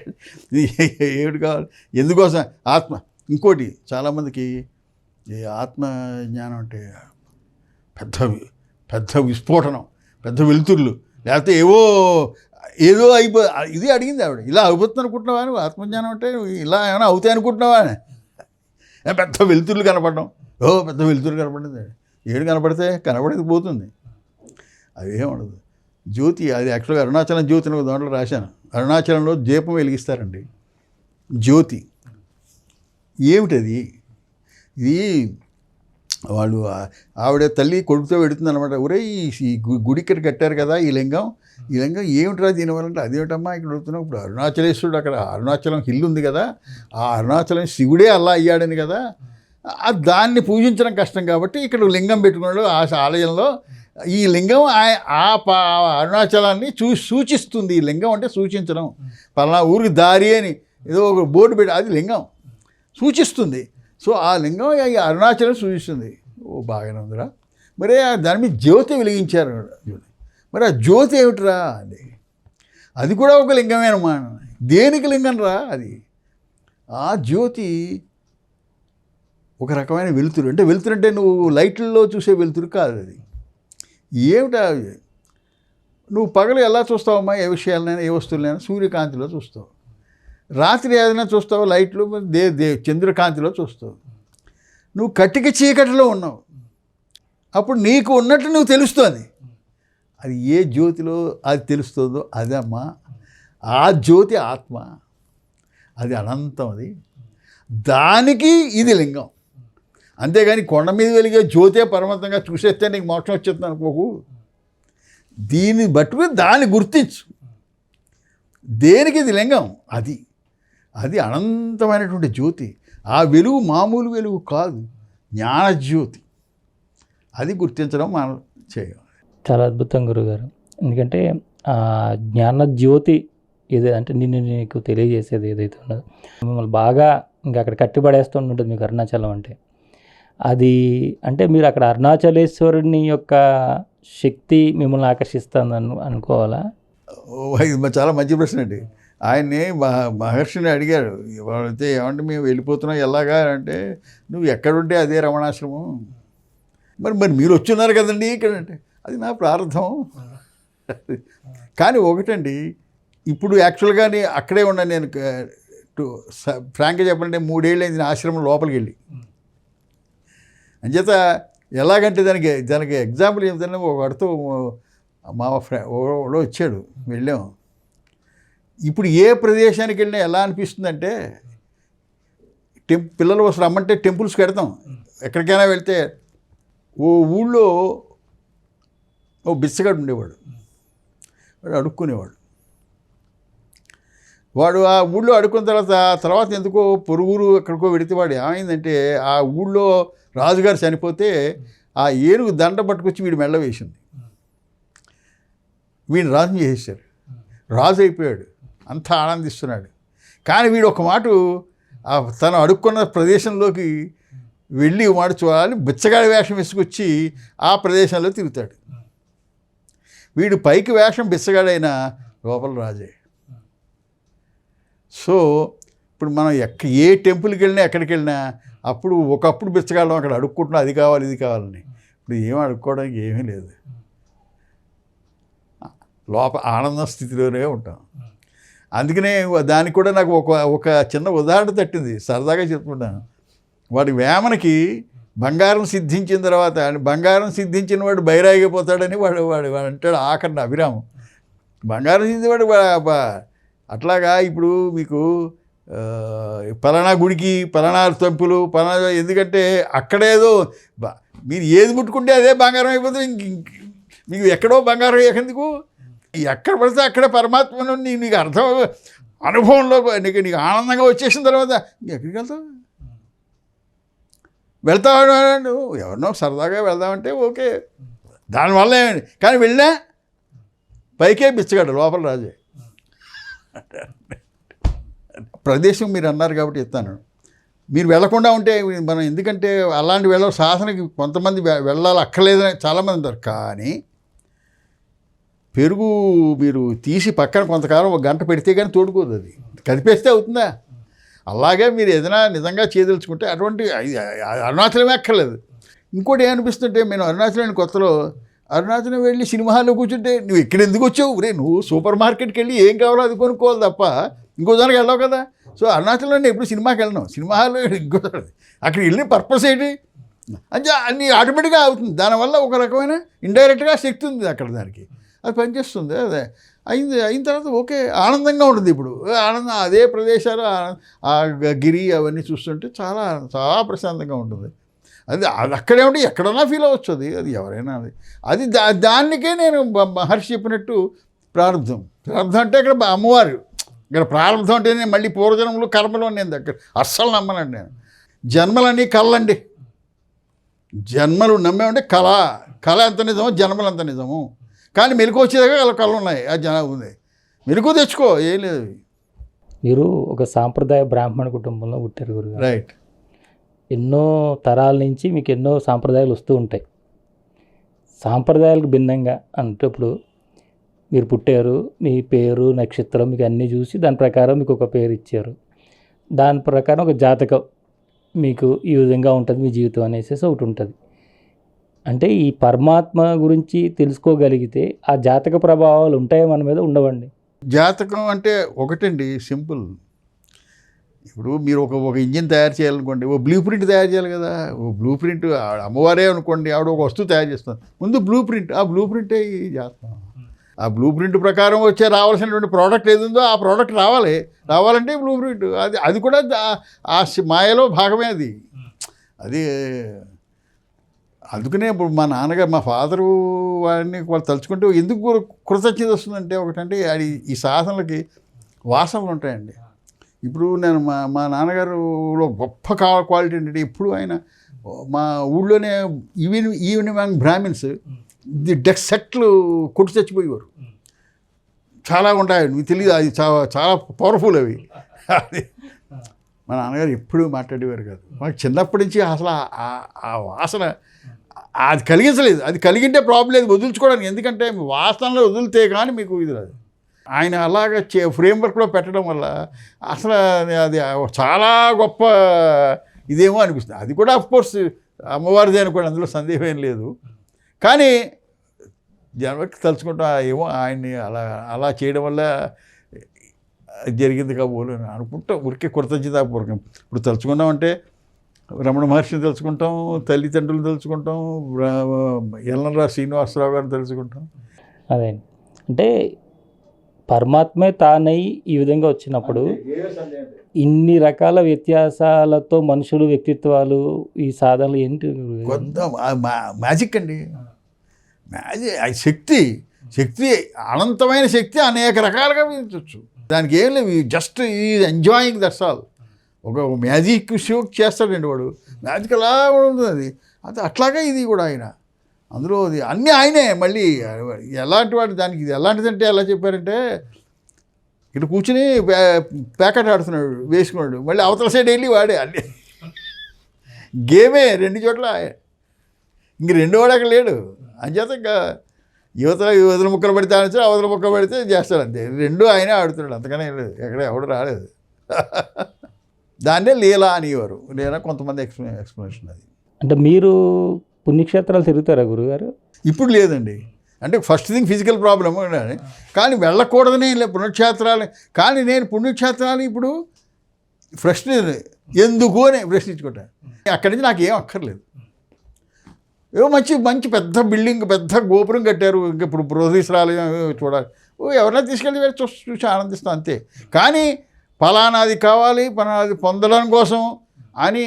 ఏమిటి కావాలి, ఎందుకోసం ఆత్మ. ఇంకోటి చాలామందికి ఈ ఆత్మ జ్ఞానం అంటే పెద్ద విస్ఫోటనం, పెద్ద వెలుతుర్లు, లేకపోతే ఏదో ఇది అడిగింది ఆవిడ. ఇలా అయిపోతుంది అనుకుంటున్నావా నువ్వు? ఆత్మజ్ఞానం అంటే ఇలా ఏమైనా అవుతాయి అనుకుంటున్నావా? పెద్ద వెలుతుర్లు కనపడడం, పెద్ద వెలుతురు కనపడింది. ఏడు కనపడితే కనపడేది పోతుంది, అదేం ఉండదు. జ్యోతి అది యాక్చువల్గా అరుణాచలం జ్యోతి అని దాంట్లో రాశాను. అరుణాచలంలో దీపం వెలిగిస్తారండి, జ్యోతి. ఏమిటది? ఇది వాళ్ళు ఆవిడ తల్లి కొడుకుతో పెడుతుంది అనమాట. ఒరే ఈ గుడి ఇక్కడ కట్టారు కదా, ఈ లింగం ఏమిట్రా దీనివల్లంటే, అదేమిటమ్మా ఇక్కడ అడుగుతున్నావు. ఇప్పుడు అరుణాచలేశ్వరుడు అక్కడ అరుణాచలం హిల్ ఉంది కదా, ఆ అరుణాచలం శివుడే అలా అయ్యాడని కదా, దాన్ని పూజించడం కష్టం కాబట్టి ఇక్కడ లింగం పెట్టుకున్నాడు ఆ ఆలయంలో. ఈ లింగం అరుణాచలాన్ని సూచిస్తుంది. ఈ లింగం అంటే సూచించడం, పలానా ఊరికి దారి అని ఏదో ఒక బోర్డు పెట్టి, అది లింగం సూచిస్తుంది. సో ఆ లింగం ఈ అరుణాచలం సూచిస్తుంది. బాగానే ఉందిరా. మరి దాని మీద జ్యోతి వెలిగించారు. మరి ఆ జ్యోతి ఏమిటిరా? అది కూడా ఒక లింగమేనమ్మా. దేనికి లింగం రా అది? ఆ జ్యోతి ఒక రకమైన వెలుతురు. అంటే వెలుతురు అంటే నువ్వు లైట్లలో చూసే వెలుతురు కాదు అది. ఏమిటా? నువ్వు పగలు ఎలా చూస్తావమ్మా? ఏ విషయాలనైనా, ఏ వస్తువులైనా సూర్యకాంతిలో చూస్తావు. రాత్రి ఏదైనా చూస్తావు, లైట్లు చంద్రకాంతిలో చూస్తావు. నువ్వు కట్టిక చీకటిలో ఉన్నావు, అప్పుడు నీకు ఉన్నట్టు నువ్వు తెలుస్తుంది. అది ఏ జ్యోతిలో అది తెలుస్తుందో అదమ్మా ఆ జ్యోతి ఆత్మ. అది అనంతం. అది దానికి ఇది లింగం. అంతేగాని కొండ మీద వెలిగే జ్యోతే పరమంతంగా చూసేస్తే నీకు మోక్షం వచ్చేస్తుంది అనుకోకు. దీన్ని బట్టుకు దాన్ని గుర్తించు, దేనికి ఇది లింగం. అది అనంతమైనటువంటి జ్యోతి. ఆ వెలుగు మామూలు వెలుగు కాదు, జ్ఞానజ్యోతి. అది గుర్తించడం మనం చేయాలి. చాలా అద్భుతం గురుగారు. ఎందుకంటే ఆ జ్ఞానజ్యోతి అంటే నీకు తెలియజేసేది ఏదైతే ఉన్నదో మిమ్మల్ని బాగా ఇంకా అక్కడ కట్టిపడేస్తుంటుంది మీకు అరుణాచలం అంటే. అది అంటే మీరు అక్కడ అరుణాచలేశ్వరుని యొక్క శక్తి మిమ్మల్ని ఆకర్షిస్తుందని అనుకోవాలా? ఇది చాలా మంచి ప్రశ్న అండి. ఆయన్ని మహర్షిని అడిగారు, వాళ్ళైతే ఏమంటే మేము వెళ్ళిపోతున్నాం ఎలాగా అంటే, నువ్వు ఎక్కడుంటే అదే రమణాశ్రమం. మరి మీరు వచ్చున్నారు కదండి ఇక్కడ అంటే, అది నా ప్రారంభం. కానీ ఒకటండి, ఇప్పుడు యాక్చువల్గా అక్కడే ఉన్నాను నేను. ఫ్రాంక్గా చెప్పాలంటే 3 ఏళ్ళు అయింది ఆశ్రమం లోపలికి వెళ్ళి. అంచేత ఎలాగంటే దానికి ఎగ్జాంపుల్ ఏమిటంటే, ఒకడితో మా ఫ్రెండ్ వచ్చాడు, వెళ్ళాం. ఇప్పుడు ఏ ప్రదేశానికి వెళ్ళినా ఎలా అనిపిస్తుందంటే, పిల్లలు వస్తారు రమ్మంటే టెంపుల్స్కి వెడతాం. ఎక్కడికైనా వెళ్తే ఓ ఊళ్ళో ఓ బిచ్చగాడు ఉండేవాడు, వాడు అడుక్కునేవాడు. వాడు ఆ ఊళ్ళో అడుక్కున్న తర్వాత ఎందుకో పొరుగురు ఎక్కడికో వెడితే వాడు ఏమైందంటే, ఆ ఊళ్ళో రాజుగారు చనిపోతే ఆ ఏనుగు దండ పట్టుకొచ్చి వీడు మెళ్ళ వేసింది. వీడిని రాజు చేసేసారు, రాజు అయిపోయాడు, అంతా ఆనందిస్తున్నాడు. కానీ వీడు ఒక మాట తను అడుక్కున్న ప్రదేశంలోకి వెళ్ళి మాట చూడాలి, బిచ్చగాడి వేషం వేసుకొచ్చి ఆ ప్రదేశంలో తిరుగుతాడు. వీడు పైకి వేషం బిచ్చగాడైనా లోపల రాజే. సో ఇప్పుడు మనం ఏ టెంపుల్కి వెళ్ళినా ఎక్కడికి వెళ్ళినా అప్పుడు ఒకప్పుడు బిచ్చగాళ్ళం అక్కడ అడుక్కుంటున్నాం, అది కావాలి ఇది కావాలని. ఇప్పుడు ఏమీ అడుక్కోవడానికి ఏమీ లేదు. ఆనంద స్థితిలోనే ఉంటాం. అందుకనే దానికి కూడా నాకు ఒక చిన్న ఉదాహరణ తట్టింది, సరదాగా చెప్తున్నాను. వాడి వేమనకి బంగారం సిద్ధించిన తర్వాత బంగారం సిద్ధించిన వాడు బైరాగిపోతాడని వాడు అంటాడు ఆఖరణ అభిరామం. బంగారం సిద్ధివాడు అట్లాగా ఇప్పుడు మీకు పలానా గుడికి పలానా తెంపులు పలానా, ఎందుకంటే అక్కడేదో మీరు ఏది ముట్టుకుంటే అదే బంగారం అయిపోతుంది. మీకు ఎక్కడో బంగారం ఎందుకు, ఎక్కడ పడితే అక్కడే పరమాత్మను నీకు అర్థం అనుభవంలో నీకు ఆనందంగా వచ్చేసిన తర్వాత ఎక్కడికి వెళ్తావు నువ్వు ఎవరినో సరదాగా వెళ్దామంటే ఓకే, దానివల్ల ఏమండి, కానీ వెళ్ళినా పైకే బిచ్చగాడు లోపల రాజే. ప్రదేశం మీరు అన్నారు కాబట్టి చెప్తాను, మీరు వెళ్లకుండా ఉంటే మనం, ఎందుకంటే అలాంటి సాధనకి కొంతమంది వెళ్ళాలి అక్కర్లేదని చాలామంది ఉంటారు. కానీ పెరుగు మీరు తీసి పక్కన కొంతకాలం 1 గంట పెడితే కానీ తోడుకోదు, అది కదిపేస్తే అవుతుందా? అలాగే మీరు ఏదైనా నిజంగా చేయదలుచుకుంటే అటువంటి అరుణాచలమే అక్కర్లేదు. ఇంకోటి ఏమనిపిస్తుంటే, నేను అరుణాచలం కొత్తలో అరుణాచలం వెళ్ళి సినిమా హాల్లో కూర్చుంటే నువ్వు ఇక్కడ ఎందుకు వచ్చావు, నువ్వు సూపర్ మార్కెట్కి వెళ్ళి ఏం కావాలో అది కొనుక్కోవాలి తప్ప ఇంకో దానికి వెళ్ళావు కదా. సో అరుణాచలంలో నేను ఎప్పుడు సినిమాకి వెళ్ళను, సినిమా హాల్లో ఇంకో అక్కడ వెళ్ళిన పర్పస్ ఏంటి అంటే అన్నీ ఆటోమేటిక్గా అవుతుంది. దానివల్ల ఒక రకమైన ఇండైరెక్ట్గా శక్తి ఉంది అక్కడ, దానికి అది పనిచేస్తుంది. అదే అయిన తర్వాత ఓకే, ఆనందంగా ఉంటుంది. ఇప్పుడు ఆనందం అదే ప్రదేశాలు ఆ గిరి అవన్నీ చూస్తుంటే చాలా చాలా ప్రశాంతంగా ఉంటుంది. అది అక్కడే ఉంటే ఎక్కడన్నా ఫీల్ అవ్వచ్చు, అది ఎవరైనా అది దానికే నేను మహర్షి చెప్పినట్టు ప్రారంభం అంటే ఇక్కడ అమ్మవారు, ఇక్కడ ప్రారంభం అంటేనే మళ్ళీ పూర్వజన్మలు కర్మలు నేను దగ్గర అస్సలు నమ్మనండి నేను. జన్మలన్నీ కళ్ళండి, జన్మలు నమ్మేమంటే కళ ఎంత నిజమో జన్మలు అంత నిజము. కానీ మెలకు వచ్చేదాకా కళ్ళు ఉన్నాయి, ఆ జనం ఉంది, మెలకు తెచ్చుకో, ఏం లేదు. మీరు ఒక సాంప్రదాయ బ్రాహ్మణ కుటుంబంలో పుట్టారు గురుగారు, రైట్. ఎన్నో తరాల నుంచి మీకు ఎన్నో సాంప్రదాయాలు వస్తూ ఉంటాయి. సాంప్రదాయాలకు భిన్నంగా అంటే ఇప్పుడు మీరు పుట్టారు, మీ పేరు నక్షత్రం మీకు అన్నీ చూసి దాని ప్రకారం మీకు ఒక పేరు ఇచ్చారు, దాని ప్రకారం ఒక జాతకం మీకు ఈ విధంగా ఉంటుంది మీ జీవితం అనేసి ఒకటి ఉంటుంది. అంటే ఈ పరమాత్మ గురించి తెలుసుకోగలిగితే ఆ జాతక ప్రభావాలు ఉంటాయో మన మీద, ఉండవండి? జాతకం అంటే ఒకటండి, సింపుల్. ఇప్పుడు మీరు ఒక ఇంజిన్ తయారు చేయాలనుకోండి, ఓ బ్లూ ప్రింట్ తయారు చేయాలి కదా. ఓ బ్లూ ప్రింట్ అమ్మవారే అనుకోండి, ఆవిడ ఒక వస్తువు తయారు చేస్తుంది, ముందు బ్లూ ప్రింట్, ఆ బ్లూ ప్రింటే జాతకం. ఆ బ్లూ ప్రింట్ ప్రకారం వచ్చే రావాల్సినటువంటి ప్రోడక్ట్ ఏది ఉందో ఆ ప్రోడక్ట్ రావాలంటే బ్లూ ప్రింట్, అది కూడా ఆ మాయలో భాగమే అది. అందుకనే ఇప్పుడు మా నాన్నగారు, మా ఫాదరు వాడిని వాళ్ళు తలుచుకుంటే ఎందుకు కృతజ్ఞత వస్తుందంటే, ఒకటంటే అది ఈ సాధనలకి వాసనలు ఉంటాయండి. ఇప్పుడు నేను మా నాన్నగారులో గొప్ప క్వాలిటీ ఏంటంటే, ఇప్పుడు ఆయన మా ఊళ్ళోనే ఈవినింగ్ బ్రాహ్మిన్స్ డెక్సెక్ట్లు కొట్టి చచ్చిపోయేవారు, చాలా ఉంటాయి, మీకు తెలియదు, అది చాలా పవర్ఫుల్ అవి. అది మా నాన్నగారు ఎప్పుడూ మాట్లాడేవారు కాదు. మాకు చిన్నప్పటి నుంచి అసలు ఆ వాసన అది కలిగించలేదు. అది కలిగింటే ప్రాబ్లం లేదు వదులుచుకోవడానికి, ఎందుకంటే వాసనలో వదిలితే కానీ మీకు ఇది రాదు. ఆయన అలాగ ఫ్రేమ్వర్క్లో పెట్టడం వల్ల అసలు అది చాలా గొప్ప ఇదేమో అనిపిస్తుంది. అది కూడా అఫ్కోర్స్ అమ్మవారిది అనుకోండి, అందులో సందేహం ఏం లేదు. కానీ జన్మకి తలుచుకుంటా ఏమో ఆయన్ని అలా చేయడం వల్ల జరిగింది కాబోలు అనుకుంటా, ఊరికే కృతజ్ఞతాపూర్వకం. ఇప్పుడు తలుచుకున్నామంటే రమణ మహర్షిని తెలుసుకుంటాం, తల్లిదండ్రులు తెలుసుకుంటాం, ఎల్లంరా శ్రీనివాసరావు గారిని తెలుసుకుంటాం. అదే అంటే పరమాత్మే తానై ఈ విధంగా వచ్చినప్పుడు ఇన్ని రకాల వ్యత్యాసాలతో మనుషులు వ్యక్తిత్వాలు ఈ సాధనలు ఏంటి? కొంత మ్యాజిక్ అండి, మ్యాజిక్. శక్తి అనంతమైన శక్తి అనేక రకాలుగా విధించవచ్చు. దానికి ఏం లేవు, జస్ట్ ఈ ఎంజాయింగ్ దట్స్ ఆల్. ఒక మ్యాజిక్ షో చేస్తాడండి వాడు, మ్యాజిక్ అలా ఉంటుంది. అది అట్లాగే ఇది కూడా ఆయన, అందులో అది అన్నీ ఆయనే. మళ్ళీ ఎలాంటి వాడు దానికి, ఇది ఎలాంటిదంటే ఎలా చెప్పారంటే, ఇక్కడ కూర్చుని ప్యాకెట్ ఆడుతున్నాడు వేసుకున్నాడు, మళ్ళీ అవతల సైడ్ వెళ్ళి వాడే అన్నీ గేమే 2 చోట్ల. ఇంక 2 వాడు అక్కడ లేడు. అంచేత ఇంకా యువతల ముక్కలు పడితే ఆడించు, అవతల ముక్కలు పడితే చేస్తాడు, అంతే. 2 ఆయనే ఆడుతున్నాడు, అంతకనే లేదు, ఎక్కడ ఎవడు రాలేదు. దాన్నే లీలా అనేవారు, లీలా కొంతమంది ఎక్స్ప్లెనేషన్ అది. అంటే మీరు పుణ్యక్షేత్రాలు తిరుగుతారా గురుగారు? ఇప్పుడు లేదండి, అంటే ఫస్ట్ థింగ్ ఫిజికల్ ప్రాబ్లమ్ కానీ వెళ్ళకూడదని పుణ్యక్షేత్రాలు. కానీ నేను పుణ్యక్షేత్రాలు ఇప్పుడు ప్రశ్న ఎందుకు అని ప్రశ్నించుకుంటాను. అక్కడి నుంచి నాకు ఏం అక్కర్లేదు. ఏవో మంచి మంచి పెద్ద బిల్డింగ్, పెద్ద గోపురం కట్టారు, ఇంకా ఇప్పుడు బృహదీశ్వరాలయం చూడాలి, ఎవరైనా తీసుకెళ్ళి చూసి ఆనందిస్తాం అంతే. కానీ ఫలానాది కావాలి, ఫలానాది పొందడం కోసం అని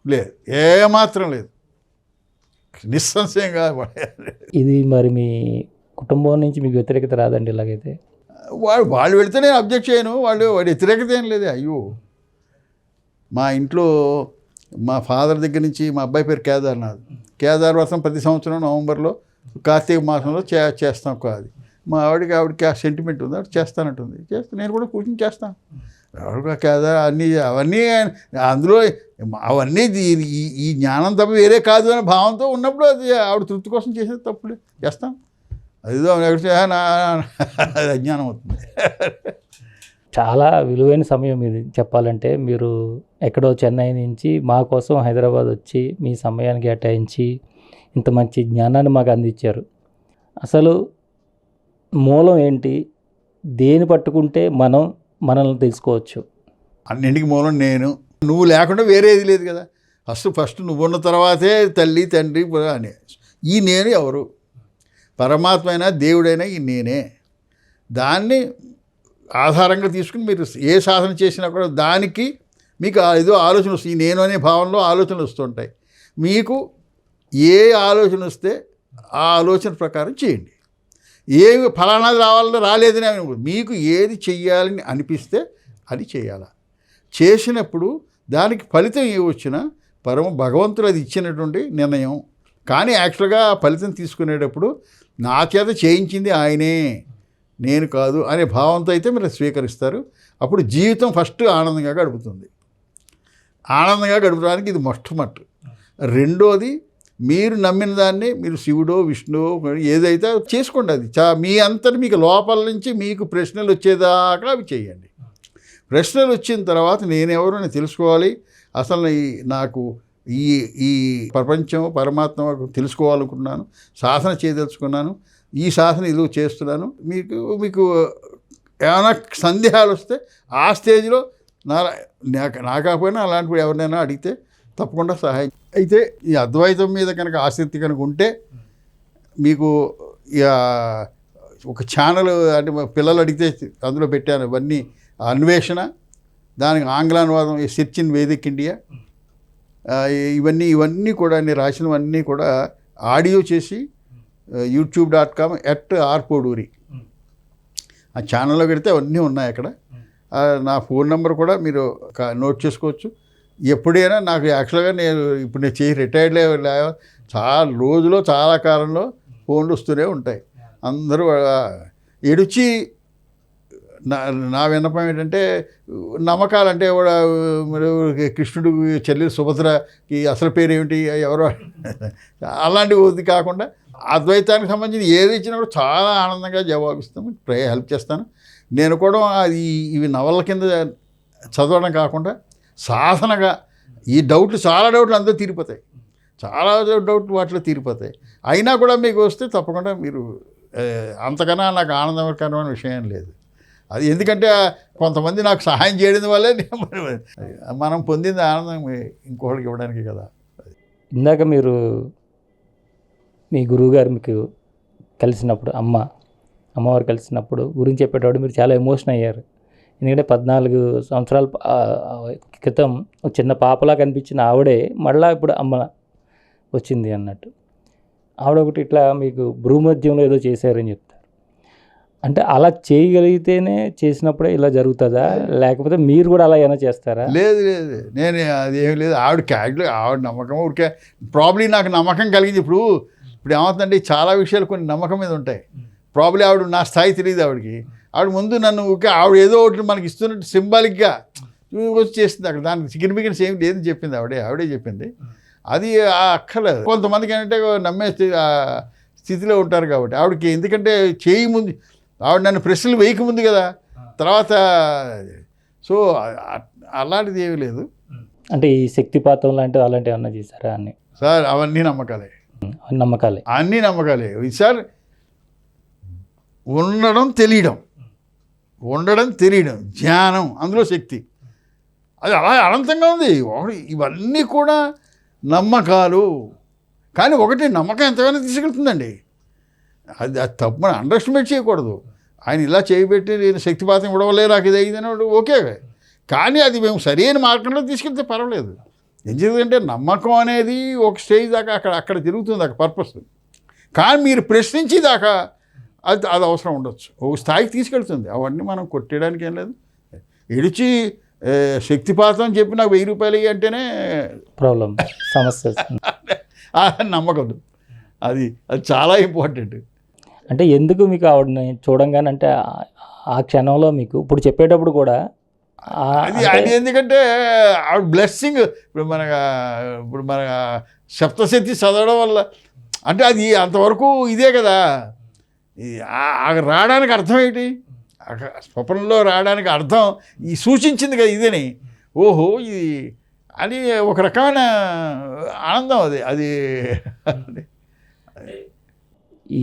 లేదు, ఏమాత్రం లేదు, నిస్సంశయంగా. ఇది మరి మీ కుటుంబం నుంచి మీకు వ్యతిరేకత రాదండి ఇలాగైతే? వాళ్ళు వెళితే నేను అబ్జెక్ట్ చేయను, వాడి వ్యతిరేకత ఏం లేదు. అయ్యో, మా ఇంట్లో మా ఫాదర్ దగ్గర నుంచి మా అబ్బాయి పేరు కేదార్, నాది కేదార్ వ్రతం ప్రతి సంవత్సరం నవంబర్లో కార్తీక మాసంలో చేస్తాం. అది మా ఆవిడకి ఆ సెంటిమెంట్ ఉంది, ఆవిడ చేస్తానంటుంది, నేను కూడా కూర్చొని చేస్తాను. కేదార్ అవన్నీ అందులో అవన్నీ ఈ జ్ఞానం తప్ప వేరే కాదు అనే భావంతో ఉన్నప్పుడు అది ఆవిడ తృప్తి కోసం చేసేది తప్పులే, చేస్తాం. అదిదో అది అజ్ఞానం అవుతుంది. చాలా విలువైన సమయం ఇది చెప్పాలంటే. మీరు ఎక్కడో చెన్నై నుంచి మా కోసం హైదరాబాద్ వచ్చి మీ సమయాన్ని కేటాయించి ఇంత మంచి జ్ఞానాన్ని మాకు అందించారు. అసలు మూలం ఏంటి, దేని పట్టుకుంటే మనల్ని తెలుసుకోవచ్చు? అన్నింటికి మూలం నేను, నువ్వు లేకుండా వేరేది లేదు కదా. ఫస్ట్ నువ్వున్న తర్వాతే తల్లి తండ్రి అని. ఈ నేను ఎవరు? పరమాత్మ అయినా దేవుడైనా ఈ నేనే. దాన్ని ఆధారంగా తీసుకుని మీరు ఏ సాధన చేసినా కూడా దానికి మీకు ఏదో ఆలోచన వస్తుంది. ఈ నేను అనే భావనలో ఆలోచనలు వస్తుంటాయి. మీకు ఏ ఆలోచన వస్తే ఆ ఆలోచన ప్రకారం చేయండి. ఏమి ఫలానాది రావాలని రాలేదని మీకు ఏది చెయ్యాలని అనిపిస్తే అది చేయాలా. చేసినప్పుడు దానికి ఫలితం ఏ వచ్చినా భగవంతుడు అది ఇచ్చినటువంటి నిర్ణయం. కానీ యాక్చువల్గా ఫలితం తీసుకునేటప్పుడు నా చేత చేయించింది ఆయనే, నేను కాదు అనే భావంతో అయితే మీరు స్వీకరిస్తారు. అప్పుడు జీవితం ఫస్ట్ ఆనందంగా గడుపుతుంది. ఆనందంగా గడపడానికి ఇది మొట్టమొదటి. రెండోది, మీరు నమ్మిన దాన్ని మీరు శివుడో విష్ణువో ఏదైతే చేసుకోండి. అది మీ అంతటి మీకు లోపల నుంచి మీకు ప్రశ్నలు వచ్చేదాకా అవి చేయండి. ప్రశ్నలు వచ్చిన తర్వాత నేనెవరో నేను తెలుసుకోవాలి, అసలు నాకు ఈ ప్రపంచం పరమాత్మ తెలుసుకోవాలనుకున్నాను, సాధన చేయదలుచుకున్నాను, ఈ సాధన ఇది చేస్తున్నాను. మీకు ఏమైనా సందేహాలు వస్తే ఆ స్టేజ్లో నా కాకపోయినా అలాంటి ఎవరినైనా అడిగితే తప్పకుండా సహాయం. అయితే ఈ అద్వైతం మీద కనుక ఆసక్తి కనుక ఉంటే మీకు ఒక ఛానల్ అంటే పిల్లలు అడిగితే అందులో పెట్టాను ఇవన్నీ, అన్వేషణ, దానికి ఆంగ్లానువాదం సెర్చ్ ఇన్ వేదిక్ ఇండియా, ఇవన్నీ కూడా నేను రాసినవన్నీ కూడా ఆడియో చేసి youtube.com/rpoduri ఆ ఛానల్లో పెడితే అవన్నీ ఉన్నాయి అక్కడ. నా ఫోన్ నెంబర్ కూడా మీరు నోట్ చేసుకోవచ్చు. ఎప్పుడైనా నాకు యాక్చువల్గా ఇప్పుడు నేను చేసి రిటైర్డ్ చాలా రోజులో చాలా కాలంలో ఫోన్లు వస్తూనే ఉంటాయి. అందరూ ఎడిచి నా విన్నపం ఏంటంటే, నమ్మకాలంటే కూడా కృష్ణుడు చెల్లి సుభద్రకి అసలు పేరు ఏమిటి ఎవరో అలాంటివి కాకుండా అద్వైతానికి సంబంధించి ఏది ఇచ్చినా కూడా చాలా ఆనందంగా జవాబిస్తాము, హెల్ప్ చేస్తాను. నేను కూడా ఇవి నవల కింద చదవడం కాకుండా సాధనగా ఈ చాలా డౌట్లు అందరూ తీరిపోతాయి, చాలా డౌట్లు వాటిలో తీరిపోతాయి. అయినా కూడా మీకు వస్తే తప్పకుండా మీరు అంతకన్నా నాకు ఆనందకరమైన విషయం లేదు. అది ఎందుకంటే కొంతమంది నాకు సహాయం చేయడం వల్లే మనం పొందింది ఆనందం ఇంకొకరికి ఇవ్వడానికి కదా. ఇందాక మీరు మీ గురువుగారు మీకు కలిసినప్పుడు అమ్మవారు కలిసినప్పుడు గురించి చెప్పేటప్పుడు మీరు చాలా ఎమోషన్ అయ్యారు. ఎందుకంటే 14 సంవత్సరాల క్రితం చిన్న పాపలా కనిపించిన ఆవిడే మళ్ళీ ఇప్పుడు అమ్మ వచ్చింది అన్నట్టు. ఆవిడ ఒకటి ఇట్లా మీకు భూమధ్యంలో ఏదో చేశారని చెప్తారు. అంటే అలా చేయగలిగితేనే చేసినప్పుడే ఇలా జరుగుతుందా, లేకపోతే మీరు కూడా అలా ఏమైనా చేస్తారా? లేదు, నేను అది ఏమి లేదు. ఆవిడ నమ్మకం ఊరికే ప్రాబ్లీ నాకు నమ్మకం కలిగింది. ఇప్పుడు ఏమవుతుందంటే చాలా విషయాలు కొన్ని నమ్మకం మీద ఉంటాయి. ప్రాబ్లీ ఆవిడ నా స్థాయి తెలియదు ఆవిడకి. ఆవిడ ముందు నన్ను ఆవిడ ఏదో ఒకటి మనకి ఇస్తున్నట్టు సింబాలిక్గా వచ్చి చేస్తుంది. అక్కడ దానికి సిగ్నిఫికెన్స్ ఏమి లేదని చెప్పింది ఆవిడే చెప్పింది. అది అక్కర్లేదు. కొంతమందికి ఏంటంటే నమ్మే స్థితిలో ఉంటారు కాబట్టి ఆవిడకి. ఎందుకంటే చేయి ముందు ఆవిడ నన్ను ప్రశ్నలు వేయకముందు కదా, తర్వాత సో అలాంటిది ఏమీ లేదు. అంటే ఈ శక్తిపాతం లాంటివి అలాంటివి ఏమన్నా చేశారా అని? సార్ అవన్నీ నమ్మకాలే. అన్నీ అన్నీ నమ్మకాలే. సార్ ఉండడం తెలియడం జ్ఞానం, అందులో శక్తి, అది అలా అనంతంగా ఉంది. ఇవన్నీ కూడా నమ్మకాలు. కానీ ఒకటి నమ్మకం ఎంతగానో తీసుకెళ్తుందండి. అది తప్పు మనం అండర్ ఎస్టిమేట్ చేయకూడదు. ఆయన ఇలా చేయబెట్టి నేను శక్తిపాతం ఇవ్వడవలే నాకు ఇది అయిందని ఓకే, కానీ అది మేము సరైన మార్గంలో తీసుకెళ్తే పర్వాలేదు. ఎందుకంటే నమ్మకం అనేది ఒక స్టేజ్ దాకా అక్కడ తిరుగుతుంది, అక్కడ పర్పస్. కానీ మీరు ప్రశ్నించేదాకా అది అవసరం ఉండొచ్చు, ఒక స్థాయికి తీసుకెళ్తుంది. అవన్నీ మనం కొట్టేయడానికి ఏం లేదు. ఇడిచి శక్తిపాతం చెప్పి నాకు 1000 రూపాయలు అంటేనే ప్రాబ్లం, సమస్య. నమ్మకం అది చాలా ఇంపార్టెంట్. అంటే ఎందుకు మీకు ఆవిడని చూడంగానే, అంటే ఆ క్షణంలో మీకు ఇప్పుడు చెప్పేటప్పుడు కూడా అది ఎందుకంటే ఆవిడ బ్లెస్సింగ్. ఇప్పుడు మన సప్తశతి చదవడం వల్ల అంటే అది అంతవరకు ఇదే కదా. రావడానికి అర్థం ఏంటి, స్వప్నంలో రావడానికి అర్థం ఈ సూచించింది కదా ఇదని. ఓహో ఇది అని ఒక రకమైన ఆనందం అది.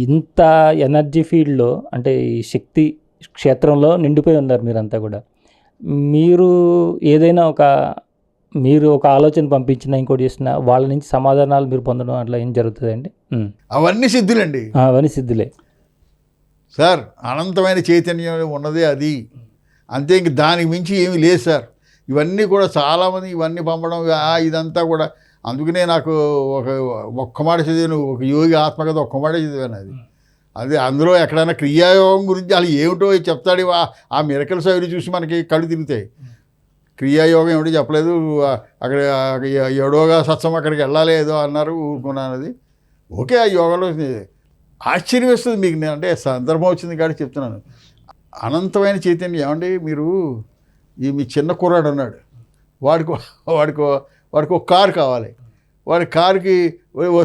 ఇంత ఎనర్జీ ఫీల్డ్లో, అంటే ఈ శక్తి క్షేత్రంలో నిండిపోయి ఉన్నారు మీరంతా కూడా. మీరు ఏదైనా మీరు ఒక ఆలోచన పంపించినా ఇంకోటి చేసినా వాళ్ళ నుంచి సమాధానాలు మీరు పొందడం అట్లా ఏం జరుగుతుందండి? అవన్నీ సిద్ధులండి, అవన్నీ సిద్ధులే సార్. అనంతమైన చైతన్యం ఉన్నదే అది, అంతే. ఇంక దానికి మించి ఏమీ లేదు సార్. ఇవన్నీ కూడా చాలామంది ఇవన్నీ పంపడం ఇదంతా కూడా. అందుకనే నాకు ఒక్క మాట చదివాను, ఒక యోగి ఆత్మకథ ఒక్క మాట చదివాను. అది అందులో ఎక్కడైనా క్రియాయోగం గురించి అలా ఏమిటో చెప్తాడు. ఆ మిరకల్స్ అవి చూసి మనకి కళ్ళు తిరుగుతాయి. క్రియాయోగం ఏమిటో చెప్పలేదు. అక్కడ యోగా సత్సం అక్కడికి వెళ్ళాలి ఏదో అన్నారు, ఊరుకున్నాను. అది ఓకే. ఆ యోగాలో ఆశ్చర్యం వేస్తుంది మీకు. నేను అంటే సందర్భం వచ్చింది కాబట్టి చెప్తున్నాను. అనంతమైన చైతన్యం. ఏమండి మీరు మీ చిన్న కుర్రాడు ఉన్నాడు, వాడికి ఒక కారు కావాలి. వాడి కారుకి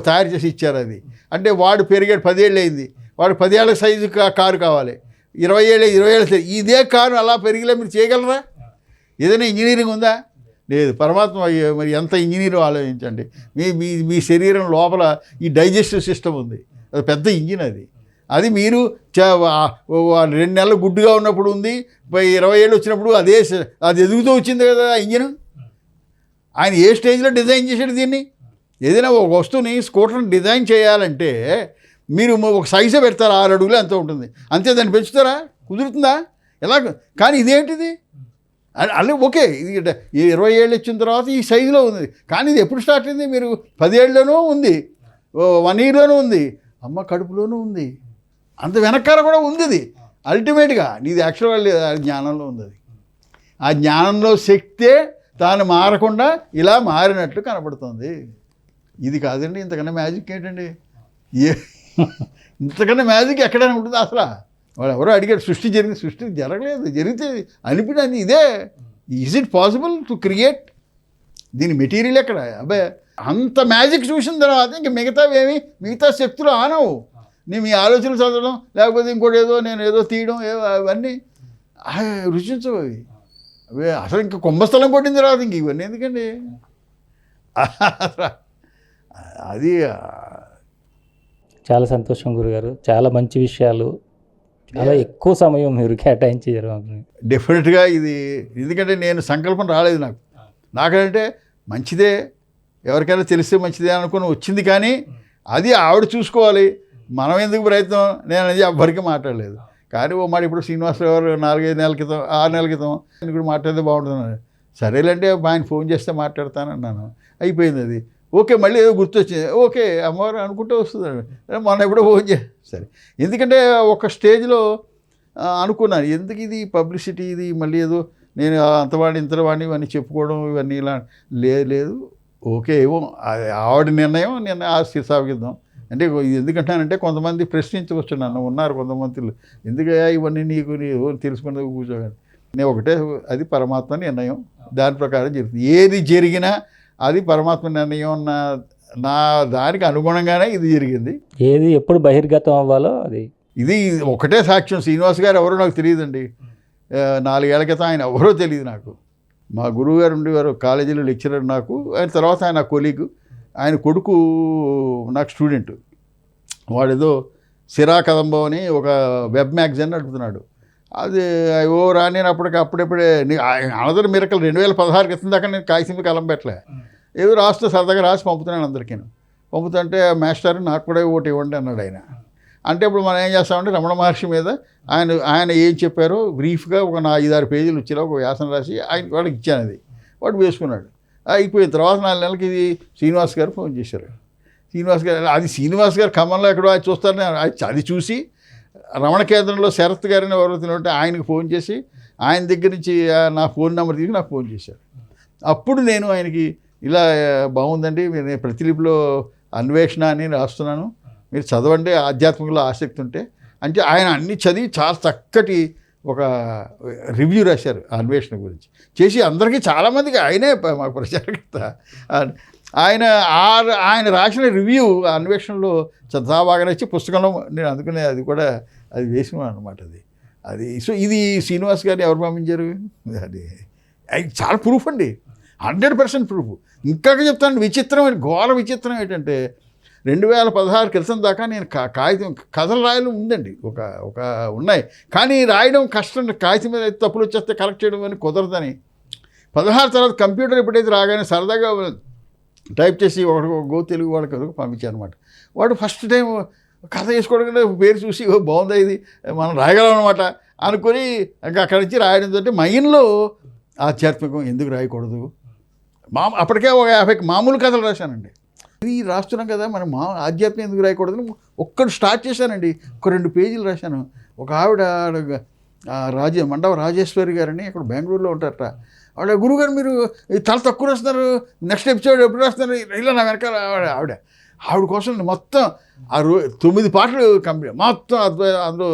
తయారు చేసి ఇచ్చారు. అది అంటే వాడు పెరిగాడు, 10 ఏళ్ళు అయింది, వాడు 10 ఏళ్ళ సైజు కారు కావాలి. 20 ఏళ్ళు ఇదే కారు అలా పెరిగిలే మీరు చేయగలరా? ఏదైనా ఇంజనీరింగ్ ఉందా? లేదు. పరమాత్మ మరి ఎంత ఇంజనీర్ ఆలోచించండి. మీ శరీరం లోపల ఈ డైజెస్టివ్ సిస్టమ్ ఉంది, అది పెద్ద ఇంజిన్. అది మీరు 2 నెలలు గుడ్డుగా ఉన్నప్పుడు ఉంది, 20 ఏళ్ళు వచ్చినప్పుడు అది ఎదుగుతూ వచ్చింది కదా ఇంజిన్. ఆయన ఏ స్టేజ్లో డిజైన్ చేశాడు దీన్ని? ఏదైనా ఒక వస్తువుని స్కూటర్ని డిజైన్ చేయాలంటే మీరు ఒక సైజే పెడతారు, 6 అడుగులు ఎంత ఉంటుంది, అంతే. దాన్ని పెంచుతారా? కుదురుతుందా? ఎలా? కానీ ఇదేంటిది? అలా ఓకే, ఇది 20 ఏళ్ళు వచ్చిన తర్వాత ఈ సైజులో ఉంది. కానీ ఇది ఎప్పుడు స్టార్ట్ అయింది? మీరు 10 ఏళ్ళలోనూ ఉంది, 1 ఇయర్లోనూ ఉంది, అమ్మ కడుపులోనూ ఉంది, అంత వెనకాల కూడా ఉంది. ఇది అల్టిమేట్గా నీది యాక్చువల్గా జ్ఞానంలో ఉంది. అది ఆ జ్ఞానంలో శక్తే తాను మారకుండా ఇలా మారినట్లు కనబడుతుంది. ఇది కాదండి, ఇంతకన్నా మ్యాజిక్ ఏంటండి? ఇంతకన్నా మ్యాజిక్ ఎక్కడైనా ఉంటుంది అసలు? వాడు ఎవరో అడిగాడు, సృష్టి జరగలేదు, జరిగితే అనిపించింది ఇదే. Is it possible to create? దీని మెటీరియల్ ఎక్కడ? అబ్బాయి అంత మ్యాజిక్ చూసిన తర్వాత ఇంక మిగతా శక్తులు ఆనవు. మీ ఆలోచనలు చదవడం, లేకపోతే ఇంకోటి నేను ఏదో తీయడం, అవన్నీ రుచించవు. అవి అసలు ఇంకా కుంభస్థలం కొట్టిన తర్వాత ఇంక ఇవన్నీ ఎందుకండి? అది చాలా సంతోషం గురుగారు. చాలా మంచి విషయాలు, చాలా ఎక్కువ సమయం మీరు కేటాయించారు. డెఫినెట్గా ఇది ఎందుకంటే నేను సంకల్పం రాలేదు నాకంటే మంచిదే, ఎవరికైనా తెలిస్తే మంచిదే అనుకుని వచ్చింది. కానీ అది ఆవిడ చూసుకోవాలి, మనం ఎందుకు ప్రయత్నం? నేను అది ఎవ్వరికి మాట్లాడలేదు. కానీ ఓ మాట ఇప్పుడు శ్రీనివాసరావు గారు 4-5 నెలల క్రితం 6 నెలల క్రితం నేను కూడా మాట్లాడితే బాగుంటుంది. సరేలేంటే ఆయన ఫోన్ చేస్తే మాట్లాడతానన్నాను, అయిపోయింది. అది ఓకే. మళ్ళీ ఏదో గుర్తొచ్చింది, ఓకే అమ్మవారు అనుకుంటే వస్తుందండి. మొన్న ఎప్పుడో ఫోన్ సరే. ఎందుకంటే ఒక స్టేజ్లో అనుకున్నాను, ఎందుకు ఇది పబ్లిసిటీ, ఇది మళ్ళీ ఏదో నేను అంతవాడిని ఇంతవాడిని ఇవన్నీ చెప్పుకోవడం, ఇవన్నీ ఇలా లేదు. ఓకే, ఏమో ఆవిడ నిర్ణయం శిరసావగిద్దాం. అంటే ఎందుకంటానంటే కొంతమంది ప్రశ్నించవచ్చు నన్ను, ఉన్నారు కొంతమంది, ఎందుకయ్యా ఇవన్నీ నీకు తెలుసుకునే కూర్చోగానే. నేను ఒకటే, అది పరమాత్మ నిర్ణయం, దాని ప్రకారం జరుగుతుంది. ఏది జరిగినా అది పరమాత్మ నిర్ణయం నా దానికి అనుగుణంగానే ఇది జరిగింది. ఏది ఎప్పుడు బహిర్గతం అవ్వాలో అది ఇది ఒకటే సాక్ష్యం. శ్రీనివాస్ గారు ఎవరో నాకు తెలియదండి. 4 ఏళ్ల క్రితం ఆయన ఎవరో తెలియదు నాకు. మా గురువు గారు ఉండేవారు, కాలేజీలో లెక్చరర్ నాకు. ఆయన తర్వాత ఆయన కొలీగ్, ఆయన కొడుకు నాకు స్టూడెంట్. వాడేదో సిరా కదంబం అని ఒక వెబ్ మ్యాగజైన్ నడుపుతున్నాడు. అది ఓ అప్పుడప్పుడే అనదర్ మిరకల్ 2016 క్రితం దాకా నేను కాగితం కలం పెట్టలే, ఏదో రాస్తూ సరదాగా రాసి పంపుతున్నాను అందరికీ. పంపుతుంటే మాస్టర్ నాకు కూడా ఒకటి ఇవ్వండి అన్నాడు ఆయన. అంటే ఇప్పుడు మనం ఏం చేస్తామంటే రమణ మహర్షి మీద ఆయన ఏం చెప్పారో బ్రీఫ్గా ఒక 5-6 పేజీలు వచ్చేలా ఒక వ్యాసం రాసి వాడికి ఇచ్చాను. అది వాడు వేసుకున్నాడు. అయిపోయిన తర్వాత 4 నెలలకి ఇది శ్రీనివాస్ గారు ఫోన్ చేశారు. శ్రీనివాస్ గారు ఖమ్మంలో ఎక్కడో అది చూస్తారని అది చూసి రమణ కేంద్రంలో శరత్ గారిని ఎవరో తినంటే ఆయనకు ఫోన్ చేసి ఆయన దగ్గర నుంచి నా ఫోన్ నెంబర్ తీసుకుని నాకు ఫోన్ చేశారు. అప్పుడు నేను ఆయనకి ఇలా బాగుందండి, నేను ప్రతిలిపిలో అన్వేషణ అని రాస్తున్నాను, మీరు చదవండి ఆధ్యాత్మికలో ఆసక్తి ఉంటే అంటే ఆయన అన్ని చదివి చాలా చక్కటి ఒక రివ్యూ రాశారు అన్వేషణ గురించి చేసి అందరికీ చాలామందికి ఆయనే మాకు ప్రచారకర్త. ఆయన రాసిన రివ్యూ అన్వేషణలో చాలా బాగా నచ్చి పుస్తకంలో నేను అందుకునే అది కూడా అది వేసినాను అనమాట. అది సో ఇది శ్రీనివాస్ గారిని ఎవరు పంపించారు, అది చాలా ప్రూఫ్ అండి, 100% ప్రూఫ్. ఇంకా చెప్తాను విచిత్రమైన ఘోర విచిత్రం ఏంటంటే 2016 క్రితం దాకా నేను కాగితం కథలు రాయడం ఉందండి, ఒక ఉన్నాయి, కానీ రాయడం కష్టం. కాగితం మీద అయితే తప్పులు వచ్చేస్తే కరెక్ట్ చేయడం అని కుదరదని 16 తర్వాత కంప్యూటర్ ఎప్పుడైతే రాగానే సరదాగా టైప్ చేసి గో తెలుగు వాళ్ళకి పంపించాను అనమాట. వాడు ఫస్ట్ టైం కథ వేసుకోవడం పేరు చూసి బాగుందా ఇది మనం రాయగలం అనమాట అనుకొని ఇంకా అక్కడి నుంచి రాయడంతో మైండ్లో ఆధ్యాత్మికం ఎందుకు రాయకూడదు, అప్పటికే ఒక 50 మామూలు కథలు రాశానండి. ఇది రాస్తున్నాం కదా మనం ఆధ్యాత్మికం ఎందుకు రాయకూడదని ఒక్కడు స్టార్ట్ చేశానండి. ఒక 2 పేజీలు రాశాను. ఒక ఆవిడ మండవ రాజేశ్వరి గారని అక్కడ బెంగళూరులో ఉంటారట. ఆవిడ గురుగారు మీరు చాలా తక్కువ రాస్తున్నారు, నెక్స్ట్ ఎపిసోడ్ ఎప్పుడు రాస్తున్నారు ఇలా నా వెనకాల ఆవిడ కోసం మొత్తం 9 పాటలు కంప్లీట్ మొత్తం అందులో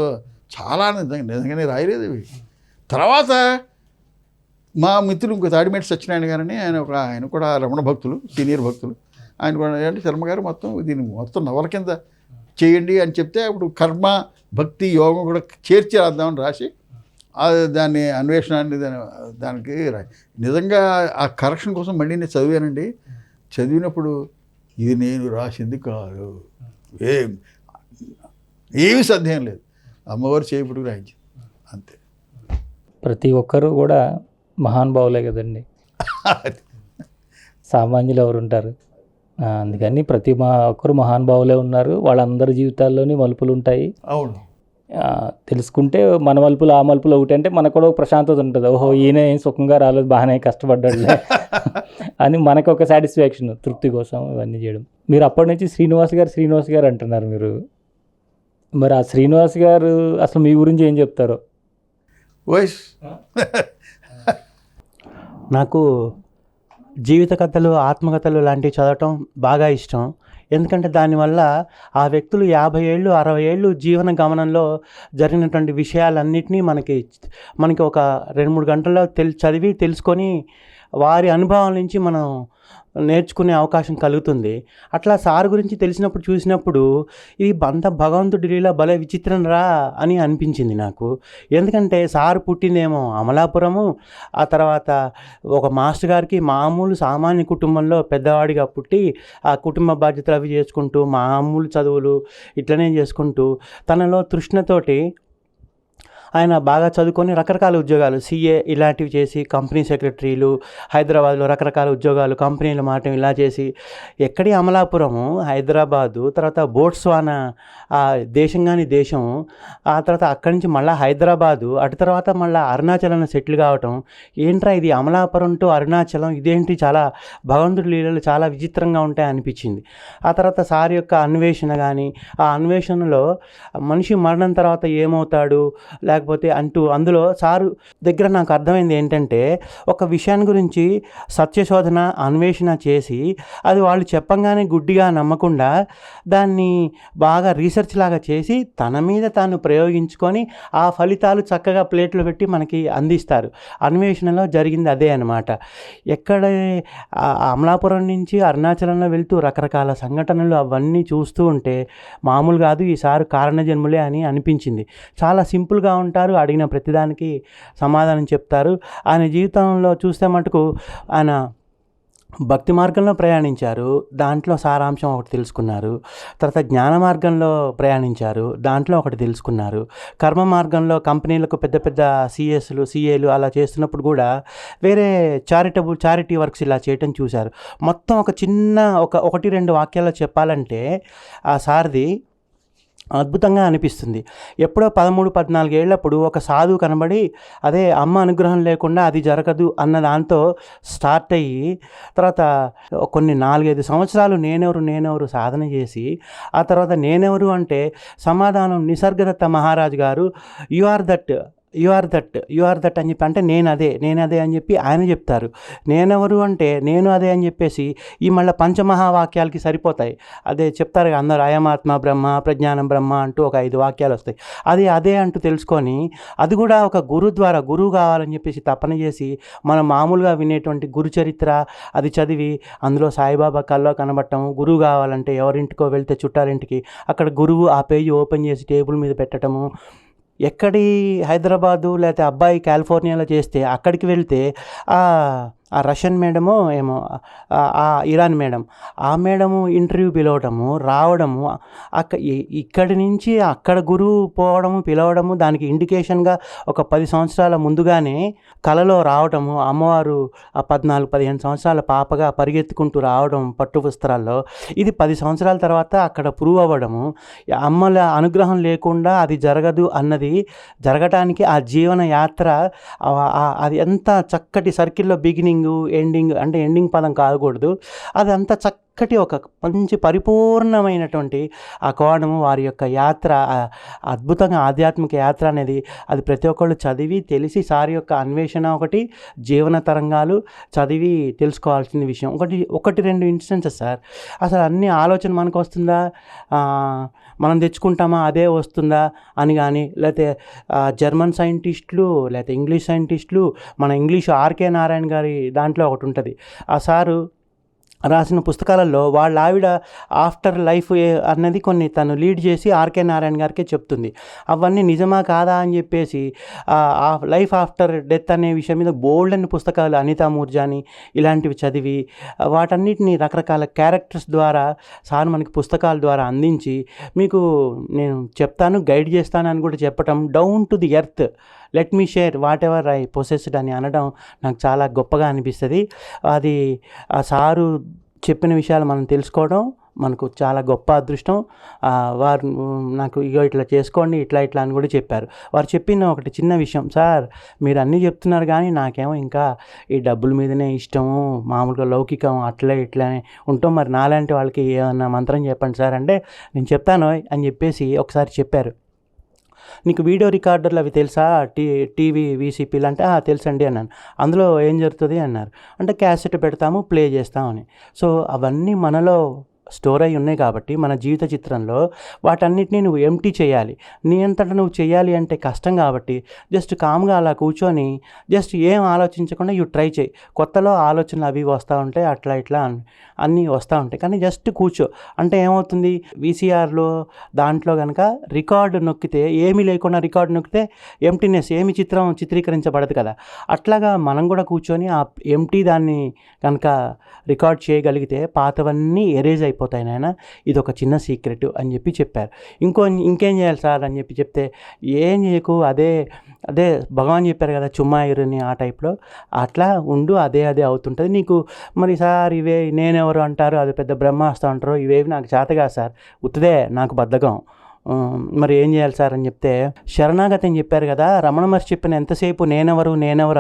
చాలా నిజంగానే రాయలేదు ఇవి. తర్వాత మా మిత్రులు ఇంకో తాడిమేటి సత్యనారాయణ గారని ఆయన కూడా రమణ భక్తులు, సీనియర్ భక్తులు. ఆయన కూడా అంటే శర్మ గారు దీన్ని మొత్తం నవల కింద చేయండి అని చెప్తే అప్పుడు కర్మ భక్తి యోగం కూడా చేర్చి రాద్దామని రాసి దాన్ని అన్వేషణాన్ని దానికి నిజంగా ఆ కరెక్షన్ కోసం మళ్ళీ నేను చదివానండి. చదివినప్పుడు ఇది నేను రాసింది కాదు, ఏమీ సాధ్యం లేదు, అమ్మవారు చేయబడి రాయించింది అంతే. ప్రతి ఒక్కరూ కూడా మహానుభావులే కదండి, సామాన్యులు ఎవరు ఉంటారు. అందుకని ప్రతి ఒక్కరు మహానుభావులే ఉన్నారు, వాళ్ళందరి జీవితాల్లోని మలుపులు ఉంటాయి. అవును, తెలుసుకుంటే మన మలుపులు ఆ మలుపులు ఒకటి అంటే మనకు కూడా ప్రశాంతత ఉంటుంది. ఓహో ఈయన ఏం సుఖంగా రాలేదు, బాగానే కష్టపడ్డాడులే అని మనకు ఒక సాటిస్ఫాక్షన్, తృప్తి కోసం ఇవన్నీ చేయడం. మీరు అప్పటి నుంచి శ్రీనివాస్ గారు అంటున్నారు మీరు. మరి ఆ శ్రీనివాస్ గారు అసలు మీ గురించి ఏం చెప్తారో. వాయిస్ నాకు జీవిత కథలు, ఆత్మకథలు లాంటివి చదవటం బాగా ఇష్టం. ఎందుకంటే దానివల్ల ఆ వ్యక్తులు 50 ఏళ్ళు 60 ఏళ్ళు జీవన గమనంలో జరిగినటువంటి విషయాలన్నింటినీ మనకి ఒక 2-3 గంటల్లో చదివి తెలుసుకొని వారి అనుభవాల నుంచి మనం నేర్చుకునే అవకాశం కలుగుతుంది. అట్లా సార్ గురించి తెలిసినప్పుడు చూసినప్పుడు ఇది అంత భగవంతుడి లీల భలే విచిత్రం రా అని అనిపించింది నాకు. ఎందుకంటే సార్ పుట్టిందేమో అమలాపురము, ఆ తర్వాత ఒక మాస్టర్ గారికి మామూలు సామాన్య కుటుంబంలో పెద్దవాడిగా పుట్టి ఆ కుటుంబ బాధ్యతలు అవి చేసుకుంటూ మామూలు చదువులు ఇట్లనే చేసుకుంటూ తనలో తృష్ణతోటి ఆయన బాగా చదువుకొని రకరకాల ఉద్యోగాలు CA ఇలాంటివి చేసి కంపెనీ సెక్రటరీలు, హైదరాబాద్లో రకరకాల ఉద్యోగాలు కంపెనీలు మాట ఇలా చేసి ఎక్కడి అమలాపురము, హైదరాబాదు, తర్వాత బోట్స్వానా దేశం కాని దేశం, ఆ తర్వాత అక్కడి నుంచి మళ్ళీ హైదరాబాదు, అటు తర్వాత మళ్ళీ అరుణాచలంలో సెటిల్ కావటం. ఏంట్రా ఇది అమలాపురం టు అరుణాచలం, ఇదేంటి చాలా భగవంతుడి లీలలు చాలా విచిత్రంగా ఉంటాయి అనిపించింది. ఆ తర్వాత సార్ యొక్క అన్వేషణ కానీ, ఆ అన్వేషణలో మనిషి మరణం తర్వాత ఏమవుతాడు లేకపోతే అందులో సారు దగ్గర నాకు అర్థమైంది ఏంటంటే ఒక విషయాన్ని గురించి సత్యశోధన అన్వేషణ చేసి అది వాళ్ళు చెప్పంగానే గుడ్డిగా నమ్మకుండా దాన్ని బాగా రీసెర్చ్ లాగా చేసి తన మీద తాను ప్రయోగించుకొని ఆ ఫలితాలు చక్కగా ప్లేట్లో పెట్టి మనకి అందిస్తారు. అన్వేషణలో జరిగింది అదే అన్నమాట. ఎక్కడ అమలాపురం నుంచి అరుణాచలంలో వెళ్తూ రకరకాల సంఘటనలు అవన్నీ చూస్తూ ఉంటే మామూలు కాదు, ఈసారి కారణజన్ములే అని అనిపించింది. చాలా సింపుల్గా ఉంటారు, అడిగిన ప్రతిదానికి సమాధానం చెప్తారు. ఆయన జీవితంలో చూస్తే మటుకు ఆయన భక్తి మార్గంలో ప్రయాణించారు, దాంట్లో సారాంశం ఒకటి తెలుసుకున్నారు. తర్వాత జ్ఞాన మార్గంలో ప్రయాణించారు, దాంట్లో ఒకటి తెలుసుకున్నారు. కర్మ మార్గంలో కంపెనీలకు పెద్ద పెద్ద సిఏలు అలా చేస్తున్నప్పుడు కూడా వేరే చారిటీ వర్క్స్ ఇలా చేయటం చూశారు. మొత్తం ఒక చిన్న ఒకటి రెండు వాక్యాల్లో చెప్పాలంటే ఆ సార్ది అద్భుతంగా అనిపిస్తుంది. ఎప్పుడో 13-14 ఏళ్ళప్పుడు ఒక సాధువు కనబడి అదే అమ్మ అనుగ్రహం లేకుండా అది జరగదు అన్న దాంతో స్టార్ట్ అయ్యి తర్వాత కొన్ని 4-5 సంవత్సరాలు నేనెవరు సాధన చేసి ఆ తర్వాత నేనెవరు అంటే సమాధానం నిసర్గదత్త మహారాజు గారు యు ఆర్ దట్ అని చెప్పి అంటే నేను అదే అని చెప్పి ఆయన చెప్తారు. నేనెవరు అంటే నేను అదే అని చెప్పేసి ఈ మళ్ళీ పంచమహావాక్యాలకి సరిపోతాయి. అదే చెప్తారు అందరూ అయమాత్మ బ్రహ్మ ప్రజ్ఞానం బ్రహ్మ అంటూ ఒక 5 వాక్యాలు వస్తాయి. అదే అంటూ తెలుసుకొని అది కూడా ఒక గురువు కావాలని చెప్పేసి తపన చేసి మనం మామూలుగా వినేటువంటి గురు చరిత్ర అది చదివి అందులో సాయిబాబా కల్లో కనబడటం, గురువు కావాలంటే ఎవరింటికో వెళ్తే చుట్టాలింటికి అక్కడ గురువు ఆ పేజీ ఓపెన్ చేసి టేబుల్ మీద పెట్టడము. ఎక్కడి హైదరాబాదు లేకపోతే అబ్బాయి కాలిఫోర్నియాలో చేస్తే అక్కడికి వెళ్తే ఆ రష్యన్ మేడమో ఏమో ఆ ఇరాన్ మేడము ఇంటర్వ్యూ పిలవడము రావడము ఇక్కడి నుంచి అక్కడ గురువు పోవడము పిలవడము దానికి ఇండికేషన్గా ఒక 10 సంవత్సరాల ముందుగానే కలలో రావడము అమ్మవారు ఆ 14-15 సంవత్సరాల పాపగా పరిగెత్తుకుంటూ రావడం పట్టు వస్త్రాల్లో. ఇది 10 సంవత్సరాల తర్వాత అక్కడ ప్రూవ్ అవ్వడము. అమ్మల అనుగ్రహం లేకుండా అది జరగదు అన్నది జరగటానికి ఆ జీవన యాత్ర అది ఎంత చక్కటి సర్కిల్లో బిగినింగ్ ఎండింగ్ అంటే ఎండింగ్ పదం కాకూడదు, అది అంత చక్కటి ఒక మంచి పరిపూర్ణమైనటువంటి ఆ కోణము వారి యొక్క యాత్ర అద్భుతంగా ఆధ్యాత్మిక యాత్ర అనేది అది ప్రతి ఒక్కళ్ళు చదివి తెలిసి సార్ యొక్క అన్వేషణ ఒకటి జీవన తరంగాలు చదివి తెలుసుకోవాల్సిన విషయం. ఒకటి రెండు ఇన్స్టెన్సెస్ సార్. అసలు అన్ని ఆలోచన మనకు వస్తుందా, మనం తెచ్చుకుంటామా అదే వస్తుందా అని కానీ, లేకపోతే జర్మన్ సైంటిస్టులు లేకపోతే ఇంగ్లీష్ సైంటిస్టులు మన ఇంగ్లీష్ ఆర్కే నారాయణ గారి దాంట్లో ఒకటి ఉంటుంది. ఆ సారు రాసిన పుస్తకాలలో వాళ్ళ ఆవిడ ఆఫ్టర్ లైఫ్ అన్నది కొన్ని తను లీడ్ చేసి ఆర్కే నారాయణ గారికే చెప్తుంది. అవన్నీ నిజమా కాదా అని చెప్పేసి లైఫ్ ఆఫ్టర్ డెత్ అనే విషయం మీద బోల్డ్ అనే పుస్తకాలు అనితా మూర్జాని ఇలాంటివి చదివి వాటన్నిటిని రకరకాల క్యారెక్టర్స్ ద్వారా సార్ మనకి పుస్తకాల ద్వారా అందించి మీకు నేను చెప్తాను గైడ్ చేస్తాను అని కూడా చెప్పటం, down to the earth let me share what ever I possessed అని అనడం నాకు చాలా గొప్పగా అనిపిస్తుంది. అది ఆ సారు చెప్పిన విషయాలు మనం తెలుసుకోవడం మనకు చాలా గొప్ప అదృష్టం. వారు నాకు ఇట్లా చేసుకోండి ఇట్లా అని కూడా చెప్పారు. వారు చెప్పిన ఒకటి చిన్న విషయం, సార్ మీరు అన్నీ చెప్తున్నారు కానీ నాకేమో ఇంకా ఈ డబ్బుల మీదనే ఇష్టము, మామూలుగా లౌకికం అట్లా ఇట్లా ఉంటాం, మరి నాలాంటి వాళ్ళకి ఏమన్నా మంత్రం చెప్పండి సార్ అంటే నేను చెప్తాను అని చెప్పేసి ఒకసారి చెప్పారు. నీకు వీడియో రికార్డర్లు అవి తెలుసా, టీవీ వీసీపీలు అంటే తెలుసండి అన్నాను. అందులో ఏం జరుగుతుంది అన్నారు. అంటే క్యాసెట్ పెడతాము ప్లే చేస్తామని. సో అవన్నీ మనలో స్టోర్ అయి ఉన్నాయి కాబట్టి మన జీవిత చిత్రంలో వాటన్నిటిని నువ్వు ఎంటీ చేయాలి. నీ అంతటా నువ్వు చేయాలి అంటే కష్టం కాబట్టి జస్ట్ కామ్గా అలా కూర్చొని జస్ట్ ఏం ఆలోచించకుండా ట్రై చేయి. కొత్తలో ఆలోచనలు అవి వస్తూ ఉంటాయి, అట్లా ఇట్లా అన్నీ వస్తూ ఉంటాయి, కానీ జస్ట్ కూర్చో. అంటే ఏమవుతుంది, వీసీఆర్లో దాంట్లో కనుక రికార్డు నొక్కితే ఏమీ లేకుండా రికార్డు నొక్కితే ఎంటీనెస్ ఏమి చిత్రం చిత్రీకరించబడదు కదా. అట్లాగా మనం కూడా కూర్చొని ఆ ఎంటీ దాన్ని కనుక రికార్డ్ చేయగలిగితే పాతవన్నీ ఎరేజ్ అయిపోతాయి నాయన, ఇది ఒక చిన్న సీక్రెట్ అని చెప్పి చెప్పారు. ఇంకేం చేయాలి సార్ అని చెప్పి చెప్తే ఏం చేయకు, అదే భగవాన్ చెప్పారు కదా చుమ్మాయిరుని ఆ టైప్లో అట్లా ఉండు, అదే అవుతుంటుంది నీకు. మరి సార్ ఇవే నేనెవరు అంటారు, అది పెద్ద బ్రహ్మాస్త్రం అంటారు, ఇవేవి నాకు చేతగా సార్, ఉత్తదే నాకు బద్ధకం, మరి ఏం చేయాలి సార్ అని చెప్తే శరణాగతి అని చెప్పారు కదా. రమణ మహర్షి చెప్పిన ఎంతసేపు నేనెవరు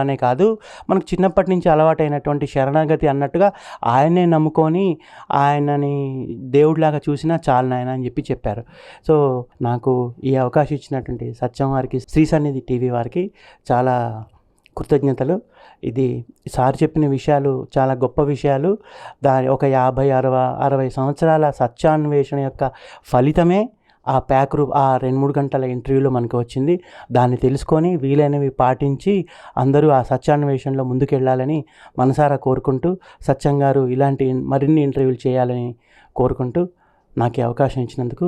అనే కాదు, మనకు చిన్నప్పటి నుంచి అలవాటైనటువంటి శరణాగతి అన్నట్టుగా ఆయనే నమ్ముకొని ఆయనని దేవుడిలాగా చూసినా చాలు నాయన అని చెప్పారు. సో నాకు ఈ అవకాశం ఇచ్చినటువంటి సత్యం వారికి, శ్రీ సన్నిధి టీవీ వారికి చాలా కృతజ్ఞతలు. ఇది సార్ చెప్పిన విషయాలు చాలా గొప్ప విషయాలు. దాని ఒక 50-60 సంవత్సరాల సత్యాన్వేషణ యొక్క ఫలితమే ఆ ప్యాక్ రూప్ ఆ 2-3 గంటల ఇంటర్వ్యూలో మనకు వచ్చింది. దాన్ని తెలుసుకొని వీలైనవి పాటించి అందరూ ఆ సత్యాన్వేషణలో ముందుకెళ్ళాలని మనసారా కోరుకుంటూ, సత్యం గారు ఇలాంటి మరిన్ని ఇంటర్వ్యూలు చేయాలని కోరుకుంటూ నాకు ఈ అవకాశం ఇచ్చినందుకు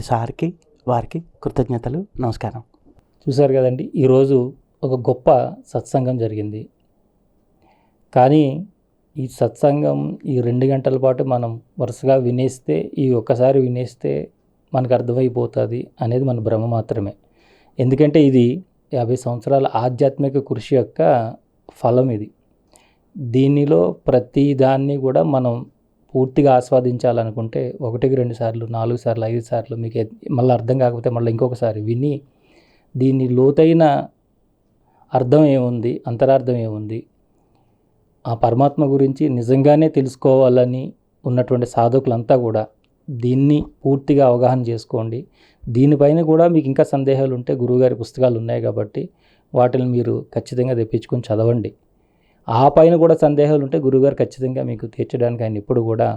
సార్కి వారికి కృతజ్ఞతలు, నమస్కారం. చూశారు కదండి, ఈరోజు ఒక గొప్ప సత్సంగం జరిగింది. కానీ ఈ సత్సంగం ఈ 2 గంటల పాటు మనం వరుసగా వినేస్తే, ఈ ఒక్కసారి వినేస్తే మనకు అర్థమైపోతుంది అనేది మన భ్రమ మాత్రమే. ఎందుకంటే ఇది 50 సంవత్సరాల ఆధ్యాత్మిక కృషి యొక్క ఫలం ఇది. దీనిలో ప్రతి దాన్ని కూడా మనం పూర్తిగా ఆస్వాదించాలనుకుంటే 1, 2 సార్లు, 4 సార్లు, 5 సార్లు మీకు మళ్ళీ అర్థం కాకపోతే మళ్ళీ ఇంకొకసారి విని దీని లోతైన అర్థం ఏముంది, అంతరార్థం ఏముంది, ఆ పరమాత్మ గురించి నిజంగానే తెలుసుకోవాలని ఉన్నటువంటి సాధకులంతా కూడా దీన్ని పూర్తిగా అవగాహన చేసుకోండి. దీనిపైన కూడా మీకు ఇంకా సందేహాలు ఉంటే గురువుగారి పుస్తకాలు ఉన్నాయి కాబట్టి వాటిని మీరు ఖచ్చితంగా తెప్పించుకొని చదవండి. ఆ పైన కూడా సందేహాలు ఉంటే గురువుగారు ఖచ్చితంగా మీకు తీర్చడానికి ఆయన ఎప్పుడు కూడా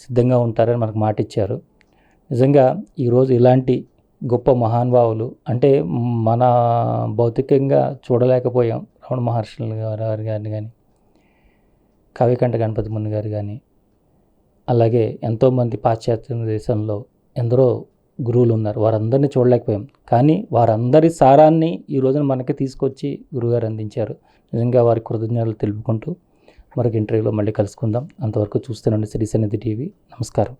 సిద్ధంగా ఉంటారని మనకు మాట ఇచ్చారు. నిజంగా ఈరోజు ఇలాంటి గొప్ప మహానుభావులు అంటే మన భౌతికంగా చూడలేకపోయాం. రమణ మహర్షులు గారు కానీ, కవికంఠ గణపతి ముని గారు కానీ, అలాగే ఎంతోమంది పాశ్చాత్య దేశంలో ఎందరో గురువులు ఉన్నారు. వారందరినీ చూడలేకపోయాం. కానీ వారందరి సారాన్ని ఈ రోజున మనకి తీసుకొచ్చి గురువుగారు అందించారు. నిజంగా వారి కృతజ్ఞతలు తెలుపుకుంటూ మరొక ఇంటర్వ్యూలో మళ్ళీ కలుసుకుందాం. అంతవరకు చూస్తూనండి శ్రీ సన్నిధి టీవీ. నమస్కారం.